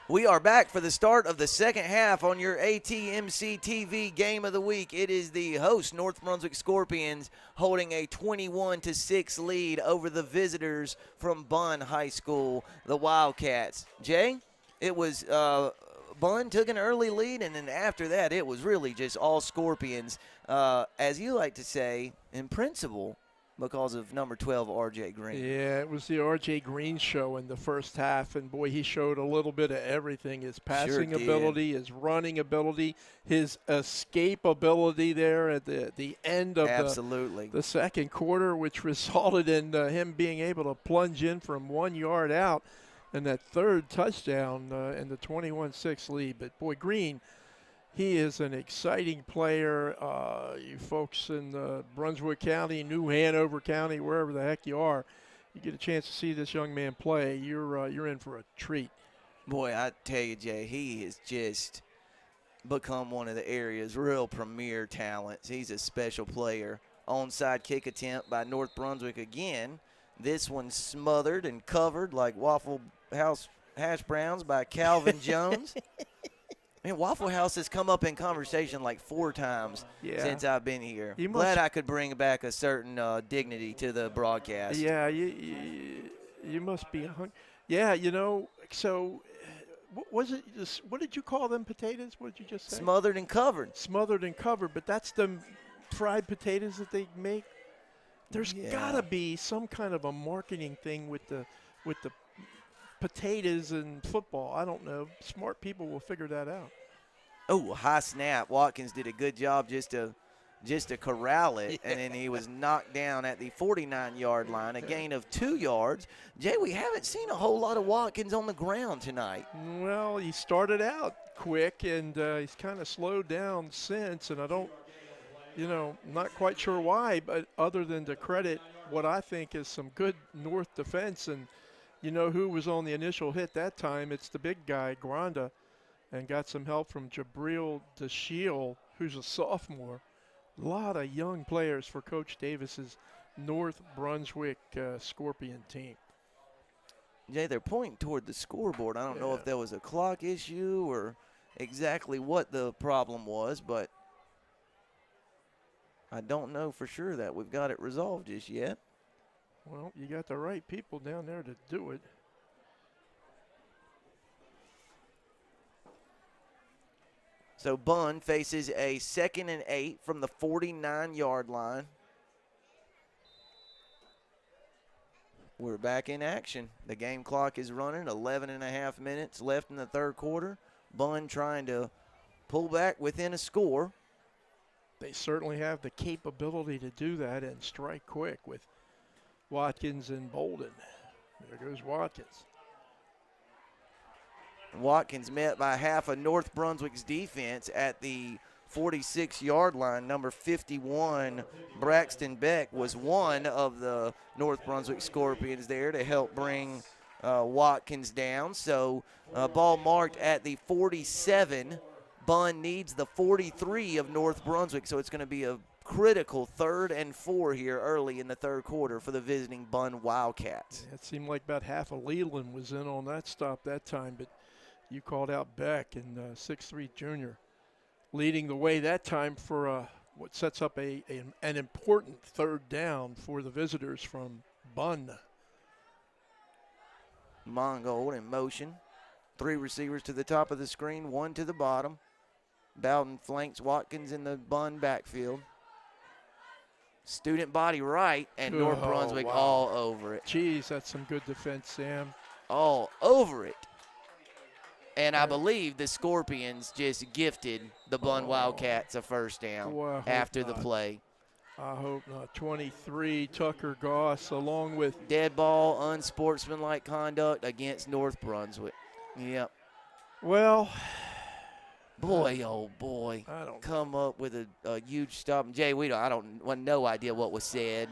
We are back for the start of the second half on your ATMC TV Game of the Week. It is the host, North Brunswick Scorpions, holding a 21-6 lead over the visitors from Bunn High School, the Wildcats. Jay, it was Bunn took an early lead, and then after that, it was really just all Scorpions, as you like to say, in principle, because of number 12, R.J. Green. Yeah, it was the R.J. Green show in the first half, and boy, he showed a little bit of everything. His passing ability, his running ability, his escape ability there at the end of the second quarter, which resulted in him being able to plunge in from 1 yard out and that third touchdown in the 21-6 lead. But, boy, Green, he is an exciting player. You folks in Brunswick County, New Hanover County, wherever the heck you are, you get a chance to see this young man play, you're in for a treat. Boy, I tell you, Jay, he has just become one of the area's real premier talents. He's a special player. Onside kick attempt by North Brunswick again. This one smothered and covered like Waffle House hash browns by Calvin Jones. Man, Waffle House has come up in conversation like 4 times since I've been here. Glad I could bring back a certain dignity to the broadcast. Yeah, you must be hungry. Yeah, so what did you call them potatoes? What did you just say? Smothered and covered. Smothered and covered, but that's the fried potatoes that they make. There's got to be some kind of a marketing thing with the potatoes and football. I don't know. Smart people will figure that out. Oh, high snap. Watkins did a good job just to corral it, and then he was knocked down at the 49-yard line, a gain of 2 yards. Jay, we haven't seen a whole lot of Watkins on the ground tonight. Well, he started out quick, and he's kind of slowed down since, and I don't, not quite sure why, but other than to credit what I think is some good North defense. And you know who was on the initial hit that time? It's the big guy, Granda, and got some help from Jabril DeShiel, who's a sophomore. A lot of young players for Coach Davis's North Brunswick Scorpion team. Jay, they're pointing toward the scoreboard. I don't know if there was a clock issue or exactly what the problem was, but I don't know for sure that we've got it resolved just yet. Well, you got the right people down there to do it. So Bunn faces a 2nd and 8 from the 49-yard line. We're back in action. The game clock is running, 11.5 minutes left in the third quarter. Bunn trying to pull back within a score. They certainly have the capability to do that and strike quick with Watkins and Bolden. There goes Watkins. Watkins met by half of North Brunswick's defense at the 46-yard line. Number 51, Braxton Beck, was one of the North Brunswick Scorpions there to help bring Watkins down. So ball marked at the 47. Bunn needs the 43 of North Brunswick, so it's going to be a critical 3rd and 4 here early in the third quarter for the visiting Bunn Wildcats. It seemed like about half of Leland was in on that stop that time, but you called out Beck and 6'3" junior leading the way that time for what sets up an important 3rd down for the visitors from Bunn. Mongold in motion. 3 receivers to the top of the screen, 1 to the bottom. Bowden flanks Watkins in the Bunn backfield. Student body right, and North Brunswick all over it. Geez, that's some good defense, Sam. All over it. And I believe the Scorpions just gifted the Bunn Wildcats a first down after the play. I hope not. 23, Tucker Goss, along with dead ball, unsportsmanlike conduct against North Brunswick. Yep. Well, boy, oh boy, come up with a huge stop. Jay, I don't no idea what was said,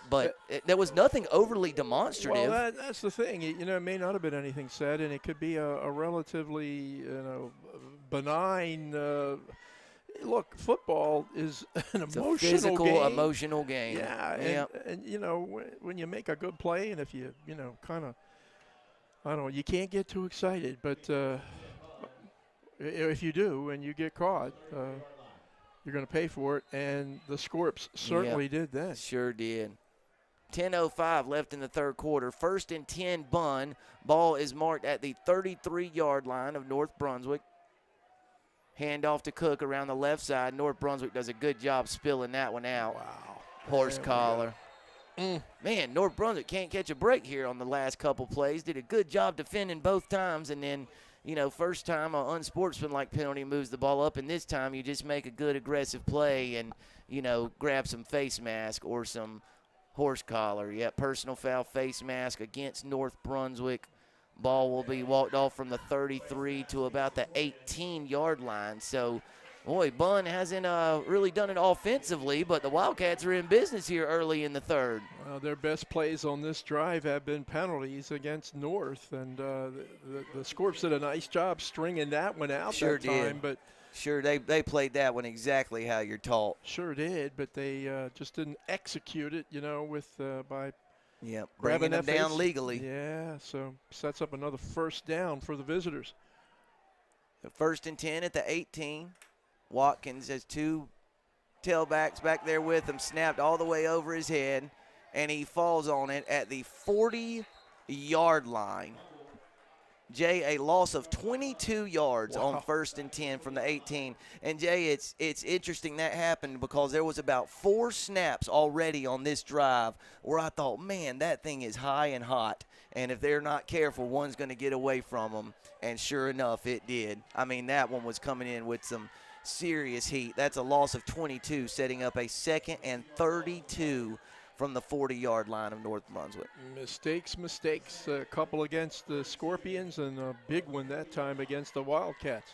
but there was nothing overly demonstrative. Well, that's the thing. It may not have been anything said, and it could be a relatively benign. Look, football is an emotional physical, game. Emotional game. Yeah, and when you make a good play, and if you kind of I don't know. You can't get too excited, but if you do and you get caught, you're going to pay for it. And the Scorps certainly did that. Sure did. 10:05 left in the third quarter. 1st and 10 Bunn. Ball is marked at the 33-yard line of North Brunswick. Handoff to Cook around the left side. North Brunswick does a good job spilling that one out. Wow. Horse collar. Man, North Brunswick can't catch a break here on the last couple plays. Did a good job defending both times, and then, first time an unsportsmanlike penalty moves the ball up, and this time you just make a good aggressive play and, grab some face mask or some horse collar. Yeah, personal foul, face mask against North Brunswick. Ball will be walked off from the 33 to about the 18-yard line. So, boy, Bunn hasn't really done it offensively, but the Wildcats are in business here early in the third. Well, their best plays on this drive have been penalties against North, and the Scorps did a nice job stringing that one out Sure that time. did. But sure, they played that one exactly how you're taught. Sure did, but they just didn't execute it, with by Yep, grabbing bringing them down face. legally. Yeah, so sets up another first down for the visitors. The 1st and 10 at the 18. Watkins has two tailbacks back there with him, snapped all the way over his head, and he falls on it at the 40-yard line. Jay, a loss of 22 yards on 1st and 10 from the 18. And, Jay, it's interesting that happened because there was about 4 snaps already on this drive where I thought, man, that thing is high and hot. And if they're not careful, one's going to get away from them. And sure enough, it did. I mean, that one was coming in with some serious heat. That's a loss of 22, setting up a 2nd and 32 from the 40-yard line of North Brunswick. Mistakes. A couple against the Scorpions and a big one that time against the Wildcats.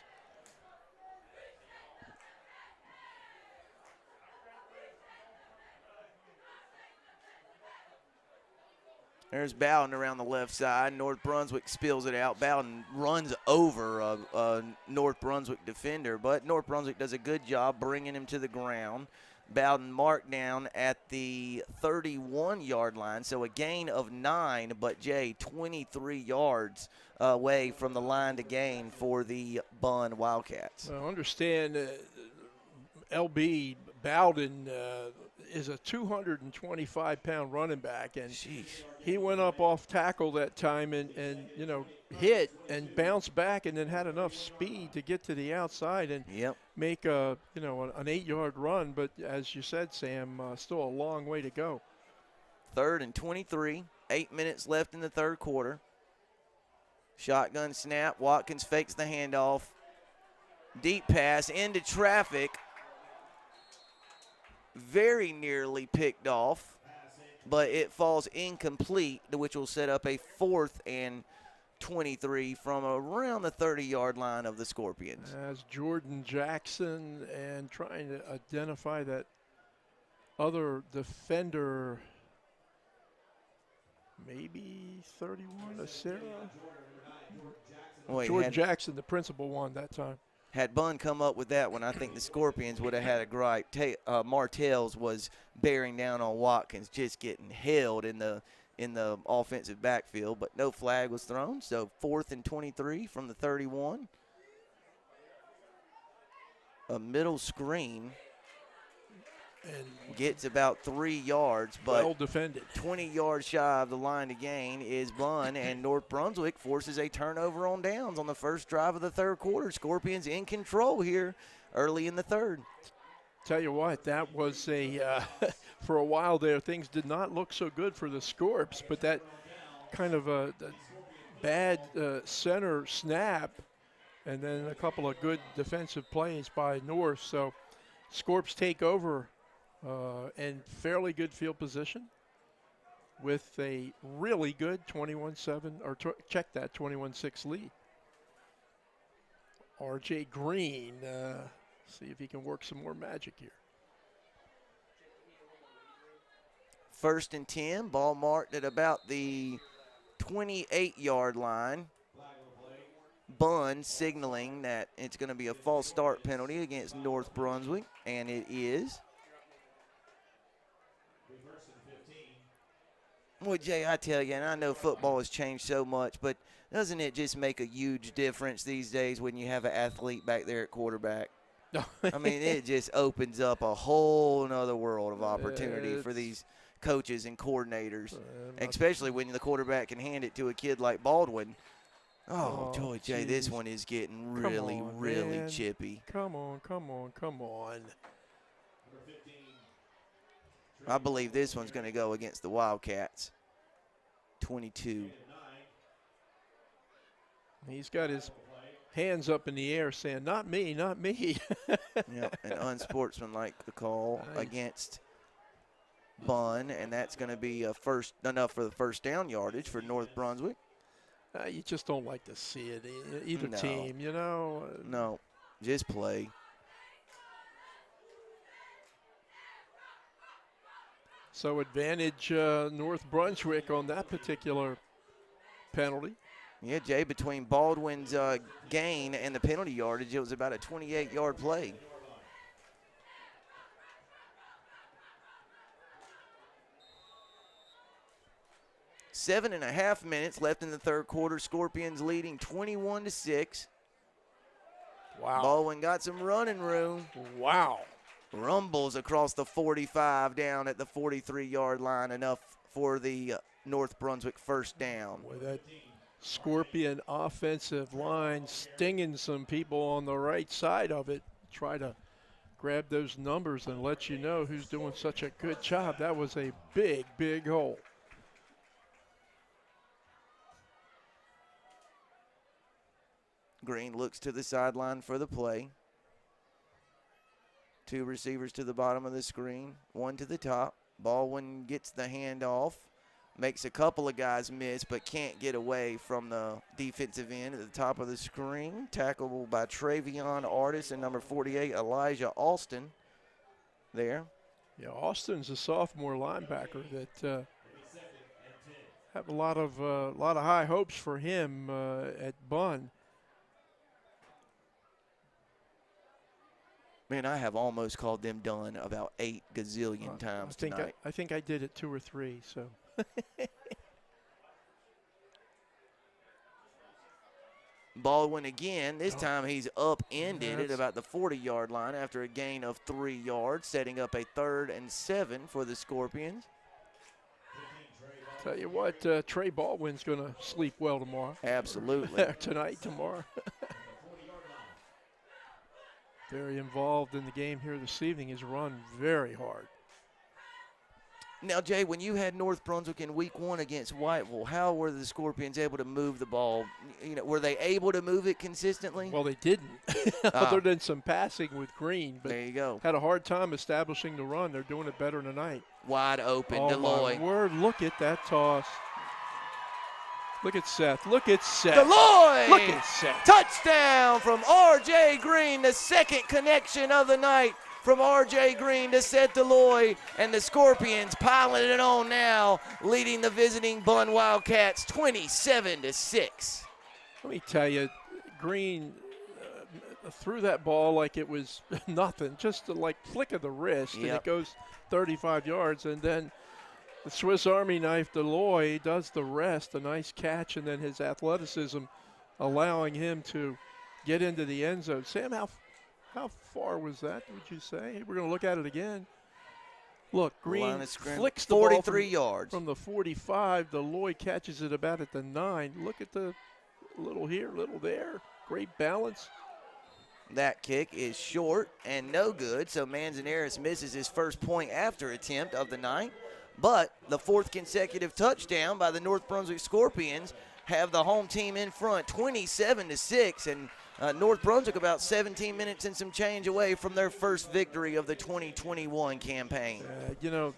There's Bowden around the left side. North Brunswick spills it out. Bowden runs over a North Brunswick defender, but North Brunswick does a good job bringing him to the ground. Bowden marked down at the 31-yard line, so a gain of 9, but Jay, 23 yards away from the line to gain for the Bunn Wildcats. Well, understand LB Bowden is a 225-pound running back, and he went up off tackle that time and hit and bounced back and then had enough speed to get to the outside and make an 8-yard run. But as you said, Sam, still a long way to go. 3rd and 23, 8 minutes left in the third quarter. Shotgun snap. Watkins fakes the handoff. Deep pass into traffic. Very nearly picked off, but it falls incomplete, which will set up a 4th and 23 from around the 30-yard line of the Scorpions. As Jordan Jackson and trying to identify that other defender, maybe 31, Sarah? Jordan Jackson, the principal one that time. Had Bunn come up with that one, I think the Scorpions would have had a gripe. Martell's was bearing down on Watkins, just getting held in the offensive backfield, but no flag was thrown. So 4th and 23 from the 31. A middle screen. And gets about 3 yards, but well defended. 20 yards shy of the line to gain is Bunn, and North Brunswick forces a turnover on downs on the first drive of the third quarter. Scorpions in control here early in the third. Tell you what, that was for a while there, things did not look so good for the Scorps, but that kind of a bad center snap and then a couple of good defensive plays by North. So Scorps take over in fairly good field position with a really good 21-7, or check that, 21-6 lead. R.J. Green, see if he can work some more magic here. 1st and 10, ball marked at about the 28-yard line. Bunn signaling that it's going to be a false start penalty against North Brunswick, and it is. Well, Jay, I tell you, and I know football has changed so much, but doesn't it just make a huge difference these days when you have an athlete back there at quarterback? I mean, it just opens up a whole nother world of opportunity for these coaches and coordinators, especially when the quarterback can hand it to a kid like Baldwin. Oh, Joy Jay, this one is getting really, really chippy. Come on, come on, come on. I believe this one's going to go against the Wildcats. 22. He's got his hands up in the air saying, not me, not me. Yep, an unsportsmanlike call against Bunn, and that's going to be enough for the first down yardage for North Brunswick. You just don't like to see it, either team, you know. No, just play. So advantage North Brunswick on that particular penalty. Yeah, Jay, between Baldwin's gain and the penalty yardage, it was about a 28-yard play. Seven and a half minutes left in the third quarter. Scorpions leading 21-6. Wow. Baldwin got some running room. Wow. Rumbles across the 45 down at the 43-yard line, enough for the North Brunswick first down. With that Scorpion offensive line stinging some people on the right side of it. Try to grab those numbers and let you know who's doing such a good job. That was a big, big hole. Green looks to the sideline for the play. Two receivers to the bottom of the screen, one to the top. Baldwin gets the handoff, makes a couple of guys miss, but can't get away from the defensive end at the top of the screen. Tackled by Travion Artis and number 48, Elijah Alston there. Yeah, Austin's a sophomore linebacker that have a lot of high hopes for him at Bunn. Man, I have almost called them done about 8 gazillion times tonight. I think I did it 2 or 3, so. Baldwin again. This time he's upended at about the 40-yard line after a gain of 3 yards, setting up a 3rd and 7 for the Scorpions. Tell you what, Trey Baldwin's going to sleep well tomorrow. Absolutely. Tonight, tomorrow. Very involved in the game here this evening. He's run very hard. Now, Jay, when you had North Brunswick in week 1 against Whiteville, how were the Scorpions able to move the ball? You know, were they able to move it consistently? Well, they didn't, other than some passing with Green. But there you go. Had a hard time establishing the run. They're doing it better tonight. Wide open, oh Deloy. My word, look at that toss. Look at Seth. Look at Seth. Deloy! Look at Seth. Touchdown from R.J. Green, the second connection of the night from R.J. Green to Seth Deloy, and the Scorpions piling it on now, leading the visiting Bunn Wildcats 27-6. Let me tell you, Green threw that ball like it was nothing, just a flick of the wrist, and it goes 35 yards, and then the Swiss Army knife Deloy does the rest, a nice catch, and then his athleticism allowing him to get into the end zone. Sam, how far was that, would you say? We're going to look at it again. Look, Green flicks the 43 ball yards. From the 45. Deloy catches it about at the 9. Look at the little here, little there. Great balance. That kick is short and no good, so Manzanares misses his first point after attempt of the night. But the 4th consecutive touchdown by the North Brunswick Scorpions have the home team in front 27-6, and North Brunswick about 17 minutes and some change away from their first victory of the 2021 campaign. You know,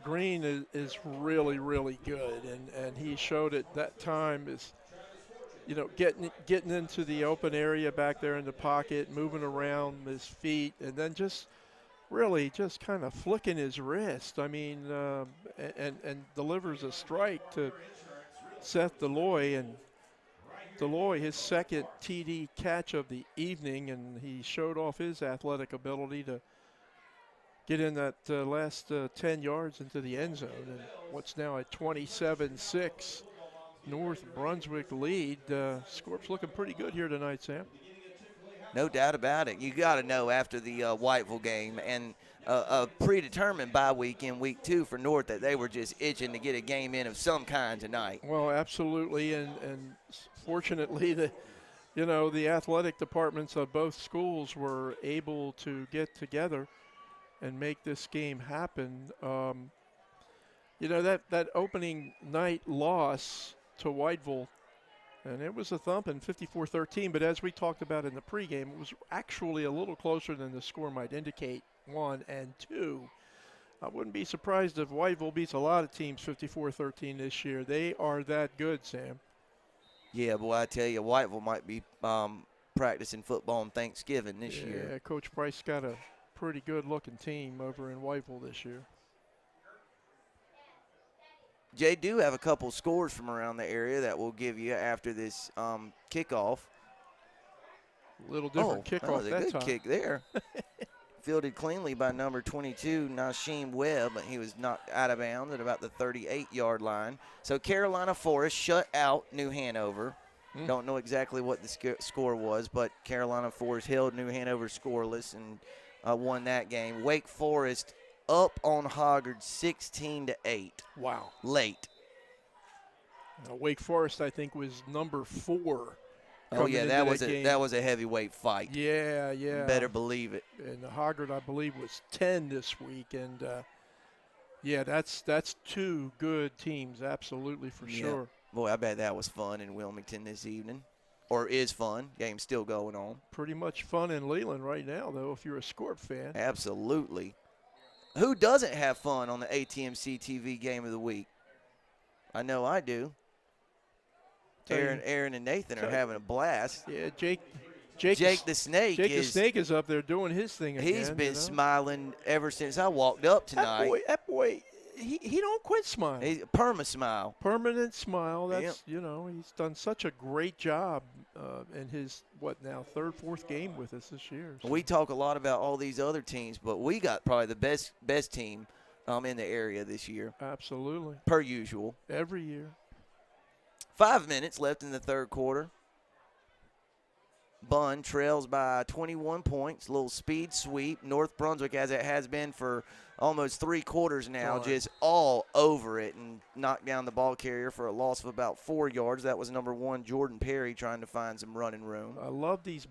Green is really, really good, and he showed it that time is, you know, getting into the open area back there in the pocket, moving around his feet, and then just really just kind of flicking his wrist. I mean, and delivers a strike to Seth Deloy, and Deloy, his second TD catch of the evening, and he showed off his athletic ability to get in that last 10 yards into the end zone. And what's now a 27-6 North Brunswick lead. Scorp's looking pretty good here tonight, Sam. No doubt about it. You got to know after the Whiteville game and a predetermined bye week in week 2 for North that they were just itching to get a game in of some kind tonight. Well, absolutely, and fortunately, the athletic departments of both schools were able to get together and make this game happen. That opening night loss to Whiteville, and it was a thumping 54-13, but as we talked about in the pregame, it was actually a little closer than the score might indicate, 1 and 2. I wouldn't be surprised if Whiteville beats a lot of teams 54-13 this year. They are that good, Sam. Yeah, boy, I tell you, Whiteville might be practicing football on Thanksgiving this year. Yeah, Coach Price got a pretty good-looking team over in Whiteville this year. Jay do have a couple scores from around the area that we'll give you after this kickoff. A little different kickoff that was a good time. kick there. Fielded cleanly by number 22, Nasheem Webb, but he was knocked out of bounds at about the 38-yard line. So Carolina Forest shut out New Hanover. Don't know exactly what the score was, but Carolina Forest held New Hanover scoreless and won that game. Wake Forest up on Hoggard 16-8. Wow. Late. Now, Wake Forest, I think, was number 4. Oh yeah, that was a heavyweight fight. Yeah. You better believe it. And Hoggard, I believe, was 10 this week, and that's 2 good teams, absolutely for sure. Boy, I bet that was fun in Wilmington this evening, or is fun. Game's still going on. Pretty much fun in Leland right now, though, if you're a Scorp fan. Absolutely. Who doesn't have fun on the ATMC TV Game of the Week? I know I do. Aaron and Nathan are having a blast. Yeah, Jake the Snake the Snake is up there doing his thing again. He's been smiling ever since I walked up tonight. That boy, he don't quit smiling. He's a perma-smile. Permanent smile. That's he's done such a great job in his third, fourth game with us this year. So. We talk a lot about all these other teams, but we got probably the best team in the area this year. Absolutely. Per usual. Every year. 5 minutes left in the third quarter. Bunn trails by 21 points. Little speed sweep. North Brunswick, as it has been for almost 3 quarters now, just all over it and knocked down the ball carrier for a loss of about 4 yards. That was number 1, Jordan Perry, trying to find some running room. I love these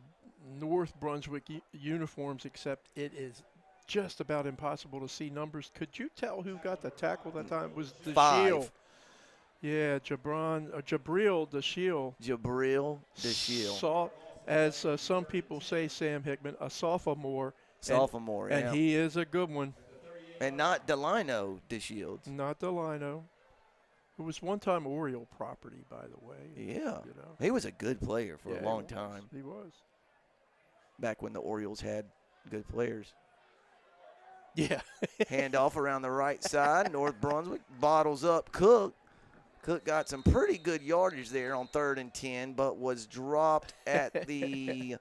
North Brunswick uniforms, except it is just about impossible to see numbers. Could you tell who got the tackle that time? It was the 5. Shield. Yeah, Jabril DeShiel. Jabril DeShiel. As some people say, Sam Hickman, a sophomore. Sophomore, and he is a good one. And not Delino DeShields. Not Delino. Who was one time Oriole property, by the way. Yeah. He was a good player for a long time. He was. Back when the Orioles had good players. Yeah. Handoff around the right side. North Brunswick bottles up Cook. Cook got some pretty good yardage there on 3rd and 10, but was dropped at the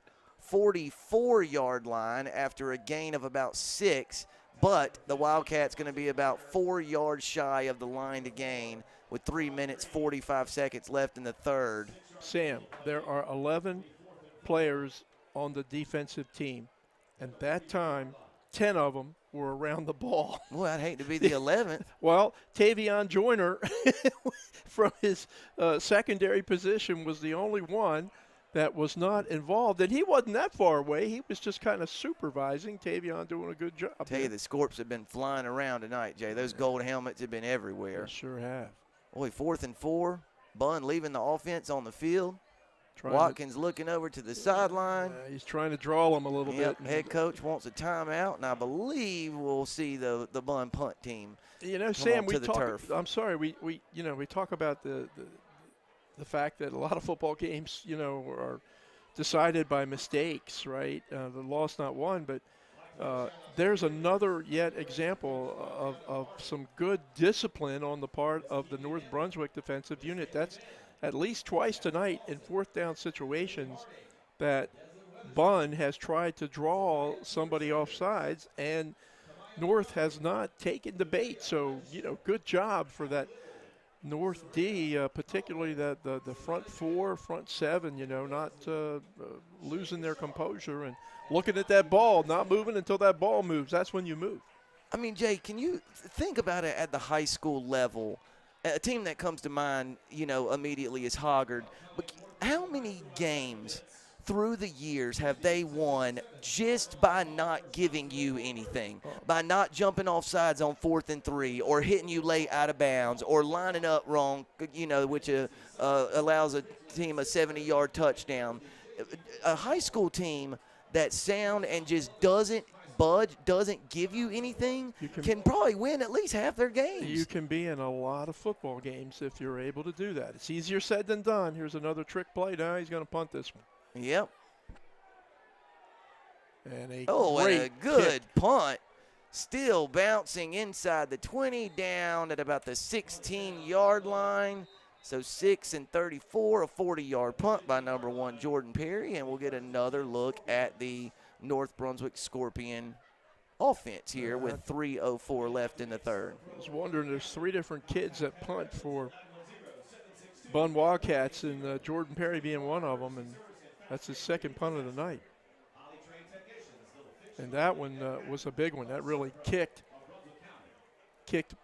44-yard line after a gain of about 6. But the Wildcats going to be about 4 yards shy of the line to gain with 3 minutes, 45 seconds left in the third. Sam, there are 11 players on the defensive team. And that time, 10 of them were around the ball. Well, I'd hate to be the 11th. Well, Tavion Joyner, from his secondary position, was the only one that was not involved. And he wasn't that far away. He was just kind of supervising. Tavion doing a good job. I'll tell you, the Scorps have been flying around tonight, Jay. Those gold helmets have been everywhere. They sure have. Boy, 4th and 4. Bunn leaving the offense on the field. Watkins looking over to the sideline. He's trying to draw him a little bit. Head coach wants a timeout, and I believe we'll see the Bunn punt team. Sam, I'm sorry, we talk about the fact that a lot of football games, are decided by mistakes, right? The loss not won, but there's another example of some good discipline on the part of the North Brunswick defensive unit. That's at least twice tonight in 4th down situations that Bunn has tried to draw somebody off sides, and North has not taken the bait. So, good job for that North D, particularly the front four, front seven, not losing their composure and looking at that ball, not moving until that ball moves. That's when you move. I mean, Jay, can you think about it at the high school level? A team that comes to mind, immediately is Hoggard. But how many games through the years have they won just by not giving you anything, by not jumping off sides on 4th and 3, or hitting you late out of bounds, or lining up wrong, which allows a team a 70-yard touchdown? A high school team that's sound and just doesn't budge, doesn't give you anything, can probably win at least half their games. You can be in a lot of football games if you're able to do that. It's easier said than done. Here's another trick play. Now he's going to punt this one. Yep. And a good kick. punt. Still bouncing inside the 20, down at about the 16-yard line. So 6 and 34, a 40-yard punt by number 1, Jordan Perry. And we'll get another look at the North Brunswick Scorpion offense here with 3:04 left in the third. I was wondering, there's 3 different kids that punt for Bunn Wildcats, and Jordan Perry being one of them, and that's his second punt of the night. And that one was a big one. That really kicked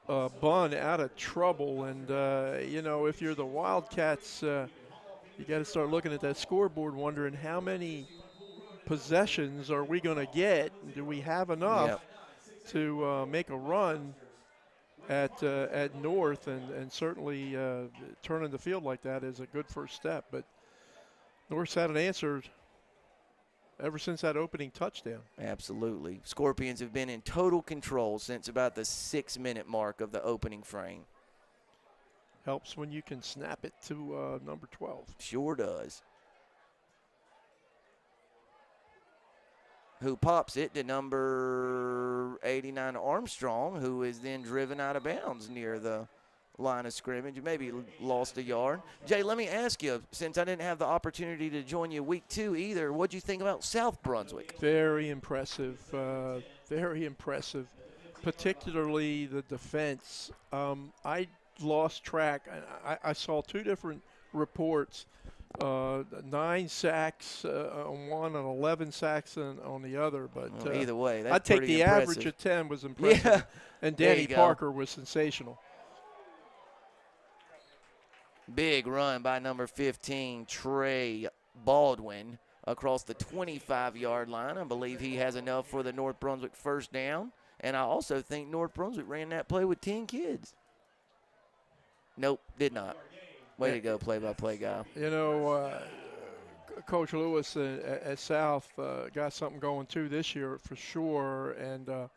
Bunn out of trouble. And, if you're the Wildcats, you got to start looking at that scoreboard wondering how many possessions are we going to get? Do we have enough to make a run at North? And certainly turning the field like that is a good first step. But North's had an answer ever since that opening touchdown. Absolutely. Scorpions have been in total control since about the 6-minute mark of the opening frame. Helps when you can snap it to number 12. Sure does. Who pops it to number 89, Armstrong, who is then driven out of bounds near the line of scrimmage. Maybe lost a yard. Jay, let me ask you, since I didn't have the opportunity to join you week 2 either, what'd you think about South Brunswick? Very impressive, particularly the defense. I lost track. I saw 2 different reports, 9 sacks on one and 11 sacks on the other. But either way, that's I'd take the impressive. average of 10 was impressive. Yeah. And Danny Parker was sensational. Big run by number 15, Trey Baldwin, across the 25-yard line. I believe he has enough for the North Brunswick first down. And I also think North Brunswick ran that play with 10 kids. Nope, did not. Way to go, play-by-play guy. Coach Lewis at South got something going, too, this year for sure. And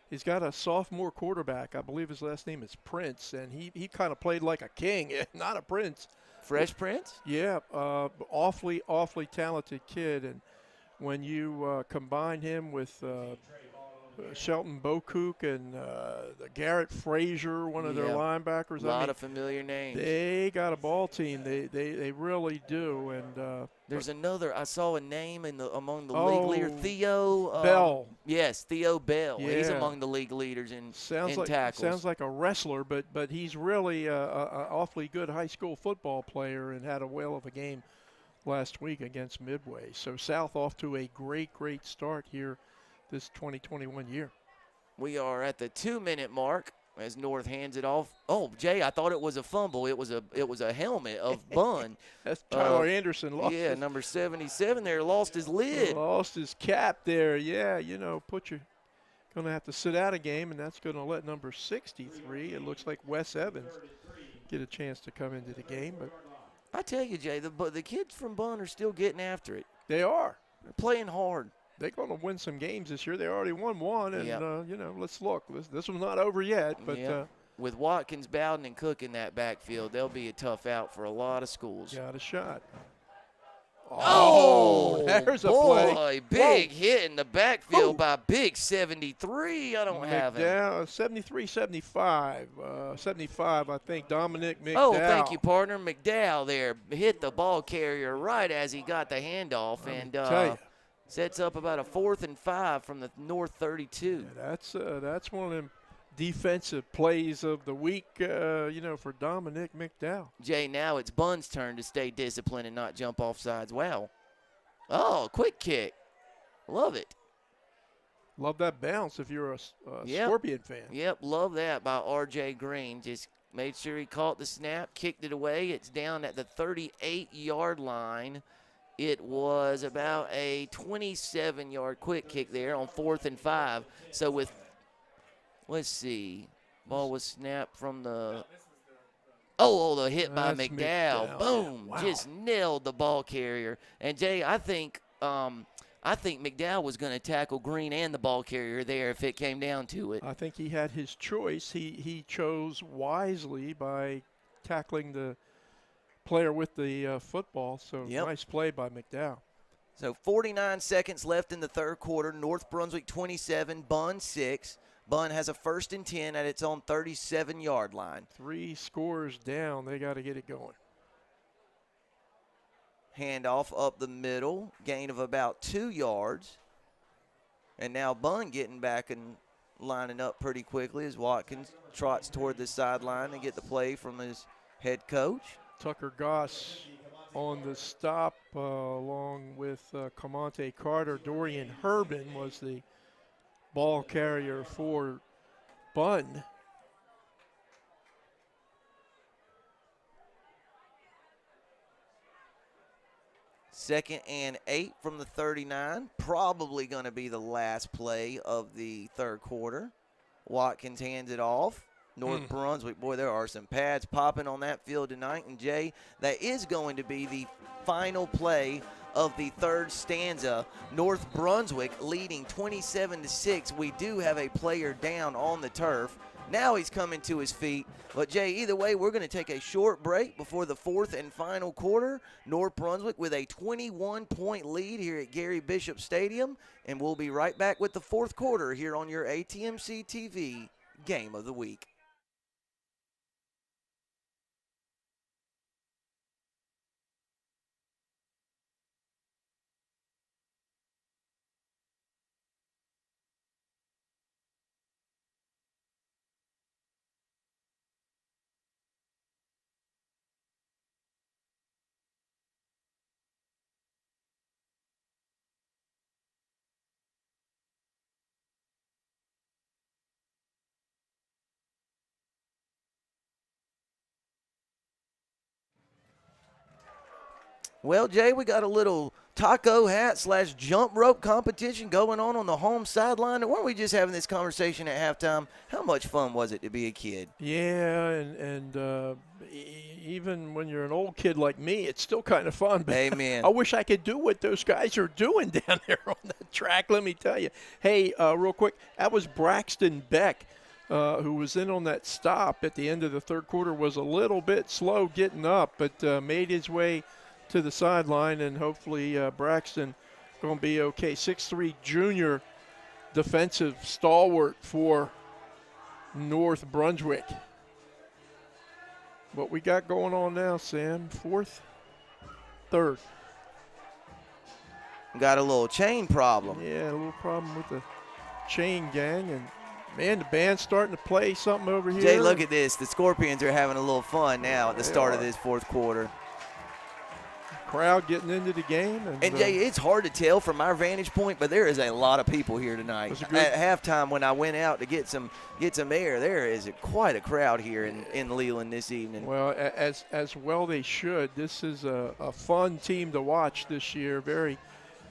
he's got a sophomore quarterback. I believe his last name is Prince, and he kind of played like a king, not a prince. Fresh Prince? Yeah, awfully talented kid. And when you combine him with Shelton Bokook and Garrett Frazier, one of their linebackers. A lot of familiar names. They got a ball team. They really do. And there's another. I saw a name among the league leader, Theo Bell. Yes, Theo Bell. Yeah. He's among the league leaders in tackles. Sounds like a wrestler, but he's really a awfully good high school football player and had a whale of a game last week against Midway. So South off to a great start here this 2021 year. We are at the 2-minute mark as North hands it off. Oh, Jay, I thought it was a fumble. It was a helmet of Bunn. That's Tyler Anderson. Number 77 there lost his lid. Lost his cap there. Yeah, going to have to sit out a game, and that's going to let number 63, it looks like Wes Evans, get a chance to come into the game. But I tell you, Jay, the kids from Bunn are still getting after it. They are. They're playing hard. They're going to win some games this year. They already won one, and, let's look. This one's not over yet. But with Watkins, Bowden, and Cook in that backfield, they'll be a tough out for a lot of schools. Got a shot. Oh, there's a boy, play. Big hit in the backfield by Big 73. I don't have him. 73, 75. 75, I think, Dominic McDowell. Oh, thank you, partner. McDowell there hit the ball carrier right as he got the handoff. Tell you. Sets up about a 4th and 5 from the North 32. Yeah, that's one of them defensive plays of the week, for Dominic McDowell. Jay, now it's Bunn's turn to stay disciplined and not jump off sides. Wow. Oh, quick kick. Love it. Love that bounce if you're a Yep. Scorpion fan. Yep, love that by R.J. Green. Just made sure he caught the snap, kicked it away. It's down at the 38-yard line. It was about a 27-yard quick kick there on 4th and 5. So with, let's see, ball was snapped from the the hit by That's McDowell. Boom, Wow. just nailed the ball carrier. And Jay, I think McDowell was going to tackle Green and the ball carrier there if it came down to it. I think he had his choice. He chose wisely by tackling the player with the football. So nice play by McDowell. So 49 seconds left in the third quarter. North Brunswick 27, Bunn 6. Bunn has a 1st and 10 at its own 37-yard line. 3 scores down. They got to get it going. Handoff up the middle, gain of about 2 yards. And now Bunn getting back and lining up pretty quickly as Watkins trots toward the sideline and get the play from his head coach. Tucker Goss on the stop along with Camonte Carter. Dorian Herbin was the ball carrier for Bunn. Second and 8 from the 39. Probably going to be the last play of the third quarter. Watkins hands it off. North Brunswick, boy, there are some pads popping on that field tonight. And, Jay, that is going to be the final play of the third stanza. North Brunswick leading 27-6. We do have a player down on the turf. Now he's coming to his feet. But, Jay, either way, we're going to take a short break before the fourth and final quarter. North Brunswick with a 21-point lead here at Gary Bishop Stadium. And we'll be right back with the fourth quarter here on your ATMC TV Game of the Week. Well, Jay, we got a little taco hat / jump rope competition going on the home sideline. And weren't we just having this conversation at halftime? How much fun was it to be a kid? Yeah, and even when you're an old kid like me, it's still kind of fun. But Amen. I wish I could do what those guys are doing down there on that track, let me tell you. Hey, real quick, that was Braxton Beck. Who was in on that stop at the end of the third quarter, was a little bit slow getting up, but made his way to the sideline, and hopefully Braxton going to be okay. 6'3" junior defensive stalwart for North Brunswick. What we got going on now, Sam? Third. Got a little chain problem. Yeah, a little problem with the chain gang, and man, the band's starting to play something over here. Jay, look at this. The Scorpions are having a little fun now at the start of this fourth quarter. Crowd getting into the game. And Jay, it's hard to tell from our vantage point, but there is a lot of people here tonight. At halftime when I went out to get some air, there is quite a crowd here in Leland this evening. Well, as well they should. This is a fun team to watch this year. Very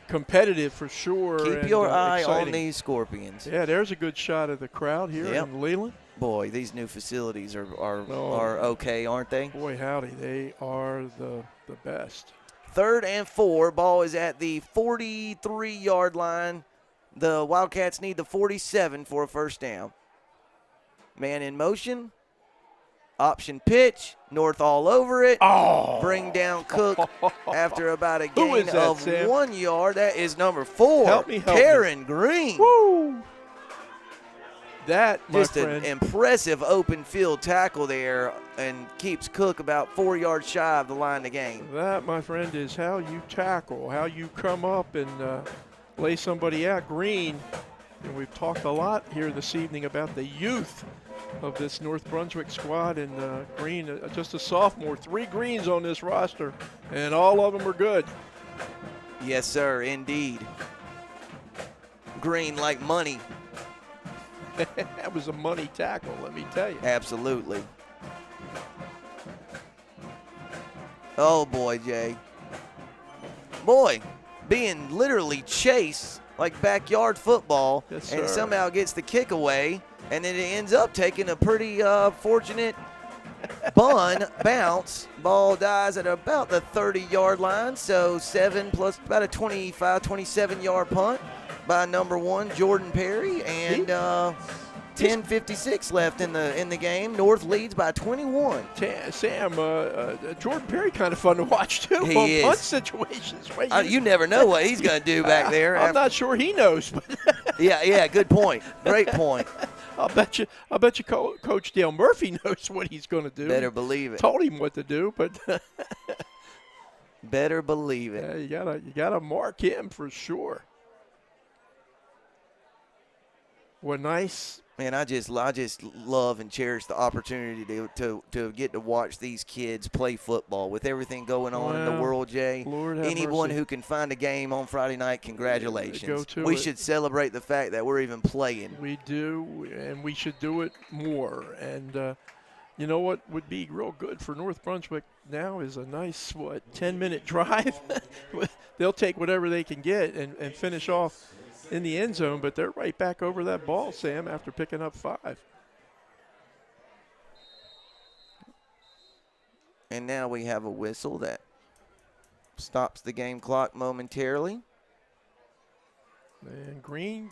competitive for sure. Keep your eye exciting on these Scorpions. Yeah, there's a good shot of the crowd here in Leland. Boy, these new facilities are okay, aren't they? Boy, howdy, they are the best. 3rd and 4. Ball is at the 43-yard line. The Wildcats need the 47 for a first down. Man in motion. Option pitch. North all over it. Oh! Bring down Cook after about a Who is gain that, of Sam? 1 yard. That is number 4. Help me. Karen Green. Woo! That, my Just friend, an impressive open field tackle there, and keeps Cook about 4 yards shy of the line of game. that, my friend, is how you tackle, how you come up and lay somebody out. Green, and we've talked a lot here this evening about the youth of this North Brunswick squad, and Green, just a sophomore, 3 greens on this roster, and all of them are good. Yes, sir, indeed. Green like money. That was a money tackle, let me tell you. Absolutely. Oh, boy, Jay. Boy, being literally chased like backyard football, yes, and sir. somehow gets the kick away, and then it ends up taking a pretty fortunate Bunn bounce. Ball dies at about the 30-yard line, so 7 plus about a 25, 27-yard punt by number 1, Jordan Perry, and 10:56 left in the game. North leads by 21. Sam, Jordan Perry kind of fun to watch too He on is. Punt situations. Right? You never know what he's going to do back there. I'm not sure he knows. But yeah, good point. Great point. I'll bet you, Coach Dale Murphy knows what he's going to do. Better believe it. Told him what to do, but better believe it. Yeah, you gotta mark him for sure. What nice. Man, I just love and cherish the opportunity to get to watch these kids play football with everything going on in the world, Jay. Lord have Anyone mercy. who can find a game on Friday night, congratulations. We should celebrate the fact that we're even playing. We do, and we should do it more. And you know what would be real good for North Brunswick now is a nice, 10-minute drive. They'll take whatever they can get and finish off in the end zone, but they're right back over that ball, Sam, after picking up 5. And now we have a whistle that stops the game clock momentarily. And Green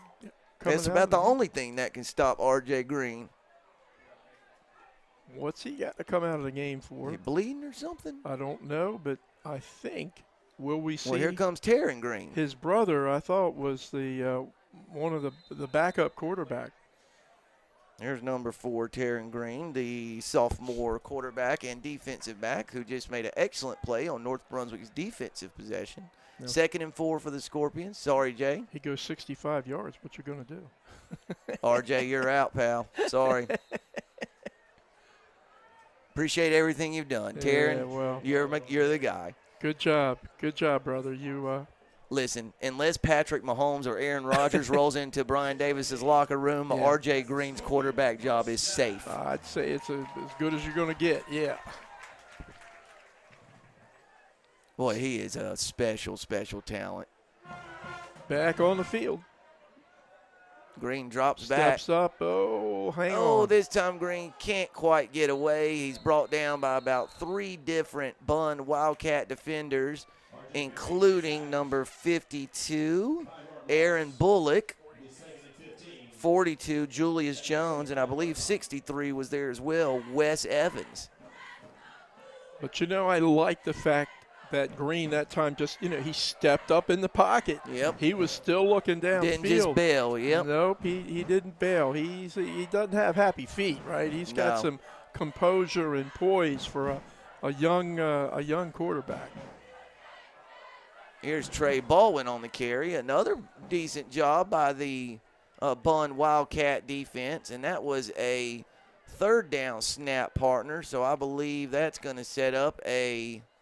coming That's out. about the only thing that can stop R.J. Green. What's he got to come out of the game for? He bleeding or something? I don't know, but I think, will we see? Well, here comes Taryn Green. His brother, I thought, was the one of the backup quarterback. There's number 4, Taryn Green, the sophomore quarterback and defensive back who just made an excellent play on North Brunswick's defensive possession. No. 2nd and 4 for the Scorpions. Sorry, Jay. He goes 65 yards. What you going to do? RJ, you're out, pal. Sorry. Appreciate everything you've done. Taryn, well, you're the guy. Good job, brother. You listen. Unless Patrick Mahomes or Aaron Rodgers rolls into Brian Davis's locker room, Yeah. R.J. Green's quarterback job is safe. I'd say it's as good as you're going to get. Yeah. Boy, he is a special, special talent. Back on the field. Green drops back. Steps up. Oh, hang on. Oh, this time Green can't quite get away. He's brought down by about 3 different Bunn Wildcat defenders, including number 52, Aaron Bullock, 42, Julius Jones, and I believe 63 was there as well, Wes Evans. But, I like the fact that Green that time just, he stepped up in the pocket. Yep. He was still looking downfield. Didn't just bail, yep. Nope, he didn't bail. He doesn't have happy feet, right? He's got some composure and poise for a young quarterback. Here's Trey Baldwin on the carry. Another decent job by the Bunn Wildcat defense, and that was a 3rd down snap, partner. So I believe that's going to set up a –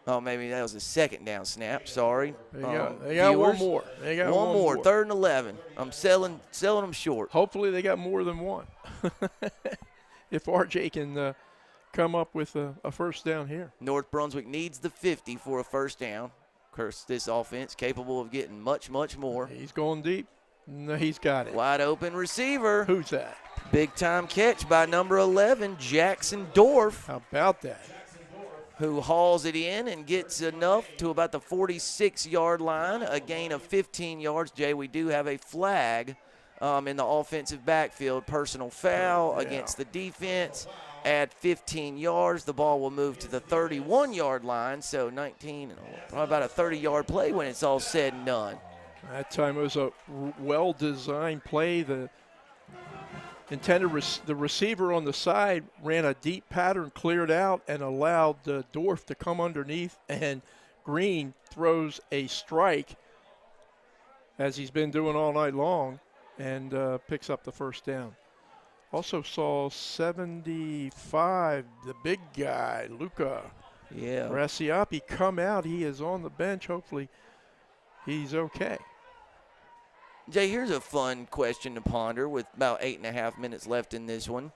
oh, maybe that was a 2nd down snap. Sorry. They got one more. They got one more. 3rd and 11. I'm selling them short. Hopefully they got more than one. If RJ can come up with a 1st down here. North Brunswick needs the 50 for a 1st down. Of course, this offense capable of getting much, much more. He's going deep. No, he's got it. Wide open receiver. Who's that? Big time catch by number 11, Jackson Dorff. How about that? Who hauls it in and gets enough to about the 46-yard line, a gain of 15 yards. Jay, we do have a flag in the offensive backfield, personal foul against the defense. Add 15 yards. The ball will move to the 31-yard line, so 19, probably about a 30-yard play when it's all said and done. That time it was a well-designed play. The receiver on the side ran a deep pattern, cleared out, and allowed Dorff to come underneath and Green throws a strike, as he's been doing all night long, and picks up the first down. Also saw 75, the big guy, Luca Raciapi, come out. He is on the bench. Hopefully he's okay. Jay, here's a fun question to ponder with about 8.5 minutes left in this one.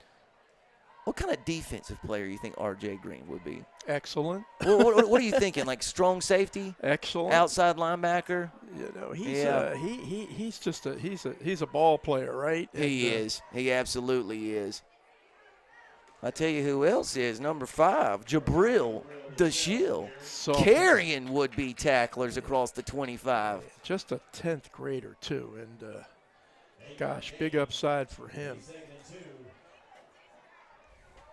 What kind of defensive player you think R.J. Green would be? Excellent. What are you thinking? Like strong safety? Excellent. Outside linebacker? You know, he's a ball player, right? He is. He absolutely is. I tell you who else is. Number 5, Jabril DeShiel. Carrying would-be tacklers across the 25. Just a 10th grader, too. And, gosh, big upside for him.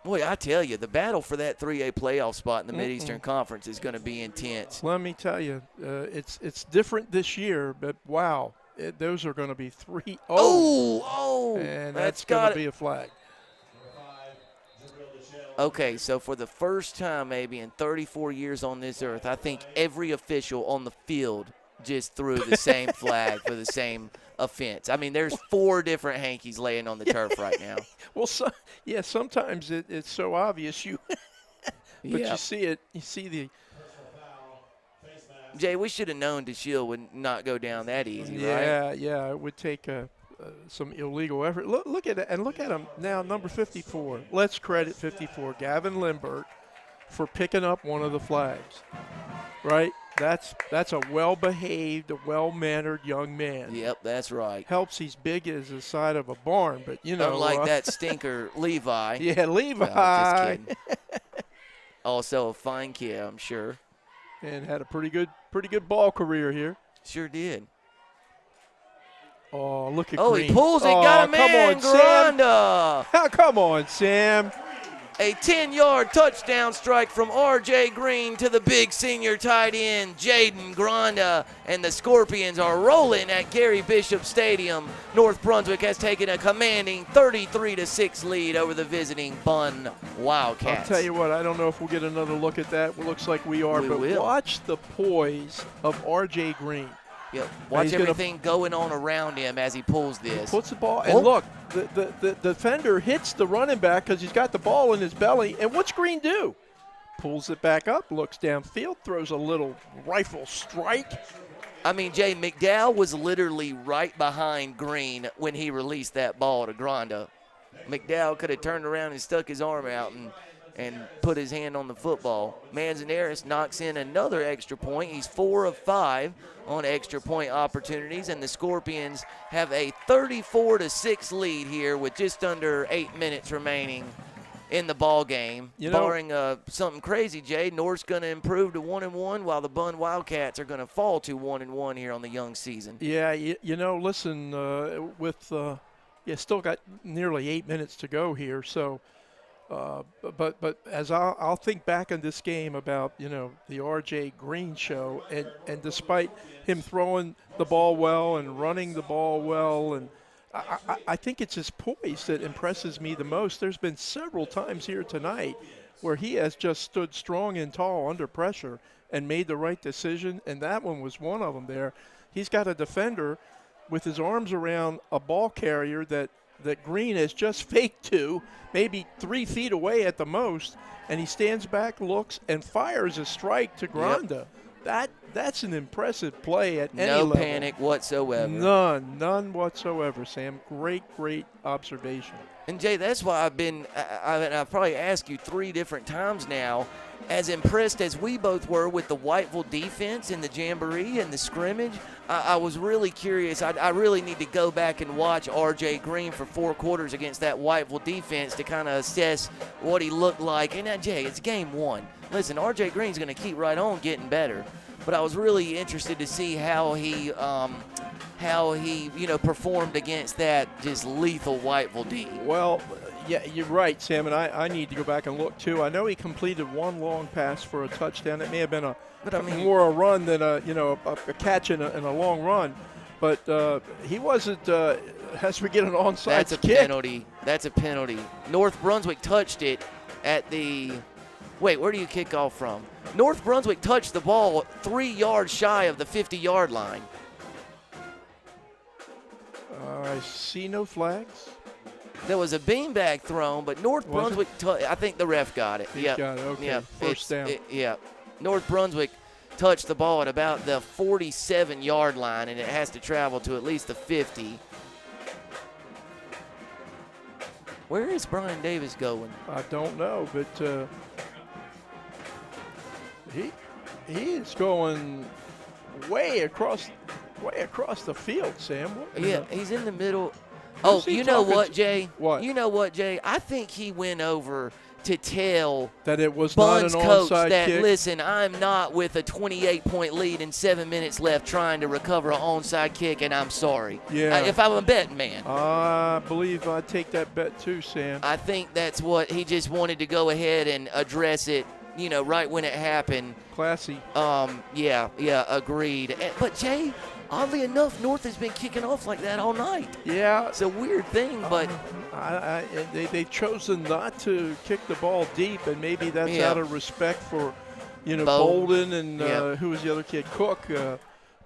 Boy, I tell you, the battle for that 3A playoff spot in the Mid-Eastern Conference is going to be intense. Let me tell you, it's different this year, but wow, those are going to be 3-0. And that's going to be a flag. Okay, so for the first time maybe in 34 years on this earth, I think every official on the field just threw the same flag for the same offense. I mean, there's 4 different hankies laying on the turf right now. Well, sometimes it's so obvious but you see it. You see the. Jay, we should have known DeShiel would not go down that easy, right? Yeah, it would take some illegal effort. Look at it, and look at him now, number 54. Let's credit 54, Gavin Lindbergh, for picking up one of the flags, right? That's a well-behaved, a well-mannered young man. Yep, that's right. Helps he's big as the side of a barn, but you know. Unlike that stinker Levi. Yeah, Levi. Just kidding. Also a fine kid, I'm sure. And had a pretty good ball career here. Sure did. Oh, look at Green. He pulls it. Got a man, Granda. Come on, Sam. A 10-yard touchdown strike from R.J. Green to the big senior tight end, Jaden Granda. And the Scorpions are rolling at Gary Bishop Stadium. North Brunswick has taken a commanding 33-6 lead over the visiting Bunn Wildcats. I'll tell you what, I don't know if we'll get another look at that. It looks like we are. Watch the poise of R.J. Green. Yep. Watch everything going on around him as he pulls this. He puts the ball, and look, the defender hits the running back because he's got the ball in his belly. And what's Green do? Pulls it back up, looks downfield, throws a little rifle strike. I mean, Jay, McDowell was literally right behind Green when he released that ball to Granda. McDowell could have turned around and stuck his arm out and put his hand on the football. Manzanares knocks in another extra point. He's 4 of 5 on extra point opportunities, and the Scorpions have a 34-6 lead here with just under 8 minutes remaining in the ball game. Barring something crazy, Jay, North's going to improve to 1-1, while the Bunn Wildcats are going to fall to 1-1 here on the young season. Yeah, listen, still got nearly 8 minutes to go here, so. But as I'll think back on this game about, the R.J. Green show, and despite him throwing the ball well and running the ball well, and I think it's his poise that impresses me the most. There's been several times here tonight where he has just stood strong and tall under pressure and made the right decision, and that one was one of them there. He's got a defender with his arms around a ball carrier that Green has just faked to, maybe 3 feet away at the most, and he stands back, looks, and fires a strike to Granda. Yep. That's an impressive play at any level. No panic whatsoever. None whatsoever, Sam. Great observation. And, Jay, that's why I've probably asked you 3 different times now, as impressed as we both were with the Whiteville defense in the Jamboree and the scrimmage, I was really curious. I really need to go back and watch R.J. Green for 4 quarters against that Whiteville defense to kind of assess what he looked like. And, Jay, it's game 1. Listen, R.J. Green's going to keep right on getting better. But I was really interested to see how he performed against that just lethal Whiteville D. Well, yeah, you're right, Sam, and I need to go back and look, too. I know he completed 1 long pass for a touchdown. It may have been more a run than a catch in a long run. But he wasn't, as we get an onside kick. Penalty. That's a penalty. North Brunswick touched it at the Wait, where do you kick off from? North Brunswick touched the ball 3 yards shy of the 50-yard line. I see no flags. There was a beanbag thrown, but North Brunswick, I think the ref got it. Yeah, got it. Okay, first down. North Brunswick touched the ball at about the 47-yard line, and it has to travel to at least the 50. Where is Brian Davis going? I don't know, but he is going way across the field, Sam. He's in the middle. Oh, you know what, Jay? What? You know what, Jay? I think he went over to tell that it was Bunn's not an coach onside that, kick. listen, I'm not with a 28-point lead and 7 minutes left trying to recover an onside kick, and I'm sorry. Yeah. If I'm a betting man. I believe I'd take that bet too, Sam. I think that's what he just wanted to go ahead and address it, right when it happened. Classy. Yeah, agreed. But, Jay, oddly enough, North has been kicking off like that all night. Yeah. It's a weird thing, but they've chosen not to kick the ball deep, and maybe that's out of respect for, Bolden and who was the other kid, Cook,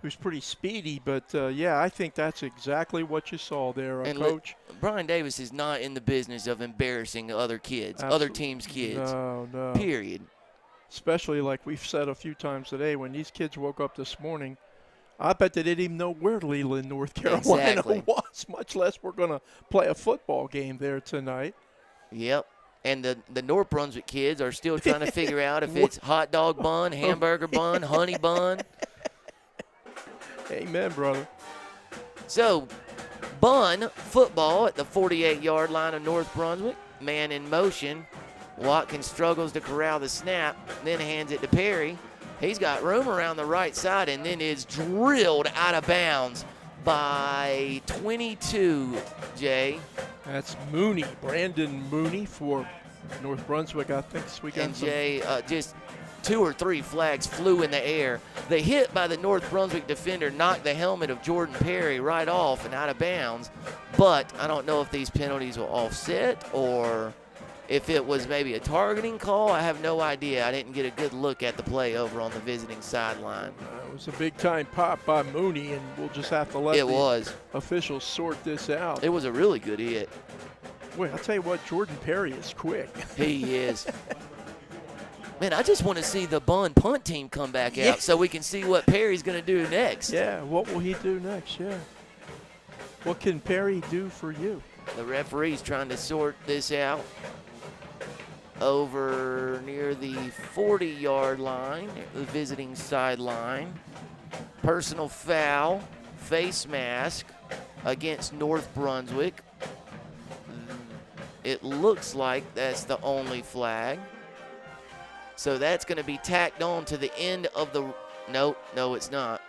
who's pretty speedy. But, I think that's exactly what you saw there, Coach. Brian Davis is not in the business of embarrassing other kids, other teams' kids. No. Period. Especially like we've said a few times today, when these kids woke up this morning, I bet they didn't even know where Leland, North Carolina was, much less we're going to play a football game there tonight. Yep. And the North Brunswick kids are still trying to figure out if it's hot dog bun, hamburger bun, honey bun. Amen, brother. So, Bunn football at the 48-yard line of North Brunswick. Man in motion. Watkins struggles to corral the snap, then hands it to Perry. He's got room around the right side and then is drilled out of bounds by 22, Jay. That's Mooney, Brandon Mooney for North Brunswick, I think. And Jay, just 2 or 3 flags flew in the air. The hit by the North Brunswick defender knocked the helmet of Jordan Perry right off and out of bounds. But I don't know if these penalties will offset or if it was maybe a targeting call. I have no idea. I didn't get a good look at the play over on the visiting sideline. It was a big-time pop by Mooney, and we'll just have to let officials sort this out. It was a really good hit. Wait, I'll tell you what, Jordan Perry is quick. He is. Man, I just want to see the Bunn punt team come back out so we can see what Perry's going to do next. Yeah, what will he do next? Yeah. What can Perry do for you? The referee's trying to sort this out. Over near the 40-yard line, the visiting sideline. Personal foul, face mask against North Brunswick. It looks like that's the only flag. So that's going to be tacked on to the end of the – no, it's not.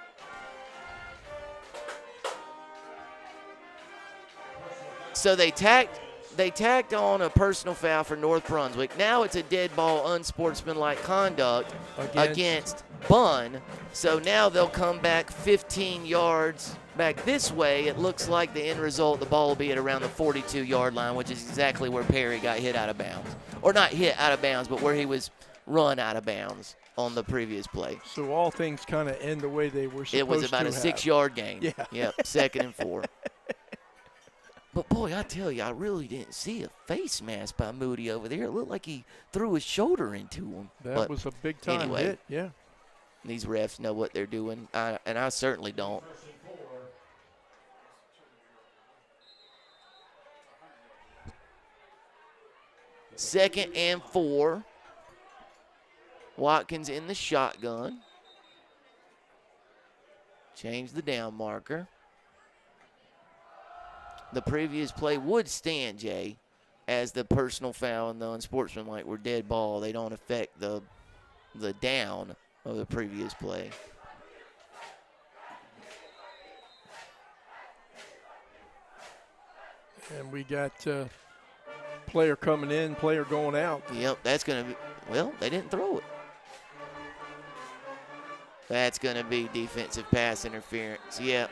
So they tacked on a personal foul for North Brunswick. Now it's a dead ball, unsportsmanlike conduct against Bunn. So now they'll come back 15 yards back this way. It looks like the end result, the ball will be at around the 42-yard line, which is exactly where Perry got hit out of bounds. Or not hit out of bounds, but where he was run out of bounds on the previous play. So all things kind of end the way they were supposed to. It was about a 6-yard gain. Yeah. Yep, 2nd and 4. But, boy, I tell you, I really didn't see a face mask by Moody over there. It looked like he threw his shoulder into him. That was a big-time hit, yeah. These refs know what they're doing, and I certainly don't. Second and 4. Watkins in the shotgun. Change the down marker. The previous play would stand, Jay, as the personal foul and the unsportsmanlike were dead ball. They don't affect the down of the previous play. And we got player coming in, player going out. Yep, that's going to be, well, they didn't throw it. That's going to be defensive pass interference. Yep.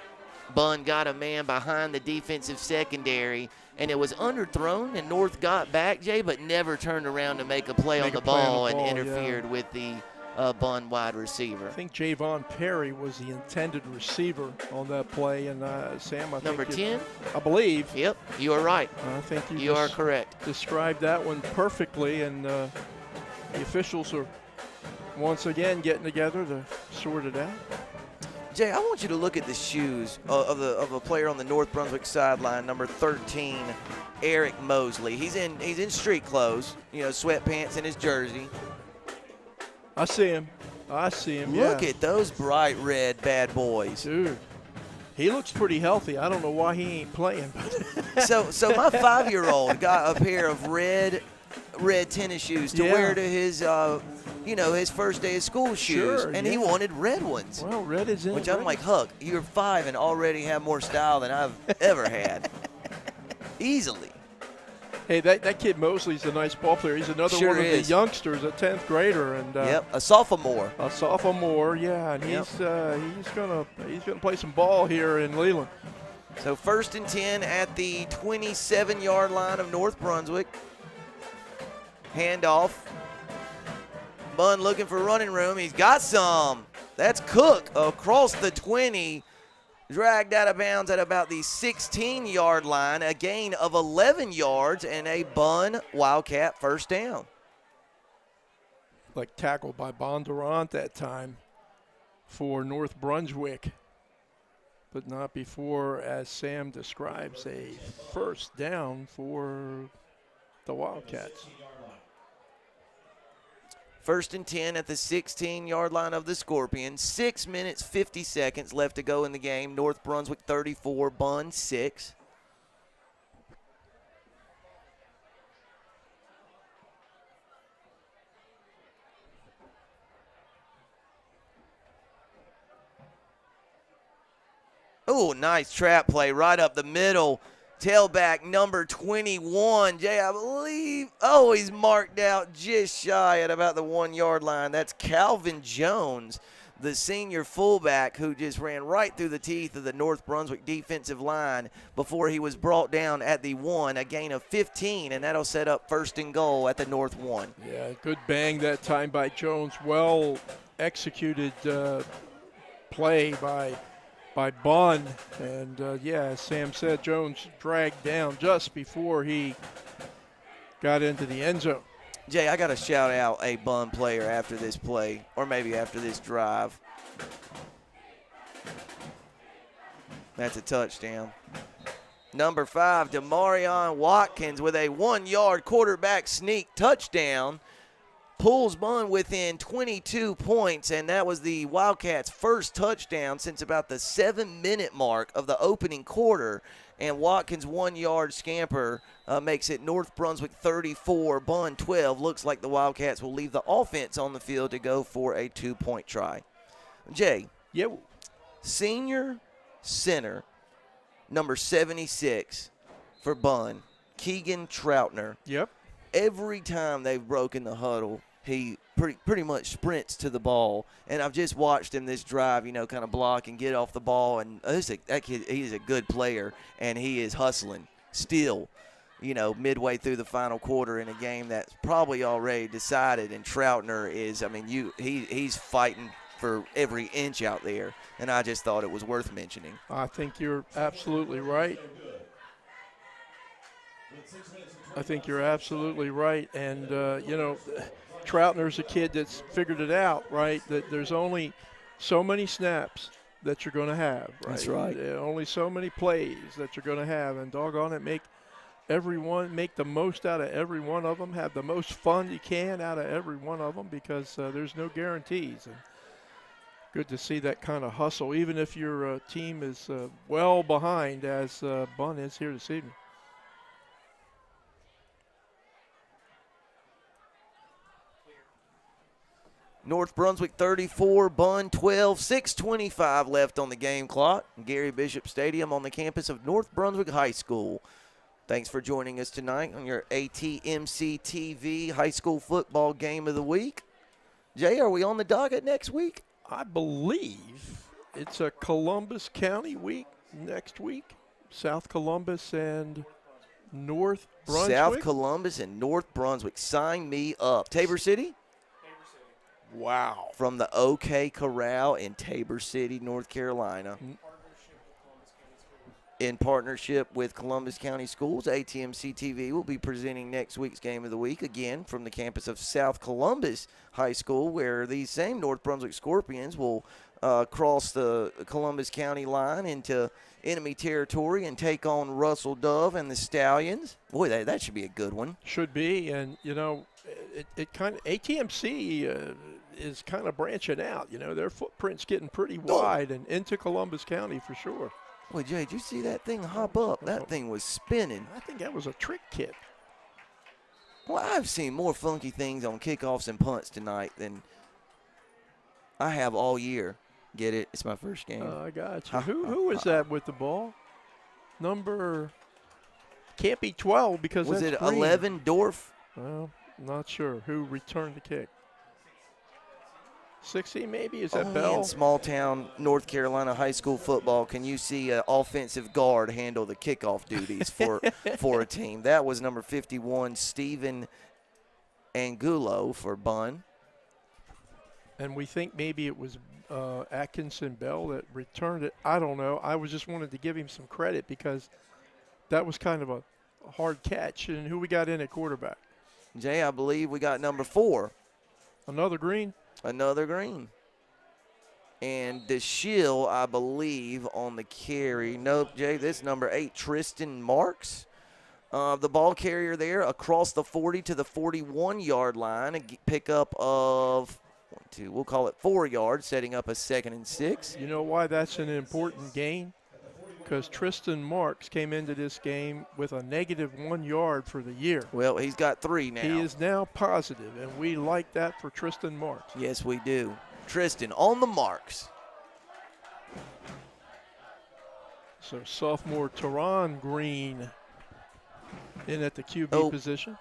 Bunn got a man behind the defensive secondary, and it was underthrown, and North got back, Jay, but never turned around to make a play on the ball and interfered with the Bunn wide receiver. I think Javon Perry was the intended receiver on that play, and Sam, I think number 10? I believe. Yep, you are right. I think you are correct. Described that one perfectly, and the officials are once again getting together to sort it out. Jay, I want you to look at the shoes of a player on the North Brunswick sideline, number 13, Eric Mosley. He's in street clothes, sweatpants and his jersey. I see him. Look at those bright red bad boys. Dude, he looks pretty healthy. I don't know why he ain't playing. So my 5-year-old got a pair of red tennis shoes to wear to his his first day of school shoes, and he wanted red ones. Well, red is in. Which I'm like, Huck, you're 5 and already have more style than I've ever had. Easily. Hey, that kid Mosley's a nice ball player. He's another one of the youngsters, a 10th grader, and a sophomore. A sophomore, yeah, and he's gonna play some ball here in Leland. So 1st and 10 at the 27-yard line of North Brunswick. Handoff. Bunn looking for running room. He's got some. That's Cook across the 20. Dragged out of bounds at about the 16-yard line. A gain of 11 yards and a Bunn Wildcat first down. Like tackled by Bondurant that time for North Brunswick. But not before, as Sam describes, a first down for the Wildcats. 1st and 10 at the 16-yard line of the Scorpions. 6 minutes, 50 seconds left to go in the game. North Brunswick 34, Bunn 6. Oh, nice trap play right up the middle. Tailback number 21, Jay, I believe. Oh, he's marked out just shy at about the 1-yard line. That's Calvin Jones, the senior fullback who just ran right through the teeth of the North Brunswick defensive line before he was brought down at the 1, a gain of 15, and that'll set up 1st and goal at the North 1. Yeah, good bang that time by Jones. Well executed play by Bunn, and as Sam said, Jones dragged down just before he got into the end zone. Jay, I got to shout out a Bunn player after this play, or maybe after this drive. That's a touchdown. Number 5, Demarion Watkins with a 1-yard quarterback sneak touchdown. Pulls Bunn within 22 points, and that was the Wildcats' first touchdown since about the 7-minute mark of the opening quarter. And Watkins' 1-yard scamper makes it North Brunswick 34, Bunn 12. Looks like the Wildcats will leave the offense on the field to go for a 2-point try. Jay. Yep. Senior center, number 76 for Bunn, Keegan Troutner. Yep. Every time they've broken the huddle, he pretty much sprints to the ball. And I've just watched him this drive, kind of block and get off the ball. And that kid, he's a good player, and he is hustling still, midway through the final quarter in a game that's probably already decided. And Troutner is, he's fighting for every inch out there. And I just thought it was worth mentioning. I think you're absolutely right. And, Troutner's a kid that's figured it out, right, that there's only so many snaps that you're going to have, right? That's right. Only so many plays that you're going to have, and doggone it, make the most out of every one of them, have the most fun you can out of every one of them, because there's no guarantees. And good to see that kind of hustle, even if your team is well behind, as Bunn is here this evening. North Brunswick 34, Bunn 12, 6:25 left on the game clock. Gary Bishop Stadium on the campus of North Brunswick High School. Thanks for joining us tonight on your ATMC TV high school football game of the week. Jay, are we on the docket next week? I believe it's a Columbus County week next week. South Columbus and North Brunswick. South Columbus and North Brunswick. Sign me up. Tabor City? Wow. From the OK Corral in Tabor City, North Carolina. In partnership with Columbus County Schools, ATMC TV will be presenting next week's Game of the Week, again from the campus of South Columbus High School, where these same North Brunswick Scorpions will cross the Columbus County line into enemy territory and take on Russell Dove and the Stallions. Boy, that should be a good one. Should be, and, it kind of – ATMC is kind of branching out. Their footprint's getting pretty wide and into Columbus County for sure. Boy, Jay, did you see that thing hop up? That thing was spinning. I think that was a trick kick. Well, I've seen more funky things on kickoffs and punts tonight than I have all year. Get it? It's my first game. I got you. Who was that with the ball? Number can't be 12 because was that's it green. 11 Dorf? Well, not sure who returned the kick. 60 maybe? Is that Only Bell? in small-town North Carolina high school football can you see an offensive guard handle the kickoff duties for a team. That was number 51, Stephen Angulo for Bunn. And we think maybe it was Atkinson Bell that returned it. I don't know. I was just wanted to give him some credit because that was kind of a hard catch. And who we got in at quarterback? Jay, I believe we got number 4. Another green? Another green. And the shield, I believe, on the carry. Nope, Jay, this number 8, Tristan Marks. The ball carrier there across the 40 to the 41-yard line. A pickup of, we'll call it 4 yards, setting up a 2nd and 6. You know why that's an important gain? Because Tristan Marks came into this game with a -1 yard for the year. Well, he's got 3 now. He is now positive, and we like that for Tristan Marks. Yes, we do. Tristan on the marks. So sophomore Teron Green in at the QB position.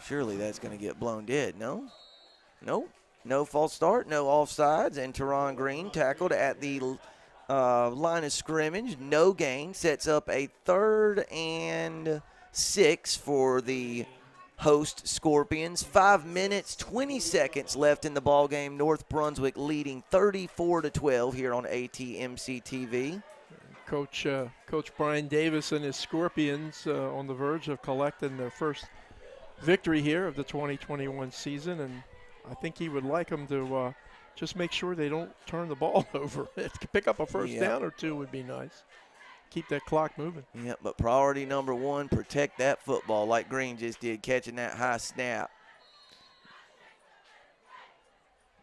Surely that's going to get blown dead, no? Nope. No false start, no offsides, and Teron Green tackled at the line of scrimmage. No gain. Sets up a 3rd and 6 for the host Scorpions. 5 minutes, 20 seconds left in the ball game. North Brunswick leading 34-12 here on ATMC TV. Coach Brian Davis and his Scorpions on the verge of collecting their first victory here of the 2021 season, and I think he would like them to just make sure they don't turn the ball over. Pick up a first down or 2 would be nice. Keep that clock moving. Yeah, but priority number 1, protect that football like Green just did, catching that high snap.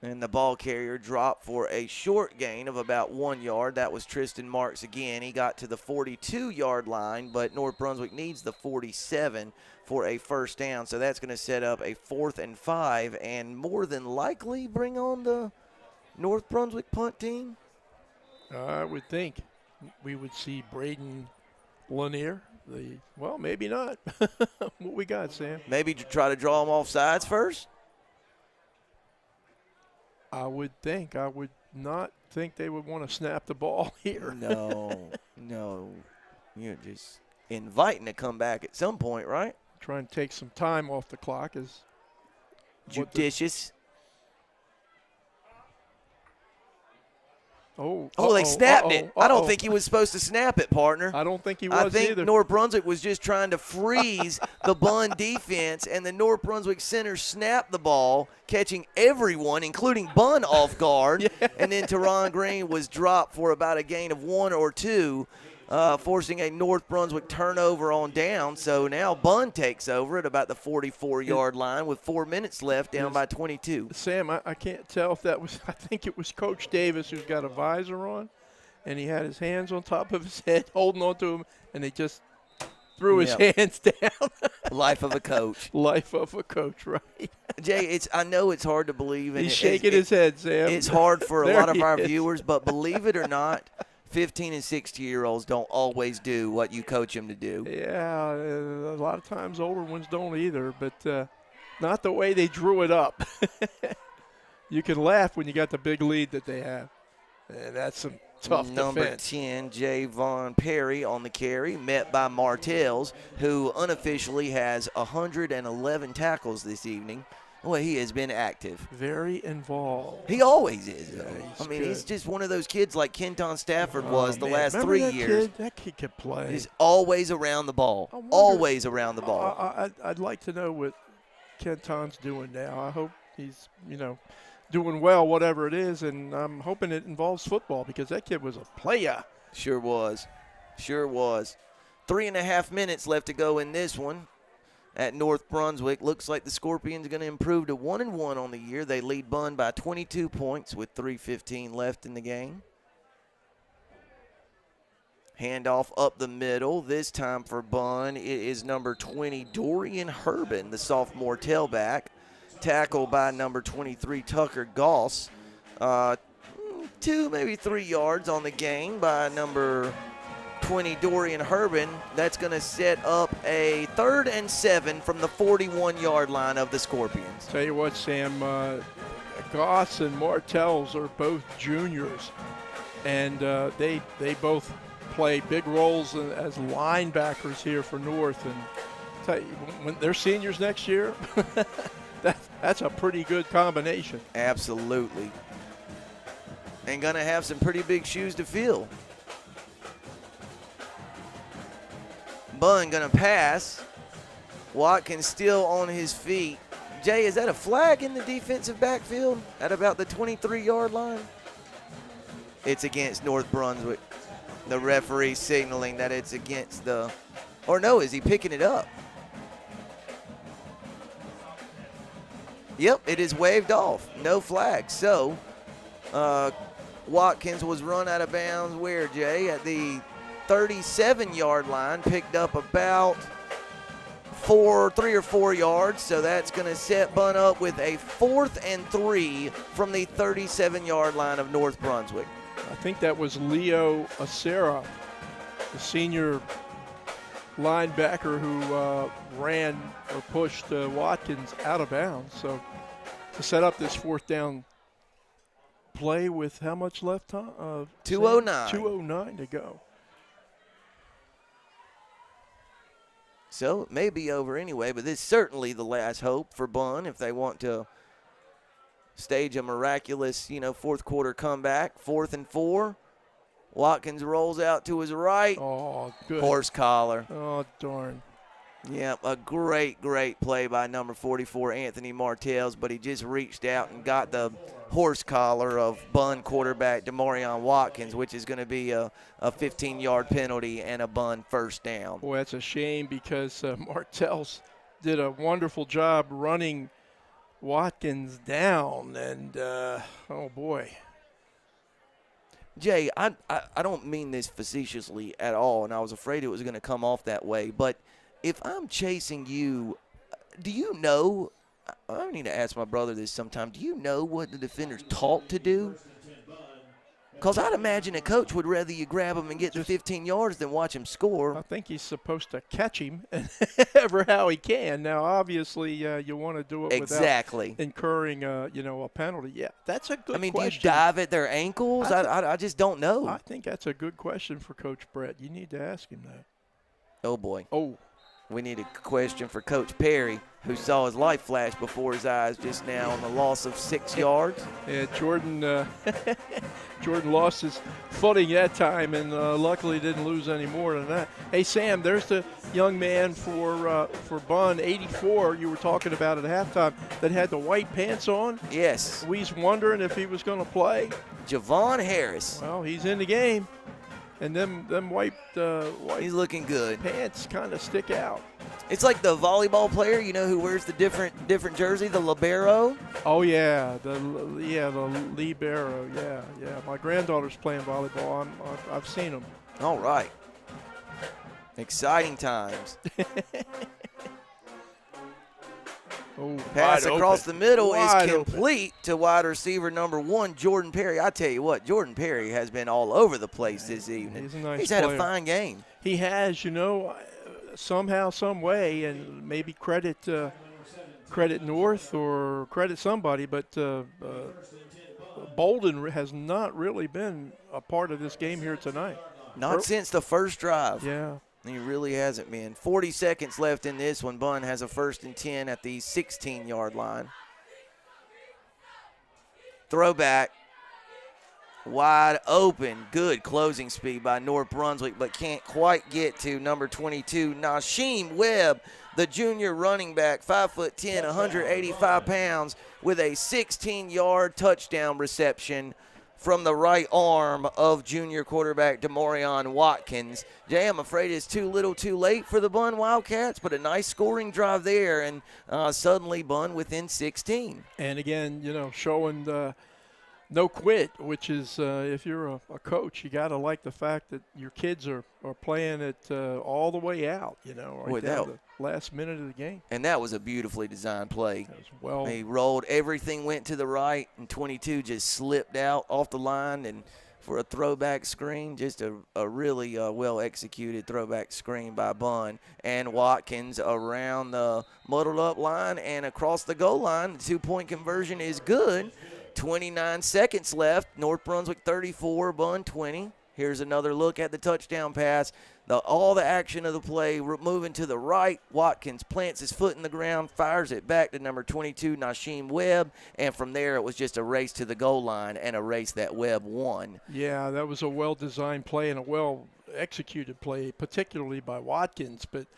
And the ball carrier dropped for a short gain of about 1 yard. That was Tristan Marks again. He got to the 42-yard line, but North Brunswick needs the 47 for a first down. So that's going to set up a 4th and 5 and more than likely bring on the North Brunswick punt team. I would think we would see Braden Lanier. Well, maybe not. What we got, Sam? Maybe try to draw them off sides first? I would think. I would not think they would want to snap the ball here. No. You're just inviting to come back at some point, right? Trying to take some time off the clock is judicious. They snapped it. I don't think he was supposed to snap it, partner. I don't think he was either. I think North Brunswick was just trying to freeze the Bunn defense, and the North Brunswick center snapped the ball, catching everyone, including Bunn, off guard. Yeah. And then Teron Green was dropped for about a gain of 1 or 2, forcing a North Brunswick turnover on down. So now Bunn takes over at about the 44-yard line with 4 minutes left, down by 22. Sam, I can't tell if that was – I think it was Coach Davis who's got a visor on, and he had his hands on top of his head holding on to him, and they just threw his hands down. Life of a coach. Life of a coach, right. Jay, I know it's hard to believe. He's shaking his head, Sam. It's hard for a lot of our viewers, but believe it or not, 15 and 16-year-olds don't always do what you coach them to do. Yeah, a lot of times older ones don't either, but not the way they drew it up. You can laugh when you got the big lead that they have. And that's some Tough Number defense. 10, Javon Perry on the carry, met by Martels, who unofficially has 111 tackles this evening. Well, he has been active. Very involved. He always is, though. Yeah, he's just one of those kids like Kenton Stafford was the man. last Remember 3 years. That kid could play. He's always around the ball. Always around the ball. I'd like to know what Kenton's doing now. I hope he's, doing well, whatever it is, and I'm hoping it involves football because that kid was a player. Sure was. 3.5 minutes left to go in this one at North Brunswick. Looks like the Scorpions are going to improve to 1-1 on the year. They lead Bunn by 22 points with 3:15 left in the game. Handoff up the middle. This time for Bunn, it is number 20, Dorian Herbin, the sophomore tailback. Tackle by number 23, Tucker Goss. 2, maybe 3 yards on the gain by number 20, Dorian Herbin. That's going to set up a 3rd and 7 from the 41-yard line of the Scorpions. Tell you what, Sam, Goss and Martels are both juniors, and they both play big roles as linebackers here for North. And tell you, when they're seniors next year, that's a pretty good combination. Absolutely. And going to have some pretty big shoes to fill. Bunn going to pass. Watkins still on his feet. Jay, is that a flag in the defensive backfield at about the 23-yard line? It's against North Brunswick. The referee signaling that it's against the, or no, is he picking it up? Yep, it is waved off. No flag. So, Watkins was run out of bounds where, Jay? At the 37-yard line, picked up about 3 or 4 yards. So that's going to set Bunn up with a 4th and 3 from the 37-yard line of North Brunswick. I think that was Leo Acera, the senior linebacker who ran or pushed Watkins out of bounds. So to set up this 4th down play with how much left time? 2:09. 2:09 to go. So it may be over anyway, but this is certainly the last hope for Bunn if they want to stage a miraculous, 4th quarter comeback. 4th and 4. Watkins rolls out to his right. Oh, good. Horse collar. Oh, darn. Yeah, a great play by number 44, Anthony Martels, but he just reached out and got the horse collar of Bunn quarterback Demarion Watkins, which is going to be a 15-yard penalty and a Bunn 1st down. Boy, that's a shame because Martels did a wonderful job running Watkins down, and oh boy. Jay, I don't mean this facetiously at all, and I was afraid it was going to come off that way, but if I'm chasing you, do you know, I need to ask my brother this sometime, do you know what the defender's taught to do? Because I'd imagine a coach would rather you grab him and get the 15 yards than watch him score. I think he's supposed to catch him ever how he can. Now, obviously, you want to do it without incurring, a penalty. Yeah, that's a good question. Do you dive at their ankles? I just don't know. I think that's a good question for Coach Brett. You need to ask him that. Oh, boy. Oh. We need a question for Coach Perry, who saw his life flash before his eyes just now on the loss of 6 yards. Yeah, Jordan lost his footing that time, and luckily didn't lose any more than that. Hey, Sam, there's the young man for Bunn, 84, you were talking about at halftime, that had the white pants on. Yes. We was wondering if he was going to play. Javon Harris. Well, he's in the game. And them white he's looking good. Pants kind of stick out. It's like the volleyball player, who wears the different jersey, the libero. Oh yeah, the libero. Yeah. My granddaughter's playing volleyball. I've seen them. All right. Exciting times. Pass across the middle is complete to wide receiver number 1, Jordan Perry. I tell you what, Jordan Perry has been all over the place this evening. He's had a fine game. He has, somehow, some way, and maybe credit North or credit somebody, but Bolden has not really been a part of this game here tonight. Not since the first drive. Yeah. He really hasn't been. 40 seconds left in this one. Bunn has a 1st and 10 at the 16-yard line. Throwback. Wide open. Good closing speed by North Brunswick, but can't quite get to number 22, Nasheem Webb, the junior running back, 5'10", 185 pounds, with a 16-yard touchdown reception from the right arm of junior quarterback Demorion Watkins. Jay, I'm afraid it's too little too late for the Bunn Wildcats, but a nice scoring drive there, and suddenly Bunn within 16. And again, showing no quit, which is if you're a coach, you got to like the fact that your kids are playing it all the way out, right down to the last minute of the game. And that was a beautifully designed play. He rolled, everything went to the right, and 22 just slipped out off the line, and for a throwback screen, just a really well-executed throwback screen by Bunn. And Watkins around the muddled-up line and across the goal line. The two-point conversion is good. 29 seconds left. North Brunswick 34, Bunn 20. Here's another look at the touchdown pass. All the action of the play, moving to the right. Watkins plants his foot in the ground, fires it back to number 22, Nasheem Webb, and from there it was just a race to the goal line and a race that Webb won. Yeah, that was a well-designed play and a well-executed play, particularly by Watkins. But,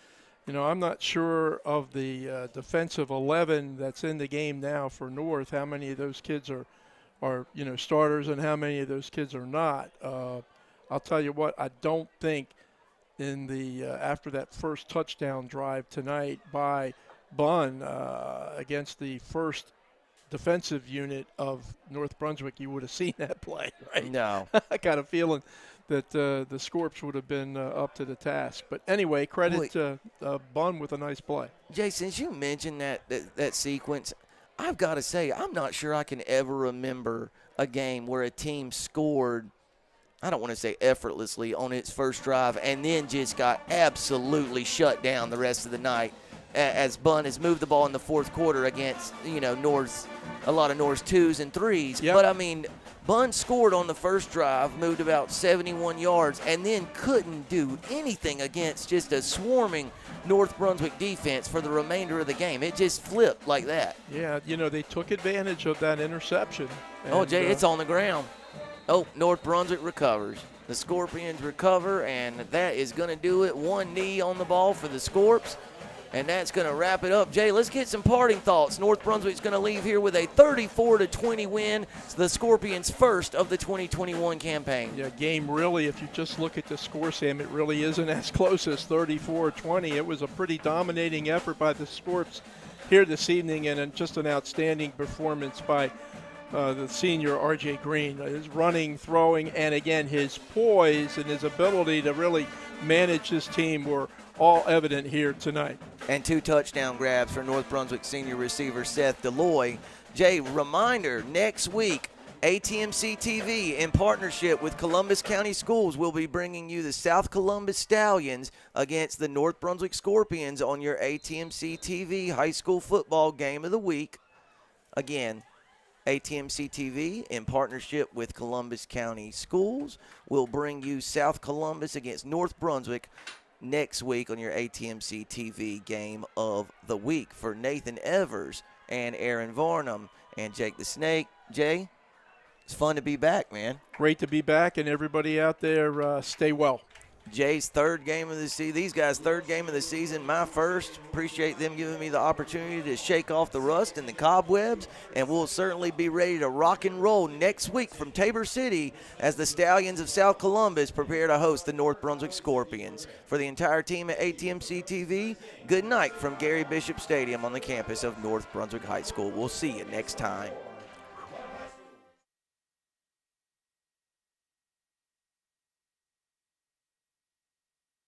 I'm not sure of the defensive 11 that's in the game now for North, how many of those kids are starters and how many of those kids are not. I'll tell you what, I don't think in the after that first touchdown drive tonight by Bunn against the first defensive unit of North Brunswick, you would have seen that play, right? No. I got a feeling that the Scorps would have been up to the task. But anyway, credit to Bunn with a nice play. Jay, since you mentioned that sequence, I've got to say, I'm not sure I can ever remember a game where a team scored, I don't want to say effortlessly, on its first drive and then just got absolutely shut down the rest of the night as Bunn has moved the ball in the fourth quarter against, North's, a lot of North's 2s and 3s. Yep. But, I mean, Bunn scored on the first drive, moved about 71 yards, and then couldn't do anything against just a swarming North Brunswick defense for the remainder of the game. It just flipped like that. Yeah, they took advantage of that interception. And, Jay, it's on the ground. Oh, North Brunswick recovers. The Scorpions recover, and that is going to do it. One knee on the ball for the Scorps, and that's going to wrap it up. Jay, let's get some parting thoughts. North Brunswick's going to leave here with a 34-20 win. It's the Scorpions' first of the 2021 campaign. Yeah, game really, if you just look at the score, Sam, it really isn't as close as 34-20. It was a pretty dominating effort by the Scorps here this evening, and just an outstanding performance by the senior R.J. Green. His running, throwing, and again his poise and his ability to really manage his team were all evident here tonight. And 2 touchdown grabs for North Brunswick senior receiver Seth Deloy. Jay, reminder, next week, ATMC TV, in partnership with Columbus County Schools, will be bringing you the South Columbus Stallions against the North Brunswick Scorpions on your ATMC TV high school football game of the week. Again, ATMC TV, in partnership with Columbus County Schools, will bring you South Columbus against North Brunswick next week on your ATMC TV game of the week. For Nathan Evers and Aaron Varnum and Jake the Snake, Jay, it's fun to be back, man. Great to be back, and everybody out there, stay well. Jay's third game of the season, these guys' third game of the season, my first. Appreciate them giving me the opportunity to shake off the rust and the cobwebs, and we'll certainly be ready to rock and roll next week from Tabor City as the Stallions of South Columbus prepare to host the North Brunswick Scorpions. For the entire team at ATMC TV, good night from Gary Bishop Stadium on the campus of North Brunswick High School. We'll see you next time.